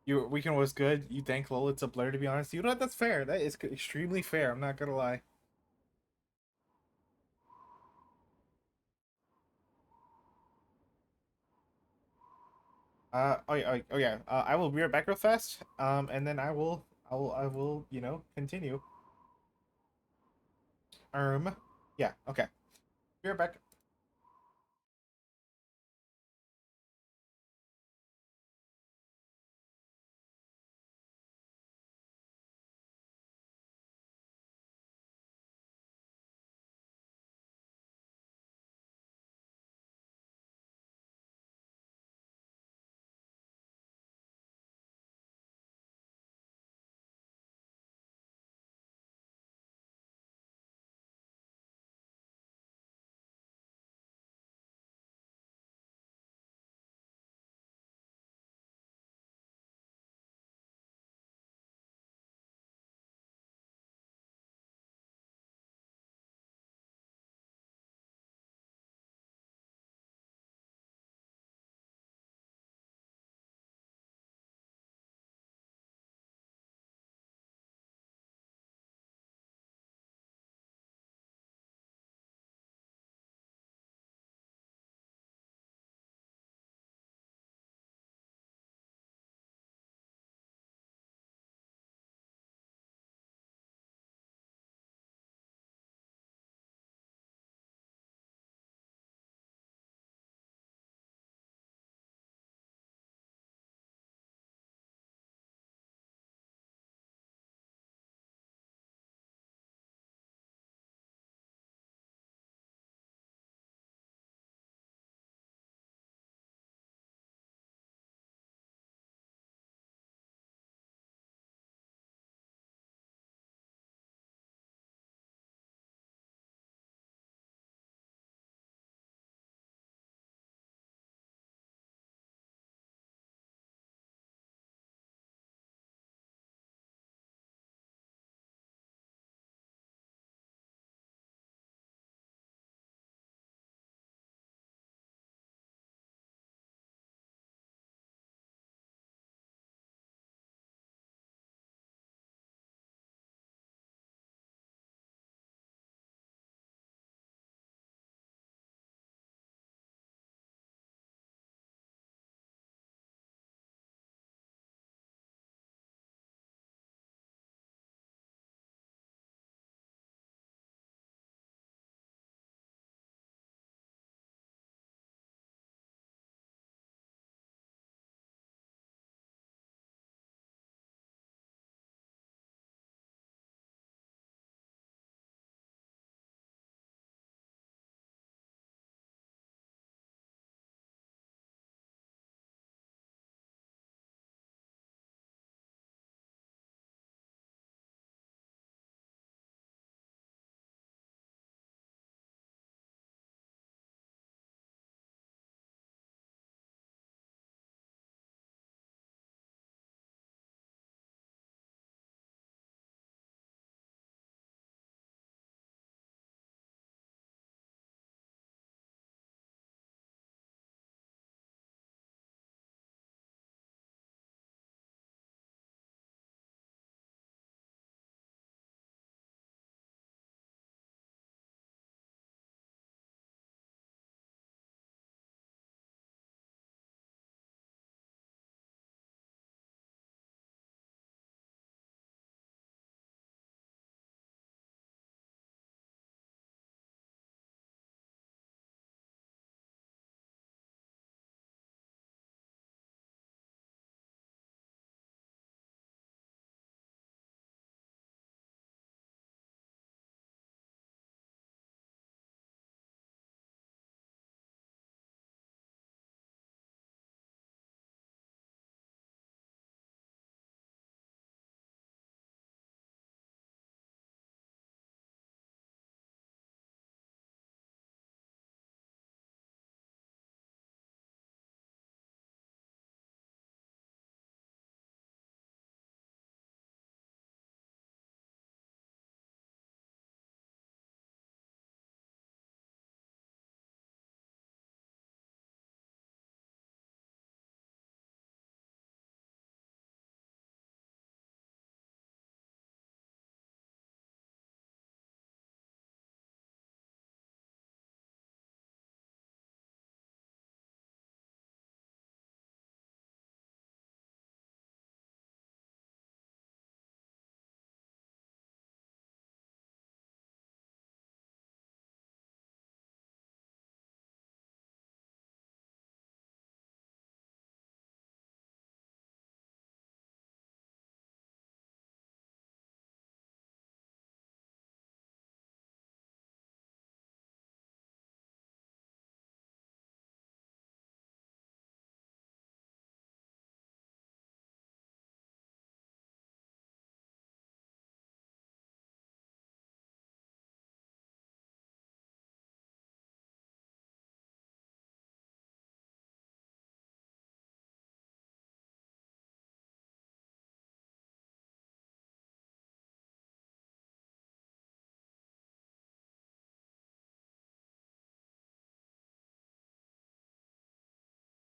Your weekend was good. You think Lol, it's a blur, to be honest. You know what? That's fair. That is extremely fair. I'm not gonna lie. Oh yeah. I will be right back real fast. And then I will, continue. Yeah. Okay. Be right back.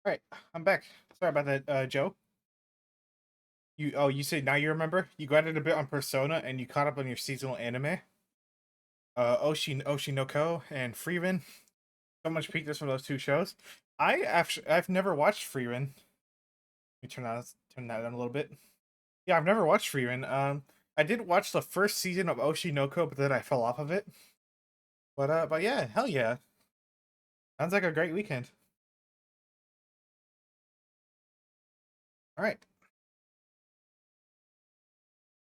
All right, I'm back. Sorry about that, Joe. You said now you remember? You got it a bit on Persona and you caught up on your seasonal anime. Oshinoko and Frieren. So much peakness from those two shows. I've never watched Frieren. Let me turn that down a little bit. Yeah, I've never watched Frieren. I did watch the first season of Oshinoko, but then I fell off of it. But yeah, hell yeah. Sounds like a great weekend. All right.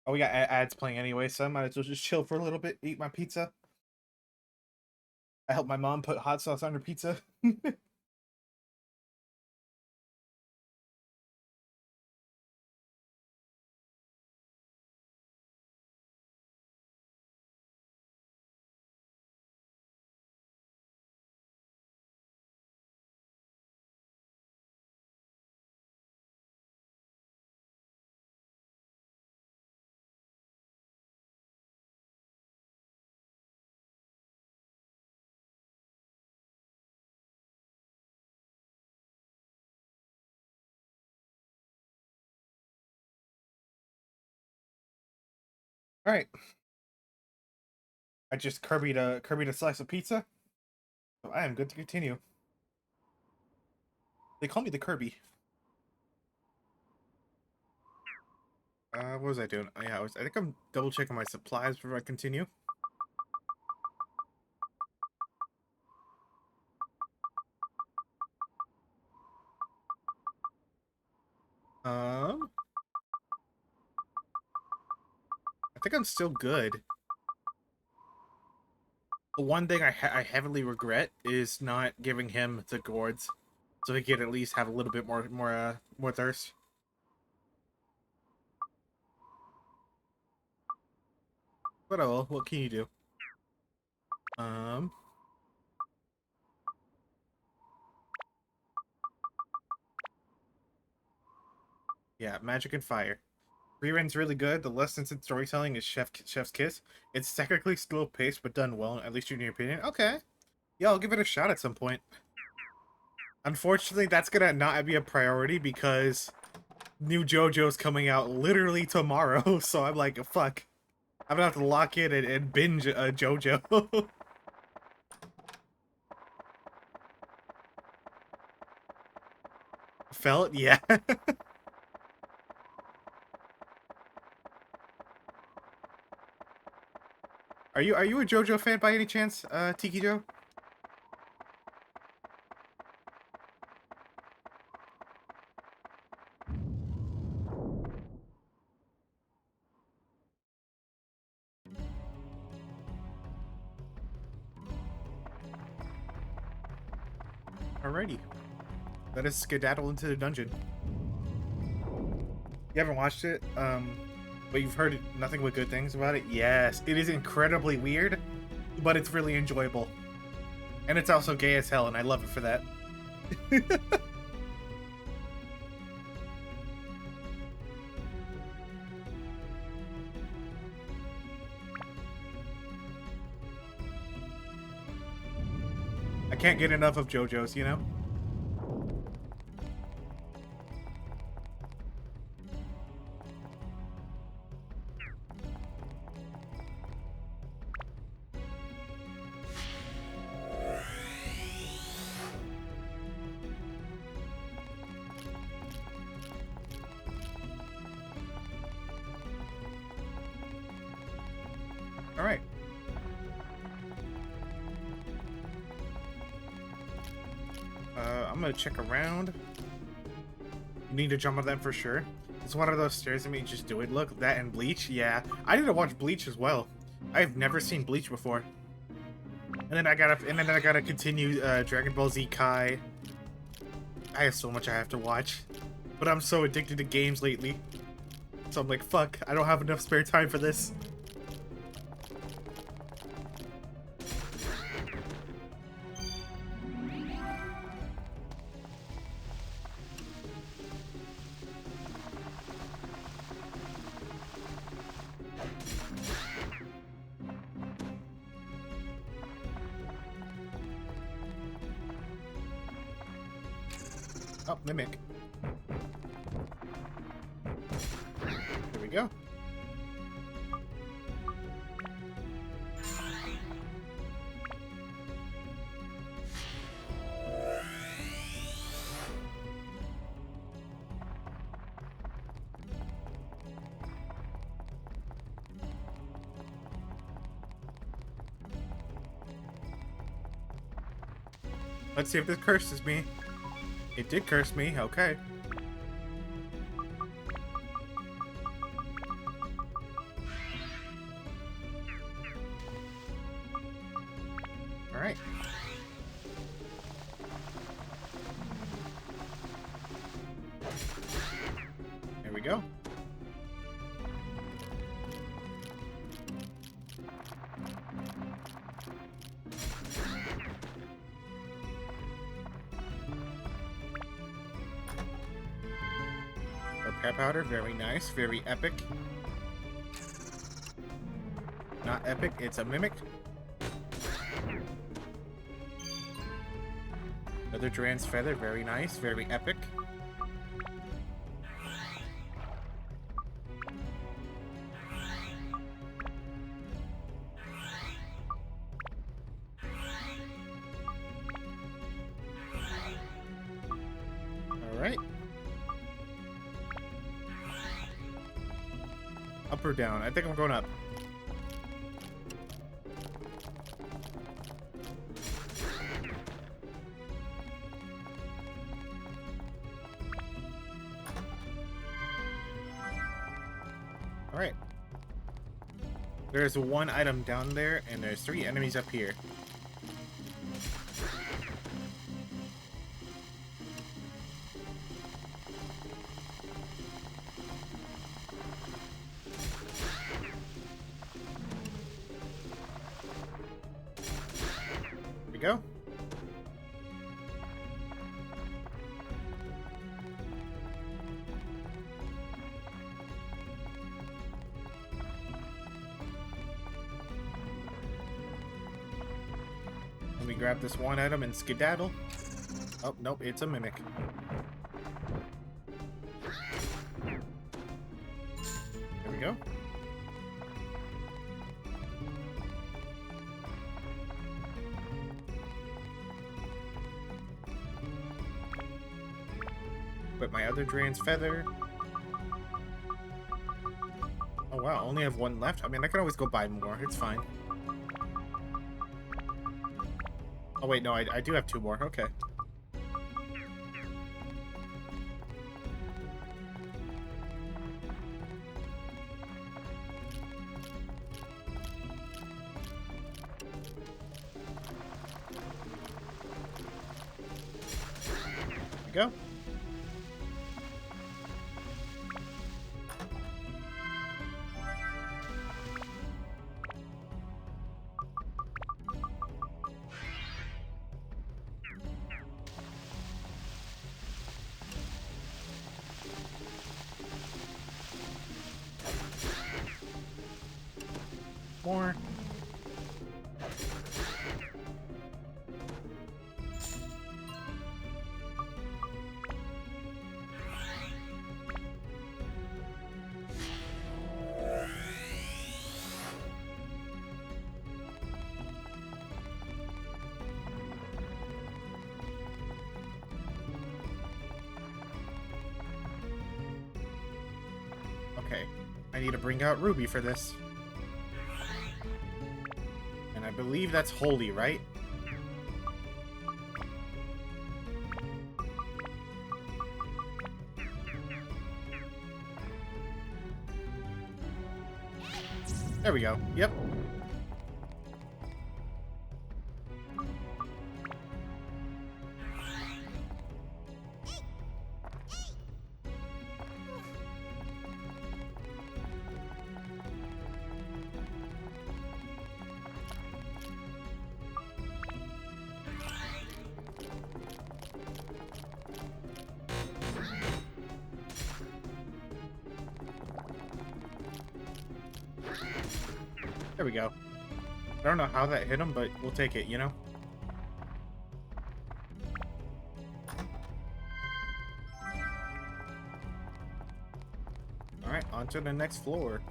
Oh, we got ads playing anyway, so I might as well just chill for a little bit, eat my pizza. I helped my mom put hot sauce on her pizza. All right, I just Kirby'd a slice of pizza, so I am good to continue. They call me the Kirby. What was I doing? Oh, yeah, I think I'm double checking my supplies before I continue. Um, I think I'm still good. The one thing I heavily regret is not giving him the gourds, so he could at least have a little bit more thirst. But oh well, what can you do? Um, yeah, magic and fire. Reren's really good. The lessons in storytelling is Chef's Kiss. It's technically slow paced, but done well, at least in your opinion. Okay. Yeah, I'll give it a shot at some point. Unfortunately, that's gonna not be a priority because new JoJo's coming out literally tomorrow, so I'm like, fuck. I'm gonna have to lock in and binge JoJo. Felt? Yeah. Are you a JoJo fan by any chance, Tiki Joe? Alrighty. Let us skedaddle into the dungeon. You haven't watched it, but you've heard nothing but good things about it? Yes, it is incredibly weird, but it's really enjoyable. And it's also gay as hell, and I love it for that. I can't get enough of JoJo's, you know? Alright. I'm gonna check around. You need to jump on them for sure. It's one of those stairs that mean just do it. Look, that and Bleach, yeah. I need to watch Bleach as well. I've never seen Bleach before. And then I gotta continue Dragon Ball Z Kai. I have so much I have to watch. But I'm so addicted to games lately. So I'm like, fuck, I don't have enough spare time for this. Oh, mimic. Here we go. Let's see if this curses me. It did curse me, okay. Alright. There we go. Repair powder, very nice, very epic. Not epic, it's a mimic. Another Dran's feather, very nice, very epic. Alright. Up or down? I think I'm going up. Alright. There's one item down there, and there's 3 enemies up here. Here we go. Let me grab this one item and skedaddle. Oh, nope, it's a mimic. There we go. But my other Dran's feather. Oh wow, only have 1 left. I mean, I can always go buy more. It's fine. Oh wait, no, I do have 2 more. Okay. There we go. More. Okay. I need to bring out Ruby for this. And I believe that's holy, right? There we go. Yep. There we go. I don't know how that hit him, but we'll take it, you know? On to the next floor.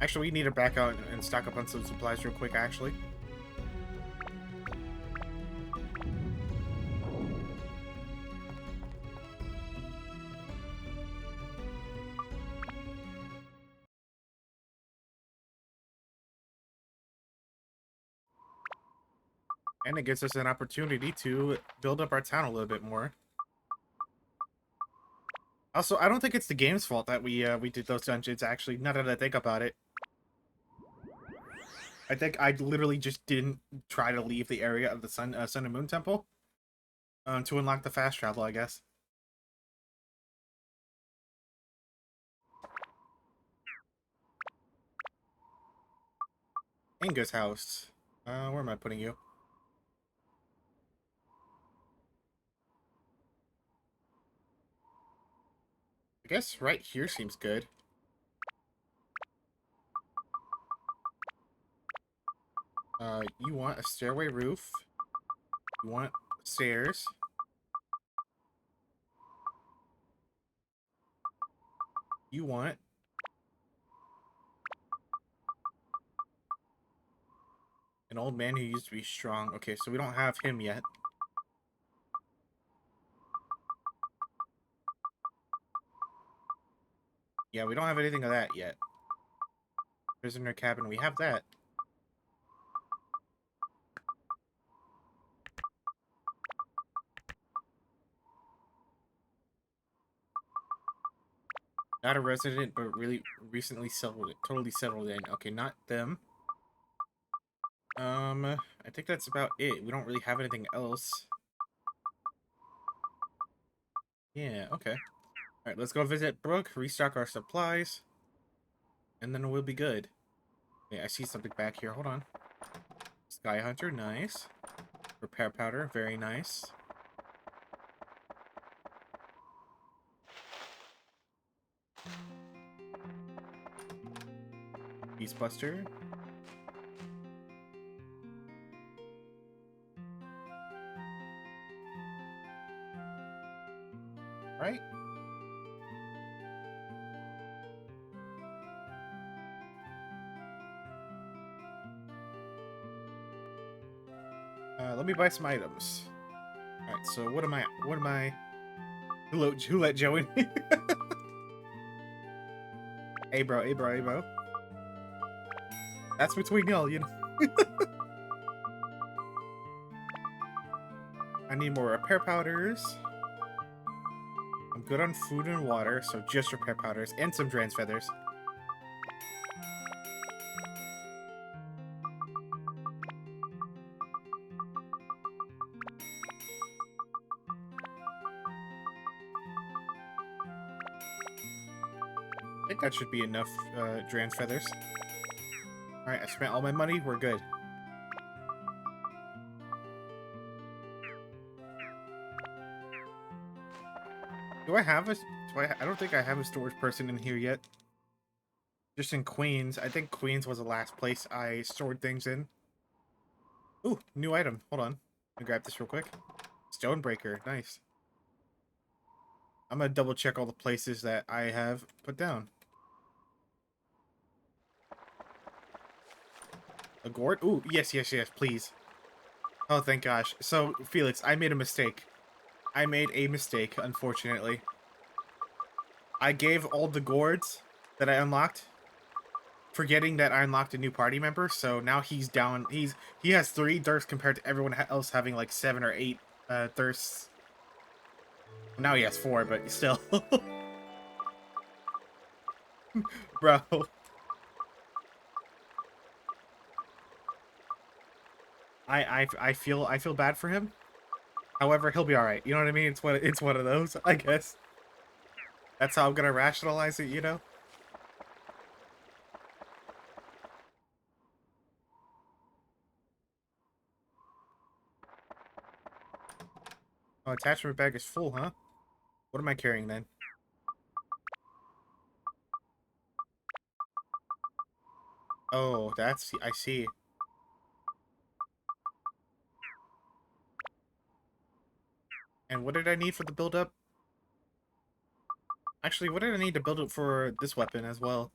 Actually, we need to back out and stock up on some supplies real quick, actually. And it gives us an opportunity to build up our town a little bit more. Also, I don't think it's the game's fault that we did those dungeons, actually, now that I think about it. I think I literally just didn't try to leave the area of the Sun and Moon Temple to unlock the fast travel, I guess. Inga's house. Where am I putting you? I guess right here seems good. You want a stairway roof. You want stairs. You want an old man who used to be strong. Okay, so we don't have him yet. Yeah, we don't have anything of that yet. Prisoner cabin, we have that. Not a resident, but really recently settled, totally settled in. Okay, not them. I think that's about it. We don't really have anything else. Yeah, okay. Alright, let's go visit Brooke, restock our supplies, and then we'll be good. Okay, I see something back here. Hold on. Sky Hunter, nice. Repair powder, very nice. Beastbuster. Right? Let me buy some items. Alright, so what am I... Who let Joe in? Hey bro, hey bro, hey bro. That's between y'all, you know. I need more repair powders. I'm good on food and water, so just repair powders and some Dran's feathers. I think that should be enough Dran's feathers. Alright, I spent all my money, we're good. Do I have a... I don't think I have a storage person in here yet. Just in Queens. I think Queens was the last place I stored things in. Ooh, new item. Hold on. Let me grab this real quick. Stonebreaker. Nice. I'm gonna double check all the places that I have put down. A gourd? Ooh, yes, yes, yes, please. Oh, thank gosh. So, Felix, I made a mistake. I made a mistake, unfortunately. I gave all the gourds that I unlocked, forgetting that I unlocked a new party member, so now he's down. He has 3 thirsts compared to everyone else having like 7 or 8 thirsts. Now he has 4, but still. Bro. I feel bad for him. However, he'll be alright. You know what I mean? It's one of those, I guess. That's how I'm gonna rationalize it, you know? Oh, attachment bag is full, huh? What am I carrying then? Oh, that's... I see. And what did I need for the build-up? Actually, what did I need to build it for this weapon as well?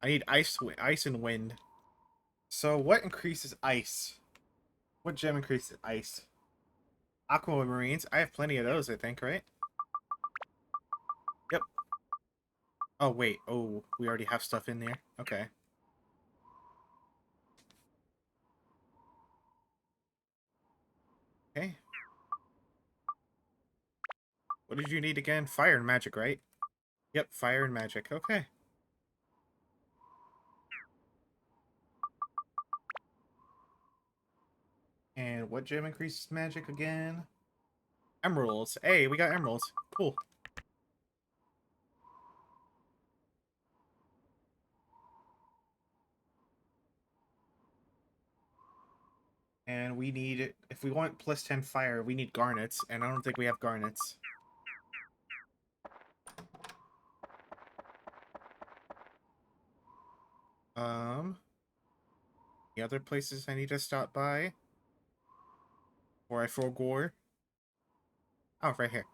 I need ice and wind. So what increases ice? What gem increases ice? Aquamarines. I have plenty of those, I think, right? Yep. Oh, wait. Oh, we already have stuff in there. Okay. Okay. What did you need again? Fire and magic, right? Yep, fire and magic. Okay. And what gem increases magic again? Emeralds. Hey, we got emeralds. Cool. And we need, if we want plus 10 fire, we need garnets, and I don't think we have garnets. The other places I need to stop by? Or I forgore? Oh, right here.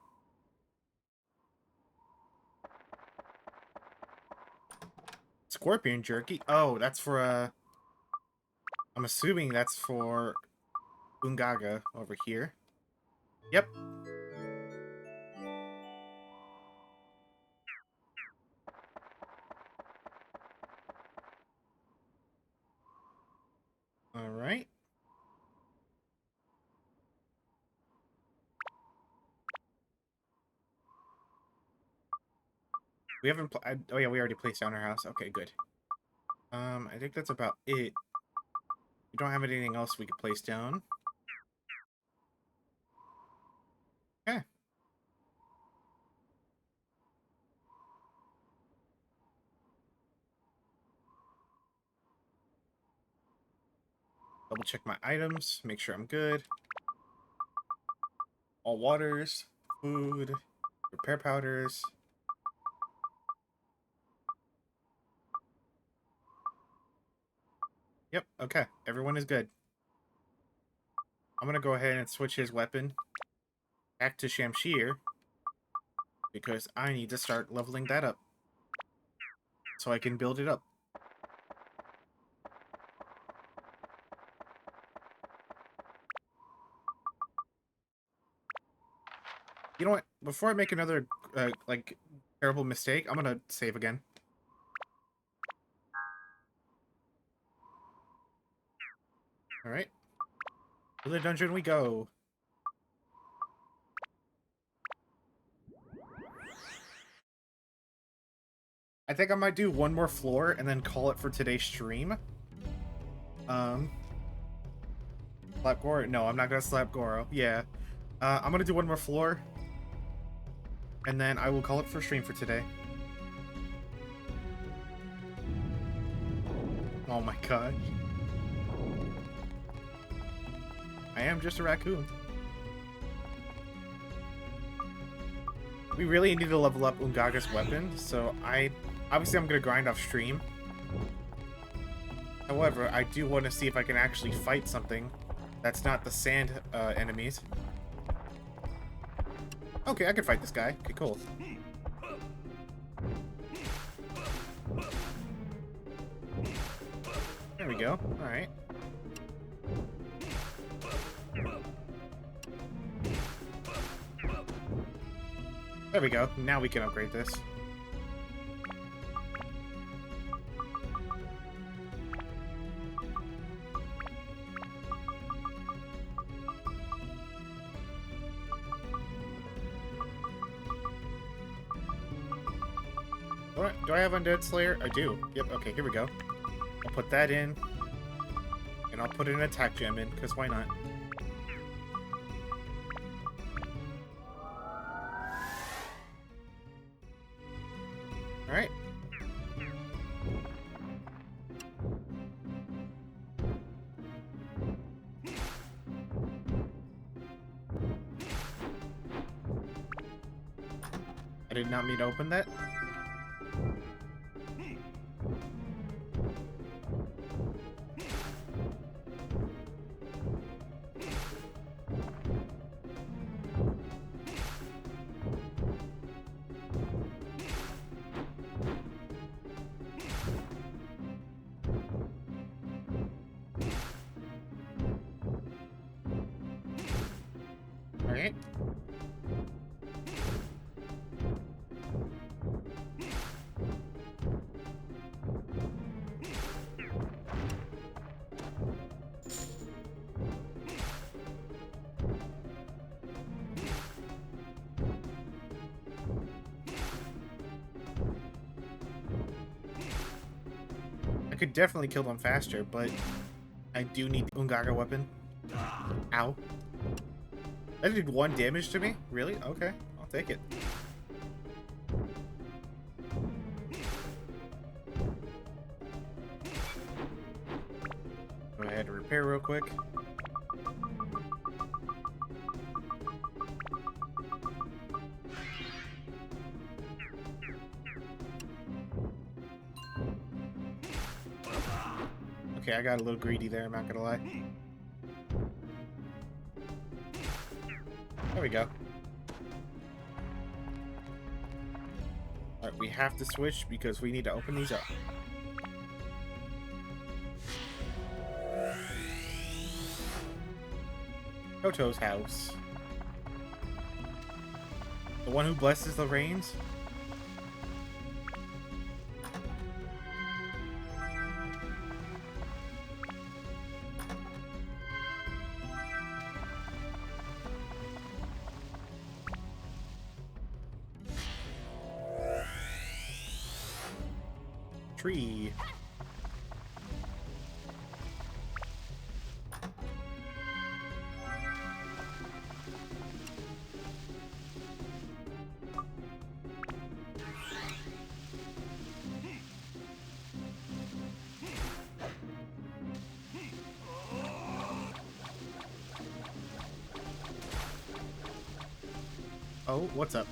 Scorpion jerky? Oh, that's for, I'm assuming that's for Ungaga over here. Yep. Alright. We haven't, oh yeah, we already placed down our house. Okay, good. I think that's about it. We don't have anything else we could place down. Okay. Double check my items, make sure I'm good. All waters, food, repair powders. Yep, okay. Everyone is good. I'm gonna go ahead and switch his weapon back to Shamshir because I need to start leveling that up so I can build it up. You know what? Before I make another, like, terrible mistake, I'm gonna save again. Alright. To the dungeon we go. I think I might do one more floor and then call it for today's stream. Slap Goro? No, I'm not gonna slap Goro. Yeah. I'm gonna do one more floor. And then I will call it for stream for today. Oh my gosh. I am just a raccoon. We really need to level up Ungaga's weapon, so obviously I'm gonna grind off stream. However, I do want to see if I can actually fight something that's not the sand enemies. Okay, I can fight this guy. Okay, cool. There we go. Alright. There we go. Now we can upgrade this. Do I have Undead Slayer? I do. Yep, okay, here we go. I'll put that in. And I'll put an attack gem in, because why not? Alright. I did not mean to open that. Alright. I could definitely kill them faster, but I do need the Ungaga weapon. Ow. That did 1 damage to me? Really? Okay, I'll take it. Go ahead and repair real quick. Okay, I got a little greedy there, I'm not gonna lie. There we go. Alright, we have to switch because we need to open these up. Toto's house. The one who blesses the rains? Tree. Oh, what's up?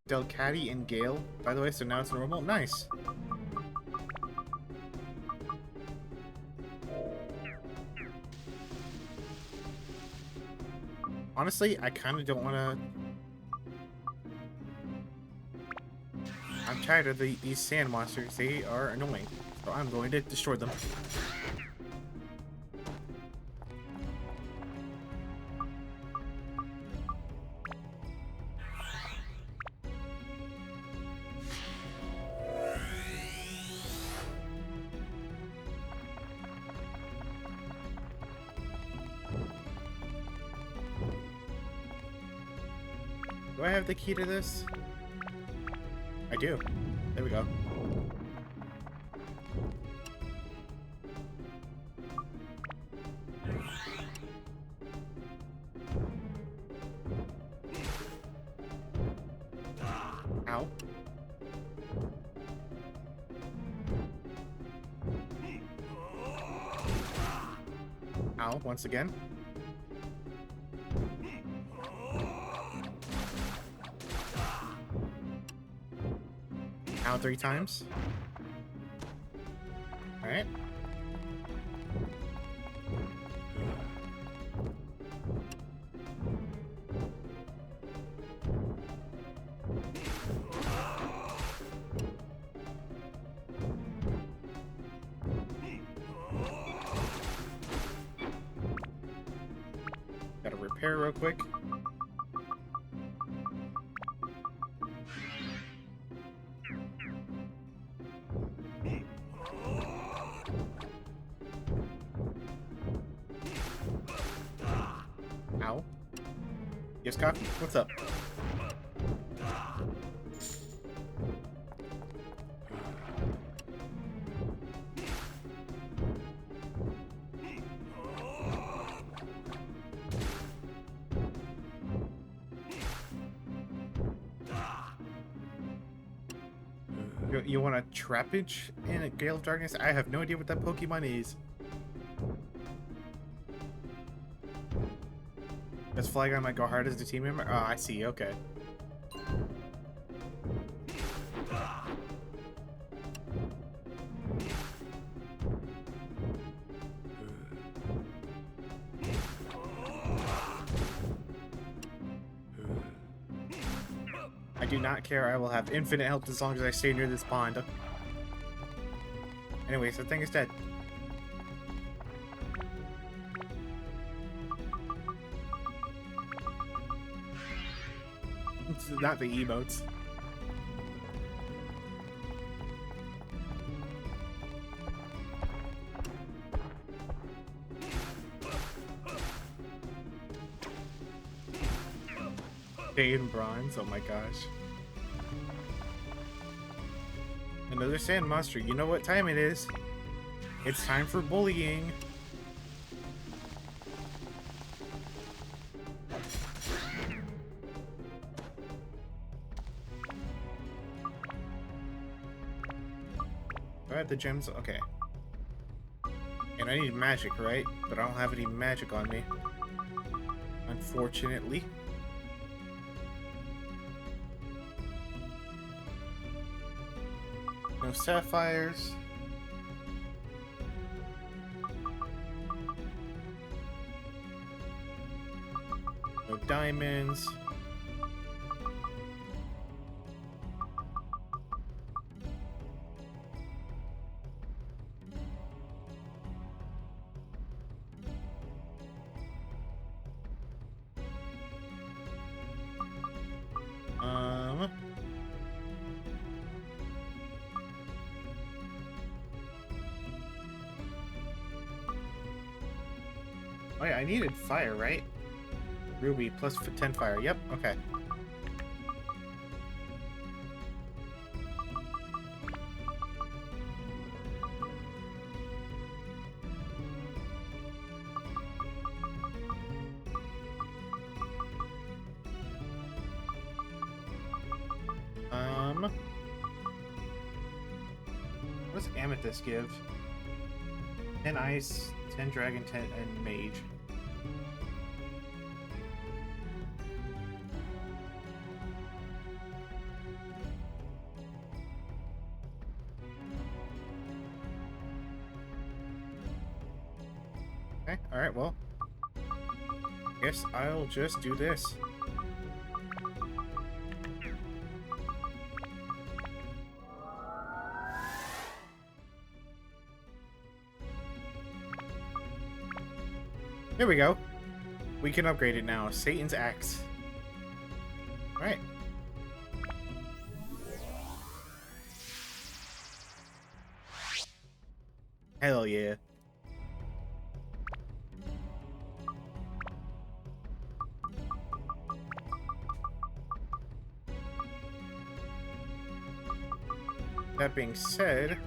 Delcatty and Gale, by the way, so now it's normal. Nice. Honestly, I kind of don't want to... I'm tired of these sand monsters. They are annoying. So I'm going to destroy them. Do I have the key to this? I do. There we go. Ow. Ow, once again. Ow 3 times. Alright. Gotta repair real quick. Ow. Yes, Coffee? What's up? You want a Trappage in a Gale of Darkness? I have no idea what that Pokemon is. Does Flygon might go hard as a team member? Oh, I see, okay. I do not care, I will have infinite health as long as I stay near this pond. Anyways, the thing is dead. Not the emotes. Day in bronze. Oh my gosh. Another sand monster. You know what time it is. It's time for bullying. Do I have the gems? Okay. And I need magic, right? But I don't have any magic on me. Unfortunately. No sapphires. No diamonds. Oh yeah, I needed fire, right? Ruby plus 10 fire. Yep, okay. What does Amethyst give? 10 ice, 10 dragon, 10 and mage. Okay, alright, well. Guess I'll just do this. There we go. We can upgrade it now. Satan's Axe. Alright. Hell yeah. That being said,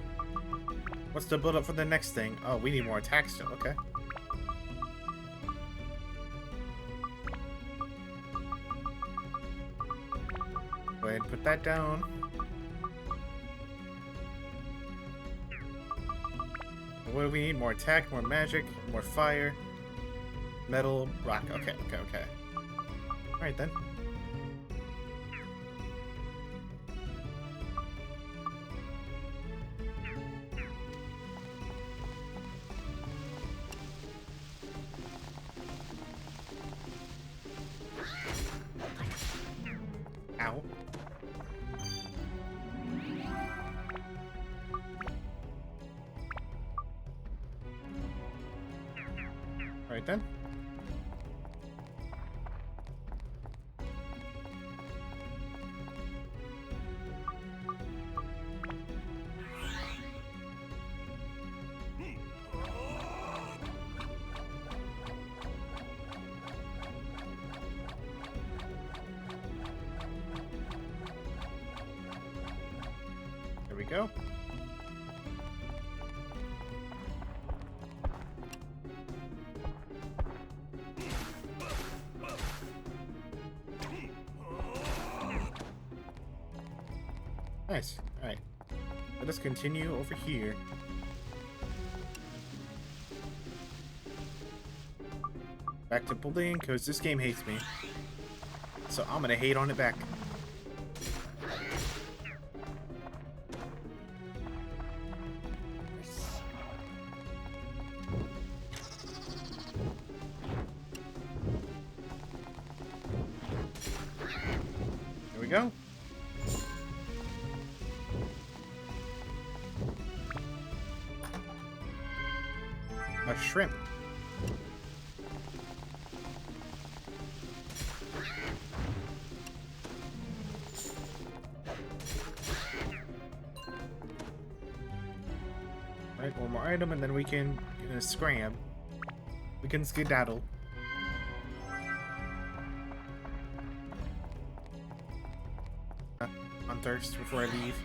what's the build up for the next thing? Oh, we need more attacks still. Okay. Go ahead and put that down. What do we need? More attack, more magic, more fire, metal, rock. Okay, okay, okay. Alright then. Ow. Alright then. There we go. Nice. Alright. Let us continue over here. Back to bullying, because this game hates me. So I'm gonna hate on it back. Here we go. A shrimp. Right, one more item, and then we can scram. We can skedaddle. On thirst before I leave.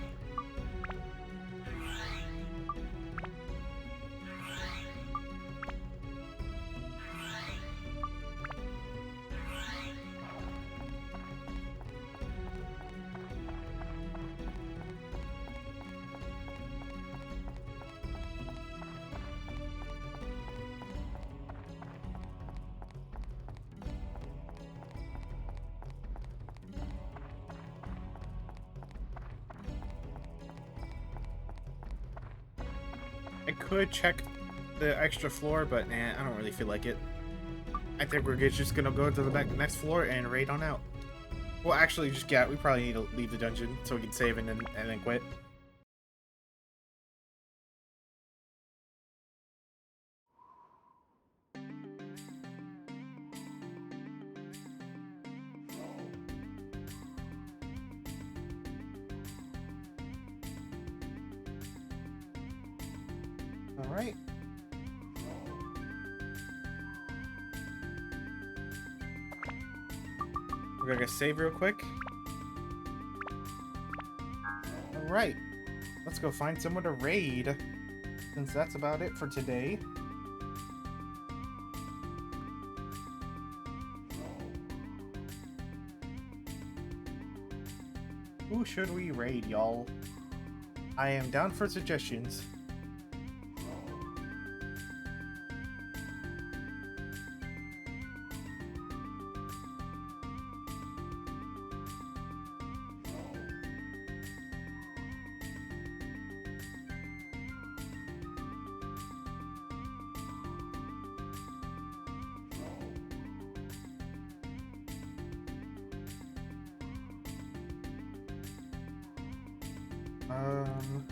I could check the extra floor, but nah, I don't really feel like it. I think we're just gonna go to the next floor and raid on out. Well, actually, just we probably need to leave the dungeon so we can save and then quit. All right. We're gonna save real quick. All right. Let's go find someone to raid, since that's about it for today. Who should we raid, y'all? I am down for suggestions. Um...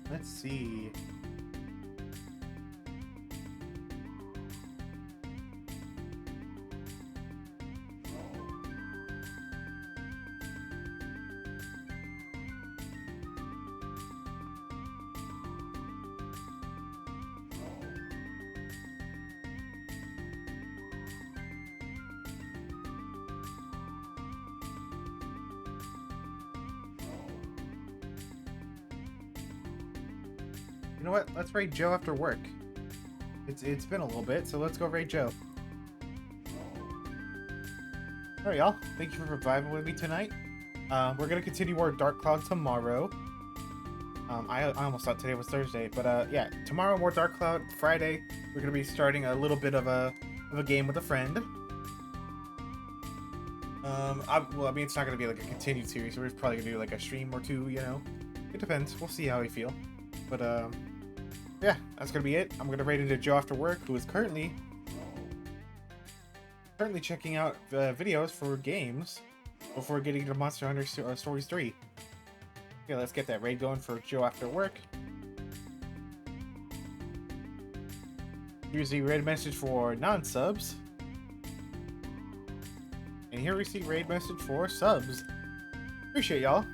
Let's see. You know what? Let's raid Joe after work. It's been a little bit, so let's go raid Joe. Alright, y'all. Thank you for vibing with me tonight. We're gonna continue our Dark Cloud tomorrow. I almost thought today was Thursday, but yeah, tomorrow more Dark Cloud. Friday, we're gonna be starting a little bit of a game with a friend. Well, I mean, it's not gonna be like a continued series, so we're probably gonna do like a stream or two. You know, it depends. We'll see how we feel. But yeah, that's gonna be it. I'm gonna raid into Joe after work, who is currently checking out videos for games before getting to Monster Hunter Stories 3. Okay, let's get that raid going for Joe after work. Here's the raid message for non-subs. And here we see raid message for subs. Appreciate y'all.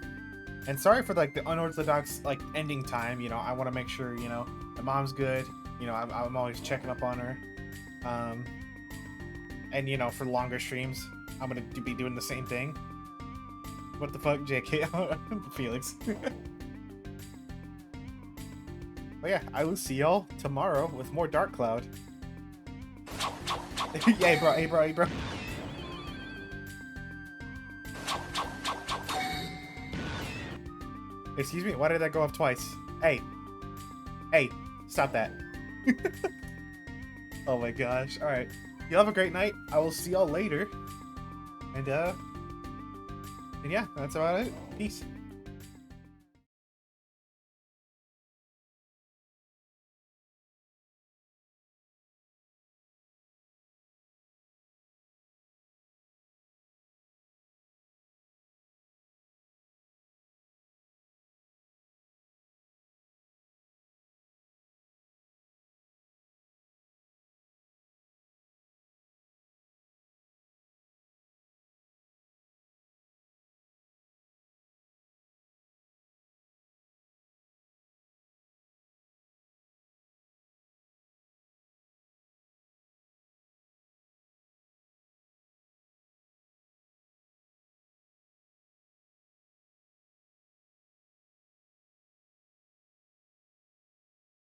And sorry for like the unorthodox like ending time. You know, I want to make sure, you know, the mom's good. You know, I'm always checking up on her. And you know, for longer streams, I'm gonna be doing the same thing. What the fuck, JK? Felix. But yeah, I will see y'all tomorrow with more Dark Cloud. Yeah, bro, hey, bro, hey, bro. Excuse me, why did that go off twice? Hey. Hey, stop that. Oh my gosh. Alright. You have a great night. I will see y'all later. And yeah, that's about it. Peace.